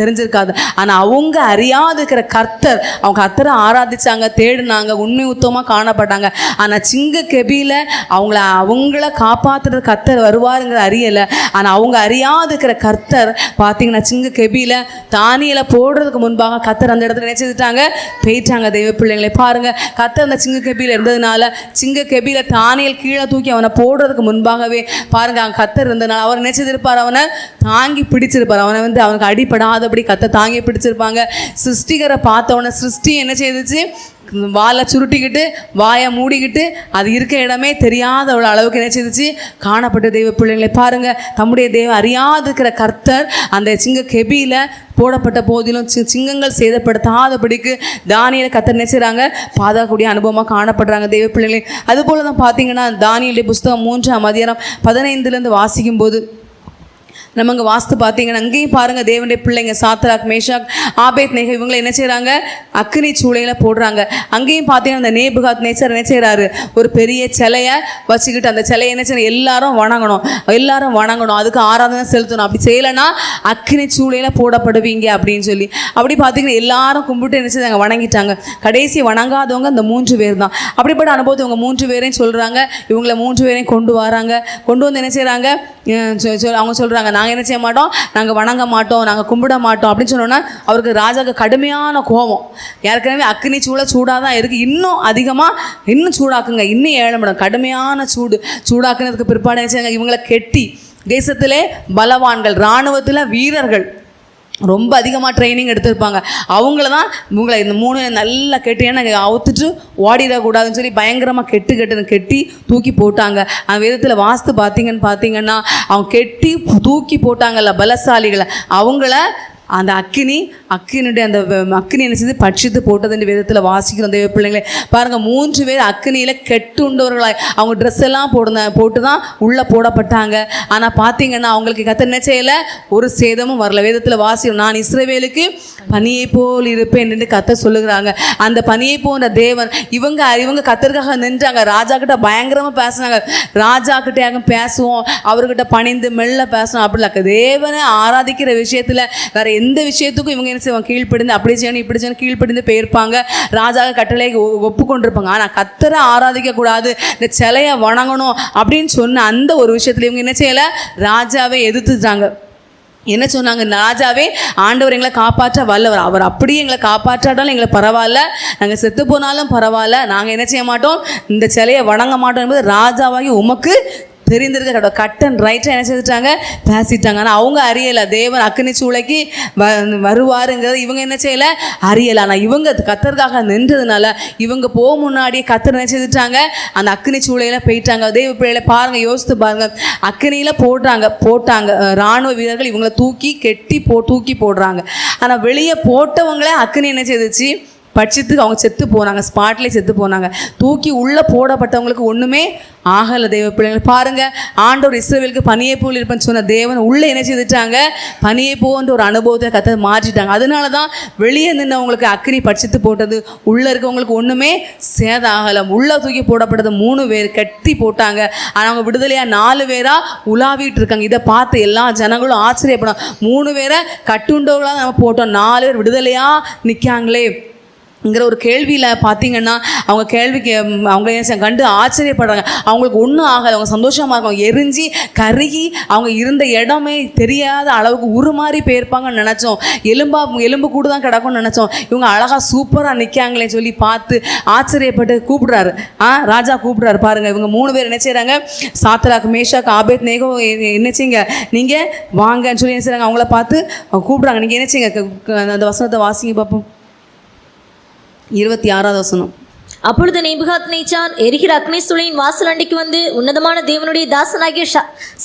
தெரிஞ்சிருக்காது. ஆனால் அவங்க அறியாது இருக்கிற கர்த்தர், அவங்க கர்த்தரை ஆராதிச்சாங்க, தேடினாங்க, உண்மை உத்தமாக காணப்பட்டாங்க. ஆனால் சிங்க கெபி அவங்கள காப்பாற்றுறது கர்த்தர் வருவாருங்கிற அறியலை. ஆனால் அவங்க அறியாது இருக்கிற கர்த்தர் பார்த்தீங்கன்னா சிங்க கெபியில் தானியேலை போடுறதுக்கு முன்பாக கர்த்தர் அந்த இடத்துல நினைச்சிட்டாங்க, போயிட்டாங்க தெய்வ பிள்ளைங்களை. பாருங்கள், கர்த்தர் அந்த சிங்க கெபியில் இருந்ததுனால, சிங்க கெபியில் தானியேல் கீழே தூக்கி அவனை போடுறதுக்கு முன்பாகவே பாருங்கள், அவன் கர்த்தர் இருந்ததுனால அவர் நினைச்சிருப்பார், அவனை தாங்கி பிடிச்சிருப்பார், அவனை வந்து அவனுக்கு அடிப்படாதபடி கர்த்தர் தாங்கி பிடிச்சிருப்பாங்க. சிருஷ்டிகரை பார்த்தவனை சிருஷ்டி என்ன செய்துச்சு, வாழை சுருட்டிக்கிட்டு வாயை மூடிக்கிட்டு அது இருக்க இடமே தெரியாத அவ்வளோ அளவுக்கு என்ன செய்துச்சு, காணப்பட்ட தெய்வ பிள்ளைங்களை. பாருங்கள், தம்முடைய தெய்வம் அறியாது இருக்கிற கர்த்தர் அந்த சிங்க கெபியில் போடப்பட்ட போதிலும் சிங்கங்கள் சேதப்படுத்தாதபடிக்கு தானியேலை கர்த்தர் நினைச்சாங்க, பாதுகாக்கக்கூடிய அனுபவமாக காணப்படுறாங்க தெய்வ பிள்ளைகளை. அதுபோல் தான் பார்த்தீங்கன்னா தானியேலுடைய புஸ்தகம் 3ஆம் அதிகாரம் 15 வாசிக்கும்போது நம்ம இங்கே வாஸ்து பார்த்தீங்கன்னா அங்கேயும் பாருங்கள், தேவனுடைய பிள்ளைங்க சாத்ராக் மேஷாக் ஆபேத்நேகோ இவங்களை என்ன செய்கிறாங்க, அக்கினி சூளையில் போடுறாங்க. அங்கேயும் பார்த்தீங்கன்னா அந்த நேபுகாத் நேச்சர் என்ன செய்கிறாரு, ஒரு பெரிய சிலையை வச்சுக்கிட்டு அந்த சிலையை என்ன செய்யணும், எல்லாரும் வணங்கணும், அதுக்கு ஆராதனை செலுத்தணும், அப்படி செய்யலைன்னா அக்கினி சூளையில் போடப்படுவீங்க அப்படின்னு சொல்லி. அப்படி பார்த்தீங்கன்னா எல்லாரும் கும்பிட்டு என்ன செய்தாங்க, வணங்கிட்டாங்க. கடைசி வணங்காதவங்க அந்த 3 பேர் தான். அப்படிப்பட்ட அனுபவத்தை இவங்க 3 பேரையும் சொல்கிறாங்க, இவங்களை 3 பேரையும் கொண்டு வந்து என்ன செய்கிறாங்க, அவங்க சொல்கிறாங்க, நாங்கள் என்ன செய்ய மாட்டோம், நாங்கள் வணங்க மாட்டோம், நாங்கள் கும்பிட மாட்டோம் அப்படின்னு சொன்னோன்னா அவருக்கு ராஜாவுக்கு கடுமையான கோபம். ஏற்கனவே அக்னி சூடாக தான் இருக்குது, இன்னும் அதிகமாக இன்னும் சூடாக்குங்க, இன்னும் 7 மடம் கடுமையான சூடாக்குனதுக்கு பிற்பாடு என்ன செய்யுங்க, இவங்களை கெட்டி தேசத்திலே பலவான்கள், இராணுவத்தில் வீரர்கள் ரொம்ப அதிகமாக ட்ரைனிங் எடுத்திருப்பாங்க, அவங்கள தான் இவங்களை இந்த 3 நல்லா கெட்டி அவுத்துட்டு ஓடிடக்கூடாதுன்னு சொல்லி பயங்கரமாக கெட்டி தூக்கி போட்டாங்க. அந்த விதத்தில் வாஸ்து பார்த்தீங்கன்னா அவங்க கெட்டி தூக்கி போட்டாங்கல்ல பலசாலிகளை, அவங்கள அந்த அக்கினுடைய அந்த அக்கினி என்ன செய்து பட்சித்து போட்டது இந்த விதத்தில் வாசிக்கிறோம் தெய்வ பிள்ளைங்களே. பாருங்கள், 3 பேர் அக்கினியில் கெட்டுண்டவர்களாய் அவங்க ட்ரெஸ் எல்லாம் போட்டு தான் உள்ளே போடப்பட்டாங்க. ஆனால் பார்த்தீங்கன்னா அவங்களுக்கு கர்த்தர் என்ன செய்யலை, ஒரு சேதமும் வரல. வேதத்தில் வாசிக்கிறோம், நான் இஸ்ரவேலுக்கு பனியை போல் இருப்பேன் என்று கர்த்தர் சொல்லுகிறாங்க. அந்த பனியை போன்ற தேவன் இவங்க கர்த்தருக்காக நின்றாங்க. ராஜா கிட்ட பயங்கரமாக பேசினாங்க. ராஜா கிட்ட பேசுவோம், அவர்கிட்ட பணிந்து மெல்ல பேசணும் அப்படி இல்லை. தேவனை ஆராதிக்கிற விஷயத்தில் வேற எந்த விஷயத்துக்கும் இவங்க என்ன செய்வாங்க, கீழ்ப்படிந்து அப்படி செய்யணும் இப்படி செய்யணும் கீழ்ப்படிந்து போயிருப்பாங்க. ராஜாவை கட்டளை ஒப்புக்கொண்டிருப்பாங்க. ஆனால் கர்த்தரை ஆராதிக்க கூடாது, இந்த சிலையை வணங்கணும் அப்படின்னு சொன்ன அந்த ஒரு விஷயத்துல இவங்க என்ன செய்யலை, ராஜாவை எதிர்த்துட்டாங்க. என்ன சொன்னாங்க, ராஜாவே ஆண்டவர் எங்களை காப்பாற்ற வல்லவர், அவர் அப்படியே எங்களை காப்பாற்றாட்டாலும் எங்களை பரவாயில்ல, நாங்கள் செத்து போனாலும் பரவாயில்ல, நாங்கள் என்ன செய்ய மாட்டோம், இந்த சிலையை வணங்க மாட்டோம் என்பது ராஜாவாகி உமக்கு தெரிந்திருக்க கட் அண்ட் ரைட்டாக என்ன செய்துட்டாங்க, பேசிட்டாங்க. ஆனால் அவங்க அறியலை தேவன் அக்கினி சூளைக்கு வருவாருங்கிறது இவங்க என்ன செய்யலை, அறியலை. ஆனால் இவங்க கர்த்தருக்காக நின்றதுனால இவங்க போக முன்னாடியே கர்த்தர் என்ன செய்துட்டாங்க, அந்த அக்கினி சூளையில் போயிட்டாங்க. தேவ பிள்ளைகளை பாருங்கள், யோசித்து பாருங்கள், அக்கினியில் போட்டாங்க இராணுவ வீரர்கள் இவங்களை தூக்கி போடுறாங்க. ஆனால் வெளியே போட்டவங்களே அக்கினி என்ன செய்துச்சு, பட்சத்துக்கு அவங்க செத்து போனாங்க, ஸ்பாட்லேயே செத்து போனாங்க. தூக்கி உள்ளே போடப்பட்டவங்களுக்கு ஒன்றுமே ஆகலை. தெய்வ பிள்ளைகள் பாருங்கள், ஆண்டவர் இஸ்ரவேலுக்கு பனியை போல் இருப்பேன்னு சொன்ன தேவன் உள்ளே என்ன செய்துட்டாங்க, பனியை போன்ற ஒரு அனுபவத்தை கர்த்தர் மாற்றிட்டாங்க. அதனால தான் வெளியே நின்றவங்களுக்கு அக்கினி பட்சித்து போட்டது, உள்ளே இருக்கவங்களுக்கு ஒன்றுமே சேதம் ஆகலை. உள்ளே தூக்கி போடப்பட்டது 3 பேர் கட்டி போட்டாங்க. ஆனால் அவங்க விடுதலையாக 4 பேராக உலாவிட்டு இருக்காங்க. இதை பார்த்து எல்லா ஜனங்களும் ஆச்சரியப்படும். 3 பேரை கட்டுண்டவர்களாக நம்ம போட்டோம், 4 பேர் விடுதலையாக நிற்காங்களே ங்கிற ஒரு கேள்வியில் பார்த்தீங்கன்னா அவங்க கேள்விக்கு அவங்க கண்டு ஆச்சரியப்படுறாங்க. அவங்களுக்கு ஒன்றும் ஆகலை, அவங்க சந்தோஷமாக இருக்கும். எரிஞ்சு கருகி அவங்க இருந்த இடமே தெரியாத அளவுக்கு உருமாறி போயிருப்பாங்கன்னு நினச்சோம். எலும்பு கூட தான் கிடக்கும்னு நினச்சோம். இவங்க அழகாக சூப்பராக நிற்காங்களே சொல்லி பார்த்து ஆச்சரியப்பட்டு கூப்பிடுறாரு. ராஜா கூப்பிடுறாரு. பாருங்கள், இவங்க 3 பேர் என்ன செய்கிறாங்க, சாத்ராக் மேஷாக் ஆபேத்நேகோ என்ன செய்யுங்க, நீங்கள் வாங்கன்னு சொல்லி என்ன செய்கிறாங்க, அவங்கள பார்த்து கூப்பிடுறாங்க. நீங்கள் என்ன செய்யுங்க, அந்த வசனத்தை வாசிங்க பார்ப்போம். 26வது வசனம். அப்பொழுது நேபுகாத்நேச்சார் எரிகிற அக்னி சூளையின் வாசல் அண்டைக்கு வந்து, உன்னதமான தேவனுடைய தாசனாகிய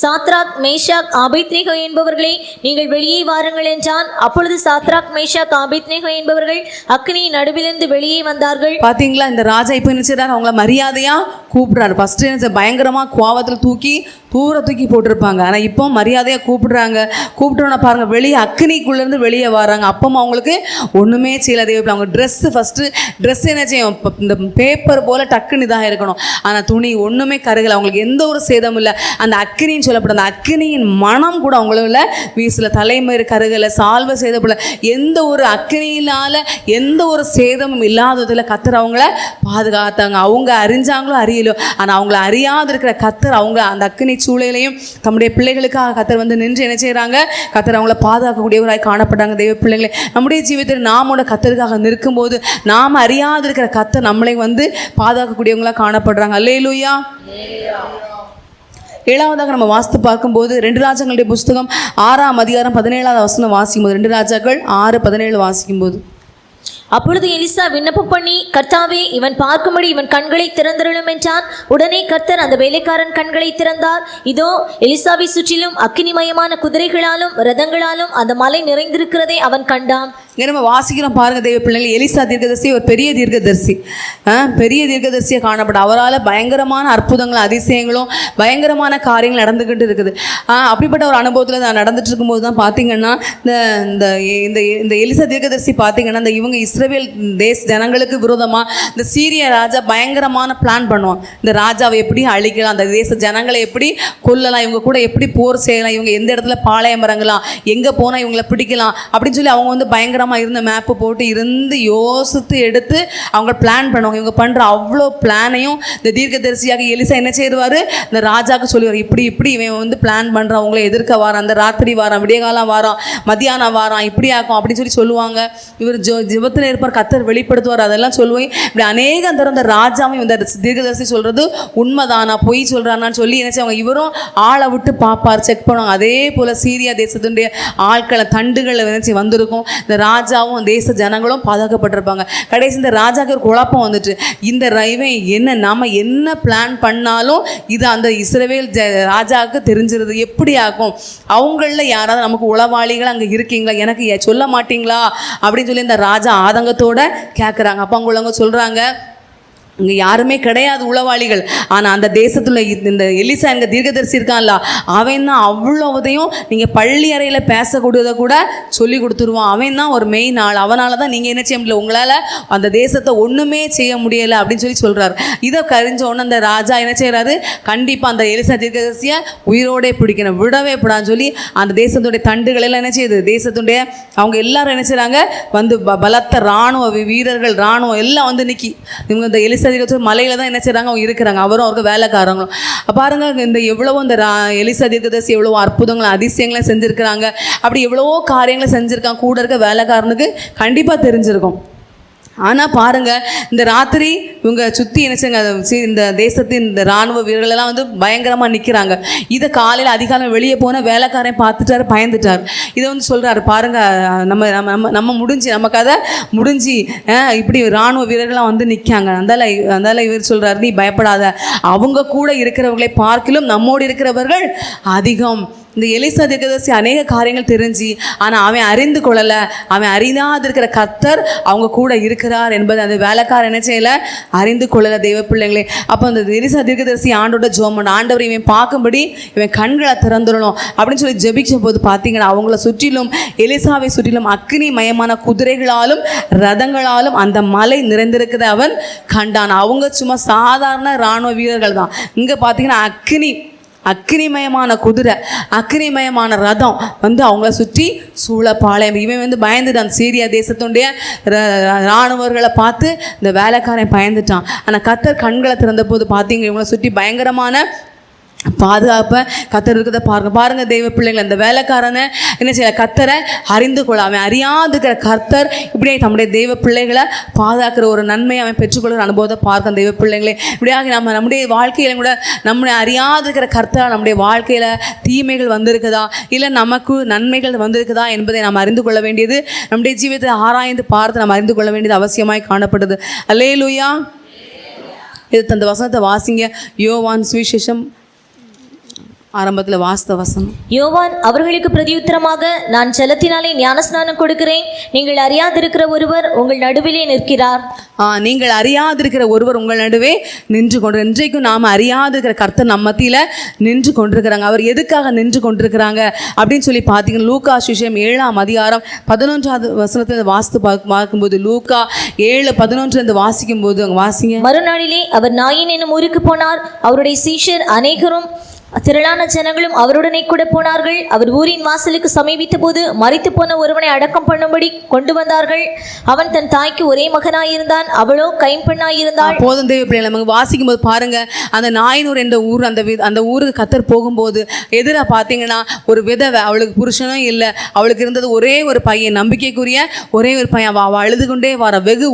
சாத்ராக் மேஷாக் ஆபேத்நேகோ என்பவர்களை நீங்கள் வெளியே வாருங்கள் என்றான். அப்பொழுது சாத்ராக் மேஷாக் ஆபேத்நேகோ என்பவர்கள் அக்னியின் நடுவிலிருந்து வெளியே வந்தார்கள். பார்த்தீங்களா, இந்த ராஜா இப்போ என்ன செய்றாரு, அவங்கள மரியாதையாக கூப்பிடுறாரு. ஃபஸ்ட்டு என்ன பயங்கரமாக கோவத்தில் தூக்கி போட்டிருப்பாங்க. ஆனால் இப்போ மரியாதையாக கூப்பிட்டோன்னா பாருங்கள், வெளியே அக்னிக்குள்ளேருந்து வெளியே வராங்க. அப்பவும் அவங்களுக்கு ஒன்றுமே செய்யல. அவங்க ட்ரெஸ் என்ன செய்யும், இந்த பேப்பர் போல் டக்குன்னு இதாக இருக்கணும். ஆனால் துணி ஒன்றுமே கருகலை, அவங்களுக்கு எந்த ஒரு சேதமும் இல்லை. அந்த அக்கினின்னு சொல்லப்படும் அந்த அக்கினியின் மனம் கூட அவங்கள வீசில் தலைமயிறு கருகலை, சால்வை சேதப்படல, எந்த ஒரு அக்கினியினால் எந்த ஒரு சேதமும் இல்லாததில் கர்த்தர் அவங்கள பாதுகாத்தாங்க. அவங்க அறிஞ்சாங்களோ அறியலோ, ஆனால் அவங்கள அறியாது இருக்கிற கர்த்தர் அவங்க அந்த அக்கினி சூளையிலையும் தம்முடைய பிள்ளைகளுக்காக கர்த்தர் வந்து நின்று என்ன செய்கிறாங்க, கர்த்தர் அவங்கள பாதுகாக்கக்கூடியவராய் காணப்பட்டாங்க. தெய்வ பிள்ளைகளை நம்முடைய ஜீவிதத்தில் நாமோட கர்த்தருக்காக நிற்கும்போது நாம் அறியாது இருக்கிற கர்த்தர் நம்மளை வந்து பாதுகாக்கக்கூடியவங்களாக காணப்படுறாங்க. அல்லேலூயா. 7வதாக நம்ம வாசித்து பார்க்கும்போது 2 ராஜாக்களுடைய புஸ்தகம் 6ஆம் அதிகாரம் 17வது வசனம் வாசிக்கும்போது, 2 ராஜாக்கள் 6:17 வாசிக்கும்போது, அப்பொழுது எலிசா விண்ணப்பம் பண்ணி, கர்த்தாவே, இவன் பார்க்கும்படி இவன் கண்களை திறந்தருளும் என்றான். உடனே கர்த்தர் அந்த வேலைக்காரன் கண்களை திறந்தார். இதோ, எலிசாவை சுற்றிலும் அக்கினிமயமான குதிரைகளாலும் ரதங்களாலும் அந்த மலை நிறைந்திருக்கிறதை அவன் கண்டான். இங்கே நம்ம வாசிக்கிறோம் பாருங்க தெய்வ பிள்ளைகள், எலிசா தீர்க்கதரிசி ஒரு பெரிய தீர்க்கதரிசியாக காணப்படும். அவரால் பயங்கரமான அற்புதங்களும் அதிசயங்களும் பயங்கரமான காரியங்கள் நடந்துக்கிட்டு இருக்குது. அப்படிப்பட்ட ஒரு அனுபவத்தில் நான் நடந்துட்டு இருக்கும்போது தான் பார்த்தீங்கன்னா இந்த எலிசா தீர்க்கதரிசி பார்த்தீங்கன்னா இவங்க இஸ்ரவேல் ஜனங்களுக்கு விரோதமாக இந்த சீரிய ராஜா பயங்கரமான பிளான் பண்ணுவான். இந்த ராஜாவை எப்படி அழிக்கலாம், அந்த தேச ஜனங்களை எப்படி கொல்லலாம், இவங்க கூட எப்படி போர் செய்யலாம், இவங்க எந்த இடத்துல பாளையம் இறங்கலாம், எங்கே போனால் இவங்களை பிடிக்கலாம் அப்படின்னு சொல்லி அவங்க வந்து பயங்கரமாக இருந்த மேப்பு போட்டு யோசித்து எடுத்து அவங்க பிளான் பண்ணுவாங்க. இவங்க பண்ணுற அவ்வளோ பிளானையும் இந்த தீர்க்கதரிசியாக எலிசா என்ன செய்வார், இந்த ராஜாவுக்கு சொல்லுவார், இப்படி இவன் வந்து பிளான் பண்ணுறான், அவங்கள எதிர்க்க வாரான், அந்த ராத்திரி வாரான், விடியகாலம் வாரான், மத்தியானம் வாரான், இப்படி ஆக்கும் அப்படின்னு சொல்லுவாங்க. இவர் ஜெபத்தில் இருப்பார், கர்த்தர் வெளிப்படுத்துவார், அதெல்லாம் சொல்லுவேன். இப்படி அநேகம் தரம் இந்த ராஜாவும் இந்த தீர்க்கதரிசி சொல்கிறது உண்மைதானா பொய் சொல்கிறானான்னு சொல்லி என்ன செய்வாங்க, இவரும் ஆளை விட்டு பார்ப்பார், செக் பண்ணுவாங்க. அதே போல் சீரியா தேசத்தினுடைய ஆட்களை தண்டுகளை நினைச்சு வந்திருக்கும். இந்த ராஜாவும் தேச ஜனங்களும் பாதுகாக்கப்பட்டிருப்பாங்க. கடைசி இந்த ராஜாவுக்கு ஒரு குழப்பம் வந்துட்டு, இந்த இவன் என்ன நம்ம என்ன பிளான் பண்ணாலும் இது அந்த இஸ்ரவேல் ராஜாவுக்கு தெரிஞ்சிருது, எப்படி ஆகும்? அவங்களில் யாராவது நமக்கு உளவாளிகள் அங்கே இருக்கீங்களா, எனக்கு சொல்ல மாட்டீங்களா அப்படின்னு சொல்லி இந்த ராஜா ஆதங்கத்தோடு கேட்குறாங்க. அப்போ அவங்க உள்ளவங்க சொல்கிறாங்க, இங்கே யாருமே கிடையாது உளவாளிகள். ஆனால் அந்த தேசத்தில் இந்த எலிசா எங்கள் தீர்க்கதரிசி இருக்கான்ல, அவன் தான் அவ்வளோதையும் நீங்கள் பள்ளி அறையில் பேசக்கூடியதை கூட சொல்லி கொடுத்துருவான். அவன் தான் ஒரு மெயின் ஆள். அவனால தான் நீங்கள் என்ன செய்ய முடியல, உங்களால் அந்த தேசத்தை ஒன்றுமே செய்ய முடியலை அப்படின்னு சொல்கிறார். இதை கரிஞ்ச உடனே அந்த ராஜா என்ன செய்கிறாரு, கண்டிப்பாக அந்த எலிசா தீர்க்கதரிசியை உயிரோடே பிடிக்கணும், விடவே கூடாதுன்னு சொல்லி அந்த தேசத்துடைய தண்டுகள் எல்லாம் என்ன செய்யுது, தேசத்துடைய அவங்க எல்லாரும் என்ன செய்கிறாங்க, வந்து பலத்த இராணுவ வீரர்கள் இராணுவம் எல்லாம் வந்து நிற்கி இவங்க இந்த எலிசா மலையில தான் என்ன செய்றாங்க, அவங்க இருக்கிறாங்க, அவரும் அவருக்கு வேலைக்காரங்களும். பாருங்க, இந்த எவ்வளவோ இந்த எலிசா தீர்க்கதரிசி எவ்வளவோ அற்புதங்களை அதிசயங்களை செஞ்சுருக்கிறாங்க. அப்படி எவ்வளவோ காரியங்களை செஞ்சுருக்காங்க. கூட இருக்க வேலைக்காரனுக்கு கண்டிப்பாக தெரிஞ்சிருக்கும். ஆனால் பாருங்கள், இந்த ராத்திரி இவங்க சுற்றி என்னச்சுங்க, இந்த தேசத்தின் இந்த இராணுவ வீரர்களெல்லாம் வந்து பயங்கரமாக நிற்கிறாங்க. இதை காலையில் அதிகாலம் வெளியே போன வேலைக்காரன் பார்த்துட்டாரு, பயந்துட்டார். இதை வந்து சொல்கிறாரு, பாருங்கள் நம்ம நம்ம நம்ம முடிஞ்சு நம்ம கதை முடிஞ்சு இப்படி இராணுவ வீரர்கள்லாம் வந்து நிற்காங்க. அதனால் இவர் சொல்கிறார், நீ பயப்படாத, அவங்க கூட இருக்கிறவர்களை பார்க்கிலும் நம்மோடு இருக்கிறவர்கள் அதிகம். இந்த எலிசா தீர்க்கதரிசி அநேக காரியங்கள் தெரிஞ்சு, ஆனால் அவன் அறிந்து கொள்ளலை. அவன் அறியாதிருக்கிற கர்த்தர் அவங்க கூட இருக்கிறார் என்பது அந்த வேலைக்காரன் என்ன செய்யலை, அறிந்து கொள்ளலை. தெய்வ பிள்ளைங்களே, அப்போ அந்த எலிசா தீர்க்கதரிசி ஆண்டோட ஜோமன், ஆண்டவர் இவன் பார்க்கும்படி இவன் கண்களை திறந்துடணும் அப்படின்னு சொல்லி ஜெபிக்கும் போது பார்த்தீங்கன்னா, அவங்கள சுற்றிலும் எலிசாவை சுற்றிலும் அக்னி மயமான குதிரைகளாலும் ரதங்களாலும் அந்த மலை நிறைந்திருக்கிறத அவன் கண்டான். அவங்க சும்மா சாதாரண இராணுவ வீரர்கள் தான். இங்கே பார்த்தீங்கன்னா அக்னிமயமான குதிரை, அக்னிமயமான ரதம் வந்து அவங்கள சுற்றி சூழப்பாளையம். இவன் வந்து பயந்துட்டான். சீரியா தேசத்துடைய இராணுவர்களை பார்த்து இந்த வேலைக்காரன் பயந்துட்டான். ஆனால் கர்த்தர் கண்களை திறந்த போது பார்த்தீங்க, இவங்களை சுற்றி பயங்கரமான பாதுகாப்பை கர்த்தர் இருக்கிறத பாருங்க தெய்வ பிள்ளைங்களை. அந்த வேலைக்காரனை என்ன செய்யல, கர்த்தரை அறிந்து கொள்ள, அவன் அறியாதுக்கிற கர்த்தர் இப்படியே நம்முடைய தெய்வ பிள்ளைகளை பாதுகாக்கிற ஒரு நன்மையை அவன் பெற்றுக்கொள்கிற அனுபவத்தை பார்க்க தெய்வ பிள்ளைங்களே. இப்படியாக நம்முடைய வாழ்க்கையில கூட நம்முடைய அறியாதுக்கிற கர்த்தர் நம்முடைய வாழ்க்கையில் தீமைகள் வந்திருக்குதா, இல்லை நமக்கு நன்மைகள் வந்திருக்குதா என்பதை நாம் அறிந்து கொள்ள வேண்டியது, நம்முடைய ஜீவிதத்தை ஆராய்ந்து பார்த்து நாம் அறிந்து கொள்ள வேண்டியது அவசியமாய் காணப்படுது. அல்லேலூயா. இது அந்த வசனத்தை வாசிங்க. யோவான் சுவிசேஷம் ஆரம்பத்தில் வாஸ்த வசனம். யோவான் அவர்களுக்கு பிரதியுத்தரமாக, நான் ஜலத்தினாலே ஞானஸ்நானம் கொடுக்கிறேன், நீங்கள் அறியாதிருக்கிற ஒருவர் உங்கள் நடுவிலே நிற்கிறார். நீங்கள் அறியாதிருக்கிற ஒருவர் உங்கள் நடுவே நின்று கொண்டு, இன்றைக்கும் நாம் அறியாதிருக்கிற கர்த்தர் நம்ம மத்தியில் நின்று கொண்டிருக்கிறாங்க. அவர் எதுக்காக நின்று கொண்டிருக்கிறாங்க அப்படின்னு சொல்லி பார்த்தீங்கன்னா, லூக்கா சுவிசேஷம் 7ஆம் அதிகாரம் 11வது வசனத்தில் வாசித்து பார்க்கும்போது, லூக்கா 7:11 வாசிக்கும் போது அங்கே வாசிங்க. மறுநாளிலே அவர் நாயின் என்னும் ஊருக்கு போனார். அவருடைய சீஷர் அநேகரும் திரளான ஜனங்களும் அவருடனே கூட போனார்கள். அவர் ஊரின் வாசலுக்கு சமீபித்த போது மரித்து போன ஒருவனை அடக்கம் பண்ணும்படி கொண்டு வந்தார்கள். அவன் தன் தாய்க்கு ஒரே மகனாயிருந்தான், அவளோ கைம்பெண்ணாயிருந்தாள். போதும் தேவ பிள்ளைகளை நம்ம வாசிக்கும் போது பாருங்க, அந்த நாயனூர் என்ற ஊர், அந்த ஊருக்கு கர்த்தர் போகும்போது எதிராக பார்த்தீங்கன்னா ஒரு விதவை, அவளுக்கு புருஷனும் இல்லை, அவளுக்கு இருந்தது ஒரே ஒரு பையன், நம்பிக்கைக்குரிய ஒரே ஒரு பையன். அவள் அழுது கொண்டே வர வெகு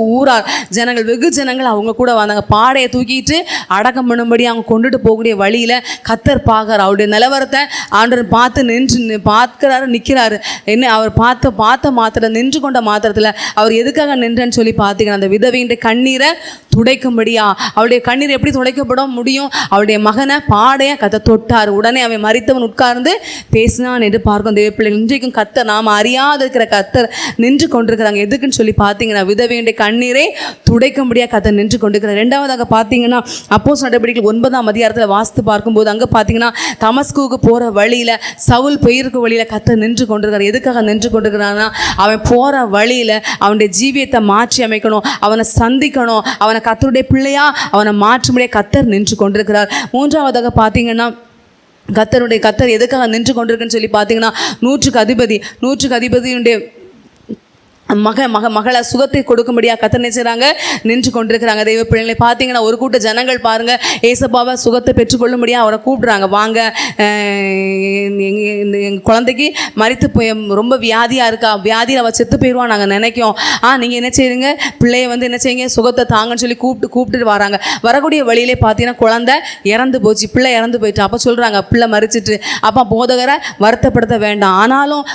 ஜனங்கள் அவங்க கூட வந்தாங்க. பாடையை தூக்கிட்டு அடக்கம் பண்ணும்படி அவங்க கொண்டுட்டு போகக்கூடிய வழியில் கர்த்தர் பார்க்குறார். அவருடைய நிலவரத்தை ஆண்டவர் பார்த்து பார்க்கிறாரு, நிற்கிறாரு. என்ன அவர் பார்த்த மாத்திரம், நின்று கொண்ட மாத்திரத்தில் அவர் எதுக்காக நின்றன்னு சொல்லி பார்த்தீங்கன்னா, அந்த விதவையின் கண்ணீரை துடைக்கும்படியா. அவளுடைய கண்ணீர் எப்படி துடைக்கப்பட முடியும்? அவருடைய மகனை பாடையை கர்த்தர் தொட்டார். உடனே அவன் மரித்தவன் உட்கார்ந்து பேசினான் என்று பார்க்கும் தேவ பிள்ளைகள். இன்றைக்கும் கர்த்தர், நாம் அறியாத இருக்கிற கர்த்தர் நின்று கொண்டிருக்கிறாங்க. எதுக்குன்னு சொல்லி பார்த்தீங்கன்னா, விதவையின் கண்ணீரை துடைக்கும்படியா கர்த்தர் நின்று கொண்டிருக்கிறார். ரெண்டாவதாக பார்த்தீங்கன்னா, அப்போஸ்தலர் நடவடிக்கைகள் 9ஆம் அதிகாரத்தில் வாசித்து பார்க்கும்போது அங்கே பார்த்தீங்கன்னா, தமஸ்குவுக்கு போகிற வழியில், சவுல் பெயருக்கு வழியில் கர்த்தர் நின்று கொண்டிருக்கிறார். எதுக்காக நின்று கொண்டிருக்கிறான்னா, அவன் போகிற வழியில் அவனுடைய ஜீவியத்தை மாற்றி அமைக்கணும், அவனை சந்திக்கணும், அவனை கர்த்தருடைய பிள்ளையா அவனை மாற்றும்படியா கர்த்தர் நின்று கொண்டிருக்கிறார். மூன்றாவதாக பார்த்தீங்கன்னா, கர்த்தர் எதுக்காக நின்று கொண்டிருக்குன்னு சொல்லி பார்த்தீங்கன்னா, நூற்றுக்கு அதிபதியுடைய மகளை சுகத்தை கொடுக்கும்படியாக கர்த்தர் நினைச்சாங்க நின்று கொண்டிருக்கிறாங்க. தெய்வ பிள்ளைகளை பார்த்தீங்கன்னா, ஒரு கூட்ட ஜனங்கள் பாருங்கள், ஏசப்பாவை சுகத்தை பெற்றுக்கொள்ளும்படியாக அவரை கூப்பிட்றாங்க. வாங்க, எங்கள் குழந்தைக்கு மரித்து போய் ரொம்ப வியாதியாக இருக்கா, வியாதியில் அவள் செத்து போயிடுவான் நாங்கள் நினைக்கோம். நீங்கள் என்ன செய்யுங்க, பிள்ளையை வந்து என்ன செய்யுங்க, சுகத்தை தாங்கன்னு சொல்லி கூப்பிட்டுட்டு வராங்க. வரக்கூடிய வழியிலே பார்த்தீங்கன்னா, குழந்தை இறந்து போச்சு, பிள்ளை இறந்து போயிட்டு. அப்போ சொல்கிறாங்க, பிள்ளை மறிச்சிட்டு. அப்போ போதகரை வருத்தப்படுத்த வேண்டாம், ஆனாலும்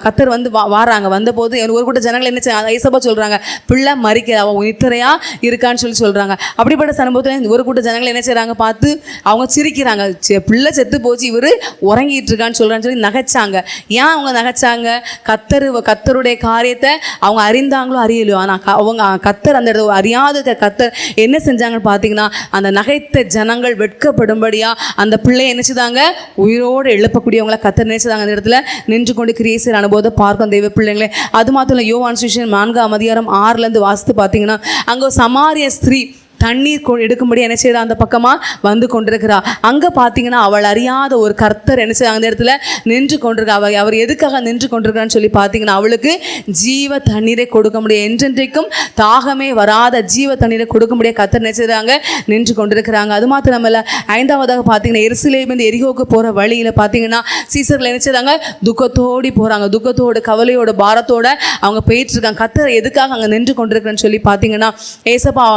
கர்த்தர் வந்து வராங்க. வந்தபோது ஒரு கூட்ட ஜனங்கள் என்ன ஏசப்பா சொல்கிறாங்க, பிள்ளை மறிக்க அவன் நித்திரையா இருக்கான்னு சொல்கிறாங்க. அப்படிப்பட்ட சம்பவத்தில் ஒரு கூட்ட ஜனங்கள் என்ன செய்கிறாங்க, பார்த்து அவங்க சிரிக்கிறாங்க. பிள்ளை செத்து போச்சு, இவர் உறங்கிட்டு இருக்கான்னு சொல்கிறான்னு சொல்லி நகைச்சாங்க. ஏன் அவங்க நகைச்சாங்க? கத்தருடைய காரியத்தை அவங்க அறிந்தாங்களோ அறியலையோ, ஆனால் அவங்க கத்தர் அந்த இடத்துல அறியாத கத்தர் என்ன செஞ்சாங்கன்னு பார்த்தீங்கன்னா, அந்த நகைத்த ஜனங்கள் வெட்கப்படும்படியா அந்த பிள்ளையை நினைச்சுதாங்க உயிரோடு எழுப்பக்கூடியவங்கள கத்தர் நினைச்சதாங்க அந்த இடத்துல நின்று கொண்டு கிரியை செய்கிற அனுபவத்தை பார்க்கும் தெய்வ பிள்ளைங்களே. அது மாத்திரம் இல்லை, யோவான் சுவிசேஷம் 4:6 வாசித்து பார்த்தீங்கன்னா, அங்கே சமாரிய ஸ்திரீ தண்ணீர் எடுக்கும்படி என்ன செய்யறா அந்த பக்கமாக வந்து கொண்டிருக்கிறா. அங்கே பார்த்தீங்கன்னா அவள் அறியாத ஒரு கர்த்தர் என்ன செய்ய அந்த இடத்துல நின்று கொண்டிருக்கா. அவர் எதுக்காக நின்று கொண்டிருக்கான்னு சொல்லி பார்த்தீங்கன்னா, அவளுக்கு ஜீவ தண்ணீரை கொடுக்க முடியும், என்றென்றைக்கும் தாகமே வராத ஜீவ தண்ணீரை கொடுக்க முடிய கர்த்தர் என்ன செய்கிறாங்க, நின்று கொண்டிருக்கிறாங்க. அது மாத்திரம் இல்லை, 5ஆவதாக பார்த்தீங்கன்னா எருசலேமிலிருந்து எரிகோவுக்கு போகிற வழியில் பார்த்தீங்கன்னா சீசர்கள் என்ன செய்கிறாங்க, துக்கத்தோடி போகிறாங்க. துக்கத்தோடு கவலையோட பாரத்தோட அவங்க போயிட்டு இருக்காங்க. கர்த்தர் எதுக்காக அங்கே நின்று கொண்டிருக்கிறேன்னு சொல்லி பார்த்தீங்கன்னா, ஏசப்பா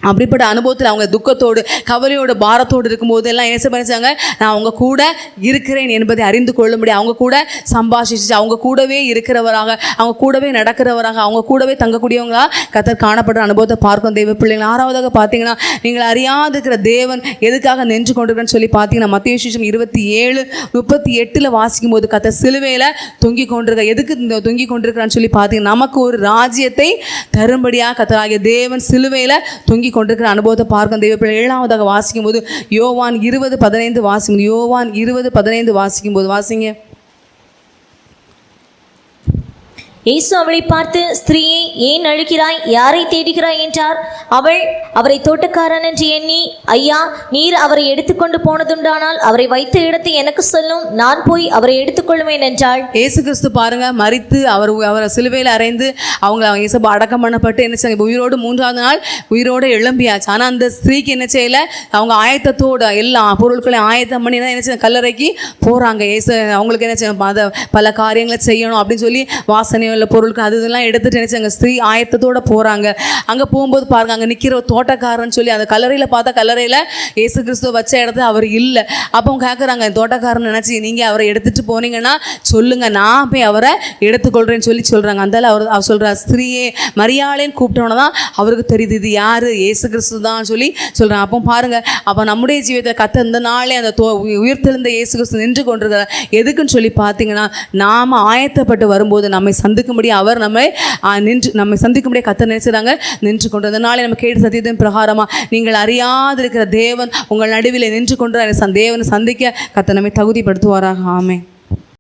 அப்படிப்பட்ட அனுபவத்தில் அவங்க துக்கத்தோடு கவலையோட பாரத்தோடு இருக்கும்போது எல்லாம் என்ன பண்ணிச்சாங்க, நான் அவங்க கூட இருக்கிறேன் என்பதை அறிந்து கொள்ளும்படி அவங்க கூட சம்பாஷிச்சு அவங்க கூடவே இருக்கிறவராக, அவங்க கூடவே நடக்கிறவராக, அவங்க கூடவே தங்கக்கூடியவங்களாக கர்த்தர் காணப்படுற அனுபவத்தை பார்க்கும் தெய்வ பிள்ளைங்கள். 6ஆவதாக பார்த்தீங்கன்னா, நீங்கள் அறியாதிருக்கிற தேவன் எதுக்காக நின்று கொண்டிருக்கிறேன்னு சொல்லி பார்த்தீங்கன்னா, மத்தேயு சுவிசேஷம் 27:38 வாசிக்கும் போது கர்த்தர் சிலுவையில் தொங்கி கொண்டிருக்க, எதுக்கு தொங்கி கொண்டிருக்கிறான்னு சொல்லி பார்த்தீங்கன்னா, நமக்கு ஒரு ராஜ்யத்தை தரும்படியாக கர்த்தராகிய தேவன் சிலுவையில் தொங்கி கொண்டிருக்கிற அனுபவத்தை பார்க்கும் தெய்வ பிள்ளை. 7ஆவதாக வாசிக்கும் போது யோவான் 20:15 வாசிக்கும். யோவான் 20:15 வாசிக்கும் போது வாசிங்க. இயேசு அவளை பார்த்து, ஸ்திரீயே, ஏன் அழுகிறாய்? யாரை தேடுகிறாய் என்றார். அவள் அவரை தோட்டக்காரன் என்று எண்ணி, ஐயா, நீர் அவரை எடுத்துக்கொண்டு போனதுண்டானால் அவரை வைத்த இடத்தை எனக்கு சொல்லும், நான் போய் அவரை எடுத்துக்கொள்வேன் என்றாள். இயேசு கிறிஸ்து பாருங்க, மரித்து அவரை சிலுவையில் அறைந்து அவங்க இயேசப்பா அடக்கம் பண்ணப்பட்டு என்ன செய்ய உயிரோடு 3ஆவது நாள் உயிரோடு எழும்பியாச்சு. ஆனால் அந்த ஸ்திரீக்கு என்ன செய்யலை, அவங்க ஆயத்தத்தோடு எல்லா பொருட்களையும் ஆயத்தம் பண்ணி தான் என்ன செய்ய கல்லறைக்கு போகிறாங்க. அவங்களுக்கு என்ன செய்யணும், பல காரியங்களை செய்யணும் அப்படின்னு சொல்லி வாசனை உள்ள பொருட்கள் அது இதெல்லாம் எடுத்துகிட்டு நினைச்சாங்க. ஸ்திரீ ஆயத்தத்தோடு போகிறாங்க. அங்கே போகும்போது பாருங்க, அங்கே நிற்கிற தோட்டக்காரன்னு சொல்லி அந்த கல்லறையில் பார்த்தா கல்லறையில் இயேசு கிறிஸ்துவ வச்ச இடத்துல அவர் இல்லை. அப்போ அவங்க கேட்குறாங்க, தோட்டக்காரன் நினச்சி நீங்கள் அவரை எடுத்துகிட்டு போனீங்கன்னா சொல்லுங்கள், நான் போய் அவரை எடுத்துக்கொள்கிறேன்னு சொல்கிறாங்க. அந்தால அவர் சொல்கிறார், ஸ்திரீயே மரியாளேன்னு கூப்பிட்டோன்னு தான் அவருக்கு தெரியுது இது யார், இயேசு கிறிஸ்து தான் சொல்லி சொல்கிறாங்க. அப்போ பாருங்கள், அப்போ நம்முடைய ஜீவிதத்தை கத்த இந்த நாளே அந்த உயிர்த்தெழுந்த இயேசு கிறிஸ்து நின்று கொண்டிருக்கிறார். எதுக்குன்னு சொல்லி பார்த்தீங்கன்னா, நாம் ஆயத்தப்பட்டு வரும்போது நம்மை சந்திக்கும்படி அவர் நம்மை சந்திக்கும்படியே கர்த்தர் நினைச்சாங்க நின்று கொண்டு. அதனால நம்ம கேட்டு சத்தியத்தின் பிரகாரமாக நீங்கள் அறியாதிருக்கிற தேவன் உங்கள் நடுவில் நின்று கொண்டு தேவனை சந்திக்க கர்த்தர் நம்மை தகுதிப்படுத்துவாராக. ஆமென்.